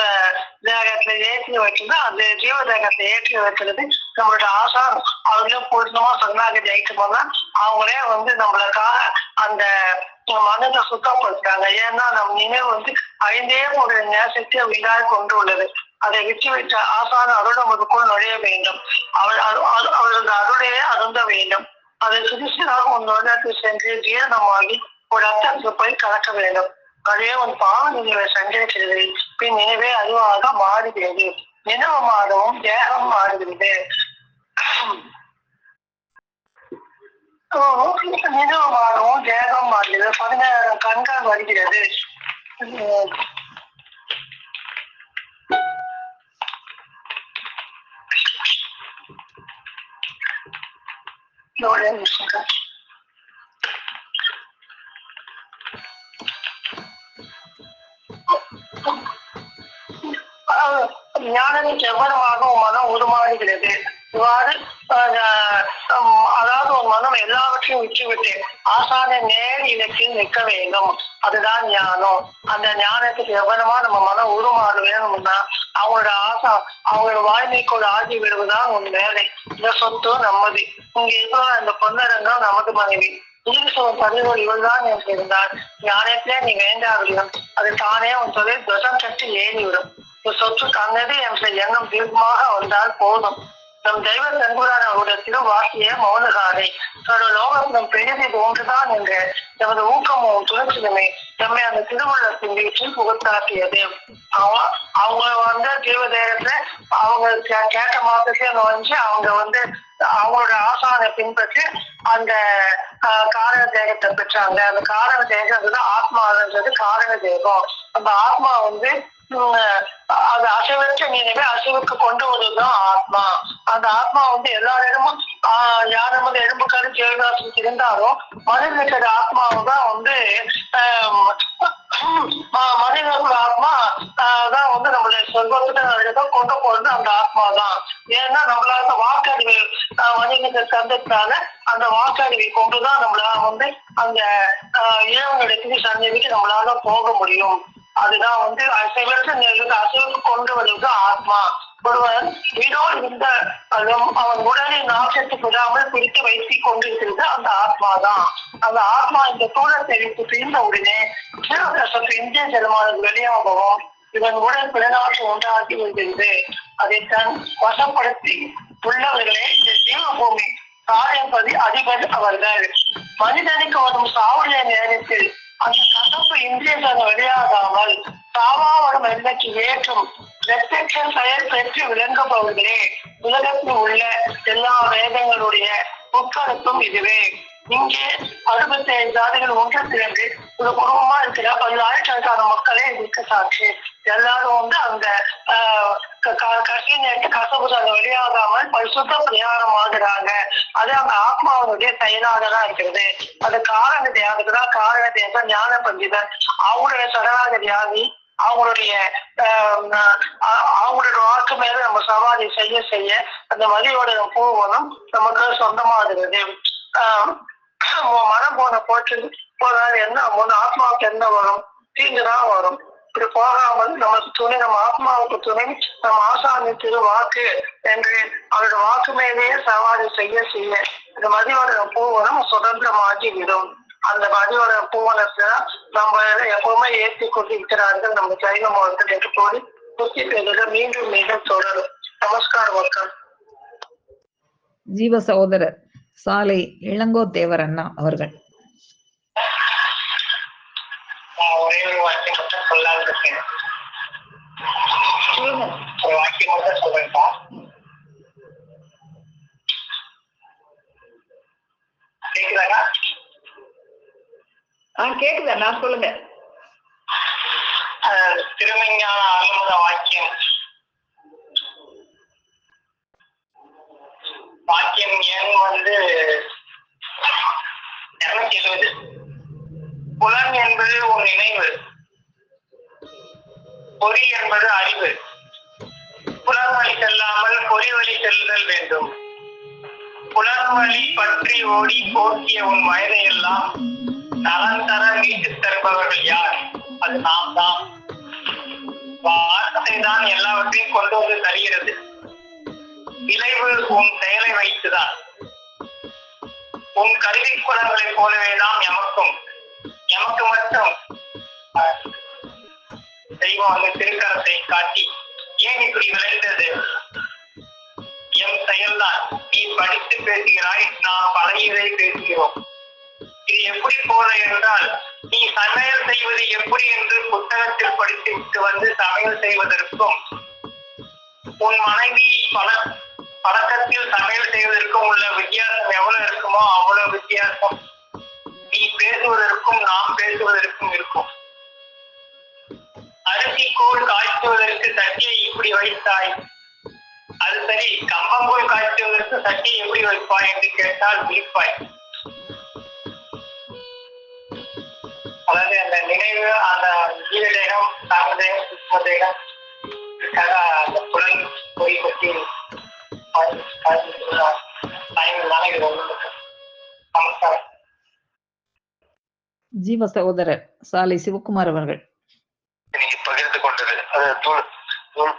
தேகத்துல ஏற்றி வைக்கிறது, அந்த ஜீவ தேகத்தை ஏற்றி வைக்கிறது நம்மளோட ஆசான். அவர்களும் பூர்ணமா சரணாகதி ஐக்கியம்னா அவங்களே நம்மளுக்காக அந்த மனதை சுத்தப்படுத்துறாங்க. ஏன்னா நம் நினைவு 5 ஒரு நேசத்தை வீடாக கொண்டு உள்ளது. அதை விட்டுவிட்ட ஆசான அருள் நமக்குள் நுழைய வேண்டும். அவரது அருளையே அருந்த வேண்டும். அதை சுதிசராக உன் சென்று ஜீரணமாகி ஒரு ரத்தத்துக்கு போய் கலக்க வேண்டும். அதே உன் பாவ நினைவை சஞ்சரிக்கிறது. பின் நினைவே அதுவாக மாறுகிறது. நினைவு மாறவும் தேகம் மாறுகிறது. நினைவு மாறவும் தேகம் மாறுகிறது. 17 கண்கள் வருகிறது. ஞானத்துக்கு எவ்வளவாக மனம் உருமாறுகிறது. இவ்வாறு அதாவது ஒரு மனம் எல்லாவற்றையும் விட்டுவிட்டு ஆசான நேர் இலக்கில் நிற்க வேண்டும். அதுதான் ஞானம். அந்த ஞானத்துக்கு எவ்வளவா நம்ம மனம் உருமாறு வேணும்னா அவங்களோட ஆசா அவங்களோட வாய்மைக்கோடு ஆகி விடுவதுதான் உன் வேலை. இந்த சொத்து நம்மது. இங்க இருக்கிற அந்த பொன்னரங்கம் நமது மனைவி. பதிவுகள் இவள்தான் எனக்கு இருந்தால் ஞானத்திலே நீ வேண்டாவிடும். அது தானே உன் தொழில் துவசம் கட்டி ஏறிவிடும். சொத்து தன்னது என்ற எண்ணம் தீர்க்கமாக வந்தால் போதும். நம் தெய்வ தன்புரான அவருடைய திருவாக்கிய மௌனகாரை லோகம் நம் பெரிது ஒன்றுதான் என்ற எமது ஊக்கமும் துணிச்சலுமே நம்மை அந்த திருவுள்ளத்தின் வீட்டில் புகத்தாக்கியது. அவங்க தேவதேகத்தை அவங்க கேட்ட மாதத்தையே நுழைஞ்சு அவங்க அவங்களோட ஆசானை பின்பற்றி அந்த காரண தேகத்தை பெற்றாங்க. அந்த காரண தேகம் ஆத்மான்றது காரண தேகம். அந்த ஆத்மா அது அசைவற்ற நினைவை அசைவுக்கு கொண்டு வருவதுதான் ஆத்மா. அந்த ஆத்மா எல்லாரிடமும் யார் நமது எலும்புக்காரு ஜெயகாசத்துக்கு இருந்தாலும் மனிதனுக்கு ஆத்மாவுதான் மனிதர்கள் ஆத்மா தான் நம்மளுடைய சொர்க்கத்துக்கு கொண்டு போறது அந்த ஆத்மா தான். ஏன்னா நம்மளால வாக்கறிவு மனிதனுக்கு தந்ததுனால அந்த வாக்கறிவை கொண்டுதான் நம்மளால அந்த இறைவனுடைய சந்நிதிக்கு நம்மளால போக முடியும். அதுதான் அசைவுக்கு கொண்டு வருவது ஆத்மா. ஒருவன் வீடோடு இருந்த அவன் உடலின் நாசத்துக்கு விடாமல் பிரித்து வைத்துக் கொண்டிருக்கிறது அந்த ஆத்மா தான். அந்த ஆத்மா இந்த தூரத்தை விட்டு பிரிந்த உடனே ஜீவகசத்து இந்திய ஜலமானது வெளியாகவும் இவன் உடல் பிறநாற்று உண்டாகி வருகிறது. அதைத்தான் வசப்படுத்தி உள்ளவர்களே இந்த ஜீவபூமி காரியப்பதி அதிபர் அவர்கள். மனிதனுக்கு வரும் சாவுடைய நேரத்தில் அந்த கசப்பு இந்திய ஜலம் வெளியாகாமல் சாவா வரும் எல்லைக்கு ஏற்றும் பிரத்யட்ச செயல் பெற்று விளங்குபவர்களே. உலகத்தில் உள்ள எல்லா வேதங்களுடைய உட்கருத்தும் இதுவே. இங்கே 65 ஜாதிகள் ஒன்று திரண்டு ஒரு குடும்பமா இருக்கிற 10,000கணக்கான மக்களே இதுக்கு சாட்சி. எல்லாரும் அந்த கடைசி நேரத்து கசப்பு ஜலம் வெளியாகாமல் பரிசுத்த பிரயாணம் ஆகுறாங்க. அது அந்த ஆத்மாவுடைய செயலாக தான் இருக்கிறது. அது காரண தேகத்துக்குதான் காரண தேசம் ஞான பண்டிதன் அவங்களுடைய சரணாகதியாகி அவங்களுடைய வாக்கு மேல நம்ம சவாரி செய்ய செய்ய அந்த மதியோட பூவனம் நமக்கு சொந்தமாகிறது. மனம் போன போனால் என்ன ஆத்மாவுக்கு என்ன வரும்? தீங்குதான் வரும். இப்படி போகாமல் நம்ம துணை நம்ம ஆத்மாவுக்கு துணை நம்ம ஆசாமி திருவாக்கு என்று அவரோட வாக்கு மேலேயே சவாரி செய்ய செய்ய இந்த மதியோட பூவனம் சுதந்திரமாகி விடும். அந்த மதியோட பூவனத்தை நம்ம எப்பவுமே ஏற்றி கொண்டிருக்கிறார்கள் நம்ம சைவ மதத்தில் என்று கூறி புத்தி பேருக மீண்டும் மீண்டும் தொடரும். நமஸ்காரம் மக்கள். ஜீவ சகோதரர் சாலை இளங்கோ தேவர் அண்ணா அவர்கள். ஒரே ஒரு வாக்கியம் மட்டும் சொல்லான்னு இருக்கேன். ஒரு வாக்கியம் மட்டும் சொல்றேன்ப்பா. கேக்குதாக்கா? கேக்குதா? சொல்லுங்க. திருமஞான ஆளுமத வாக்கியம் எண் 270. புலன் என்பது உன் நினைவு, பொறி என்பது அறிவு. புலன் வழி செல்லாமல் பொறி வழி செல்லுதல் வேண்டும். புலன் வழி பற்றி ஓடி போக்கிய உன் வயதை எல்லாம் நலன் தர மீட்டு தருபவர்கள் யார்? அது நாம் தான். வார்த்தை தான் எல்லாவற்றையும் கொண்டு வந்து தருகிறது. விளைவு உன் செயலை வைத்துதான். உன் கருவி குலங்களை போலவேதான் எமக்கும். எமக்கு மட்டும் தெய்வம் வந்து திருக்கரத்தை காட்டி ஏன் இப்படி விளைந்தது? எம் செயல்தான். நீ படித்து பேசுகிறாய், நாம் பழகியதை பேசுகிறோம். இது எப்படி போல என்றால், நீ சமையல் செய்வது எப்படி என்று புத்தகத்தில் படித்து விட்டு வந்து சமையல் செய்வதற்கும், உன் மனைவி பழக்கத்தில் சமையல் செய்வதற்கும் உள்ள வித்தியாசம் எவ்வளவு இருக்குமோ அவ்வளவு வித்தியாசம் நீ பேசுவதற்கும் நாம் பேசுவதற்கும் இருக்கும். அரிசிக்கோள் காய்ச்சுவதற்கு சட்டியை இப்படி வைத்தாய், அது சரி. கம்பங்கோல் காய்ச்சுவதற்கு சட்டியை எப்படி வைப்பாய் என்று கேட்டால் விழிப்பாய். அதாவது அந்த நினைவு, அந்த ஜீவதேகம், சாமதேகம், சுஷ்மதேகம், அந்த புலன் பொறி பற்றி நமஸ்காரம். ஜீவ சகோதரர் சாலை சிவகுமார் அவர்கள். நீங்க பகிர்ந்து கொண்டது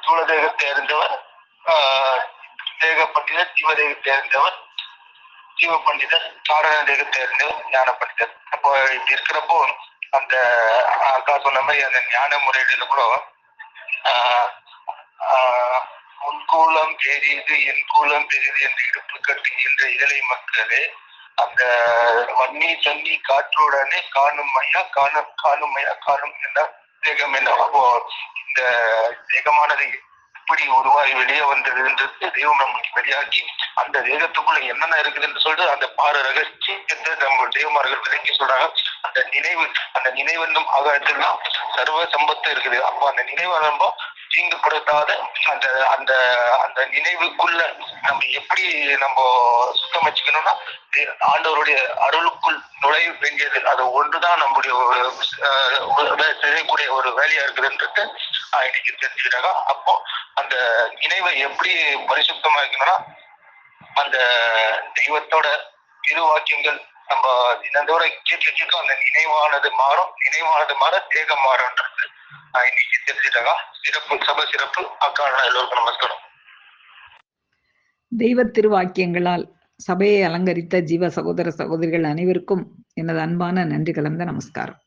தூள தேகத்தை அறிந்தவர் தேக பண்டிதர், ஜீவ தேகத்தை அறிந்தவர் ஜீவ பண்டிதர், காரண தேகத்தை அறிந்தவர் ஞான பண்டிதர். அப்போ இப்படி இருக்கிறப்போ அந்த அக்கா சொன்ன மாதிரி அந்த ஞான முறையில கூட உன் கூலம் பெரிது என் கூலம் பெரிது என்று இடுப்பு கட்டி என்ற இழலை மக்களே, அந்த வன்னி தண்ணி காற்றுடனே காணும் மையா காணும் மையா காணும் என்ன தேகம் என்ன. அப்போ இந்த தேகமானது எப்படி உருவாகி வெளியே வந்ததுன்றது தெய்வம் நம்மளுக்கு வெளியாக்கி அந்த தேகத்துக்குள்ள என்னென்ன இருக்குதுன்னு சொல்லிட்டு அந்த பாரு ரகசியத்தை நம்ம தெய்வமார்கள் விளக்கி சொல்றாங்க. அந்த நினைவு என்னும் ஆகாயத்துலாம் சர்வ சம்பத்து இருக்குது. அப்போ அந்த நினைவை நம்ம தீங்குபடுத்தாத அந்த அந்த அந்த நினைவுக்குள்ள நம்ம எப்படி நம்ம சுத்தம் வச்சுக்கணும்னா ஆண்டவருடைய அருளுக்குள் நுழைய வேண்டியது. அது ஒன்றுதான் நம்முடைய செய்யக்கூடிய ஒரு வேலையா இருக்குதுன்றது இன்னைக்கு தெரிஞ்சுக்கிட்டாங்க. அப்போ அந்த நினைவை எப்படி பரிசுத்தமா இருக்கணும்னா அந்த தெய்வத்தோட திருவாக்கியங்கள் நம்ம தினந்தோட கேட்க அந்த நினைவானது மாற தேகம் மாறுன்றது இன்னைக்கு தெரிஞ்சுட்டாங்க. சிறப்பு சபை சிறப்பு. அக்கா எல்லோருக்கும் நமஸ்காரம். தெய்வ திருவாக்கியங்களால் சபையை அலங்கரித்த ஜீவ சகோதர சகோதரிகள் அனைவருக்கும் எனது அன்பான நன்றி கலந்த நமஸ்காரம்.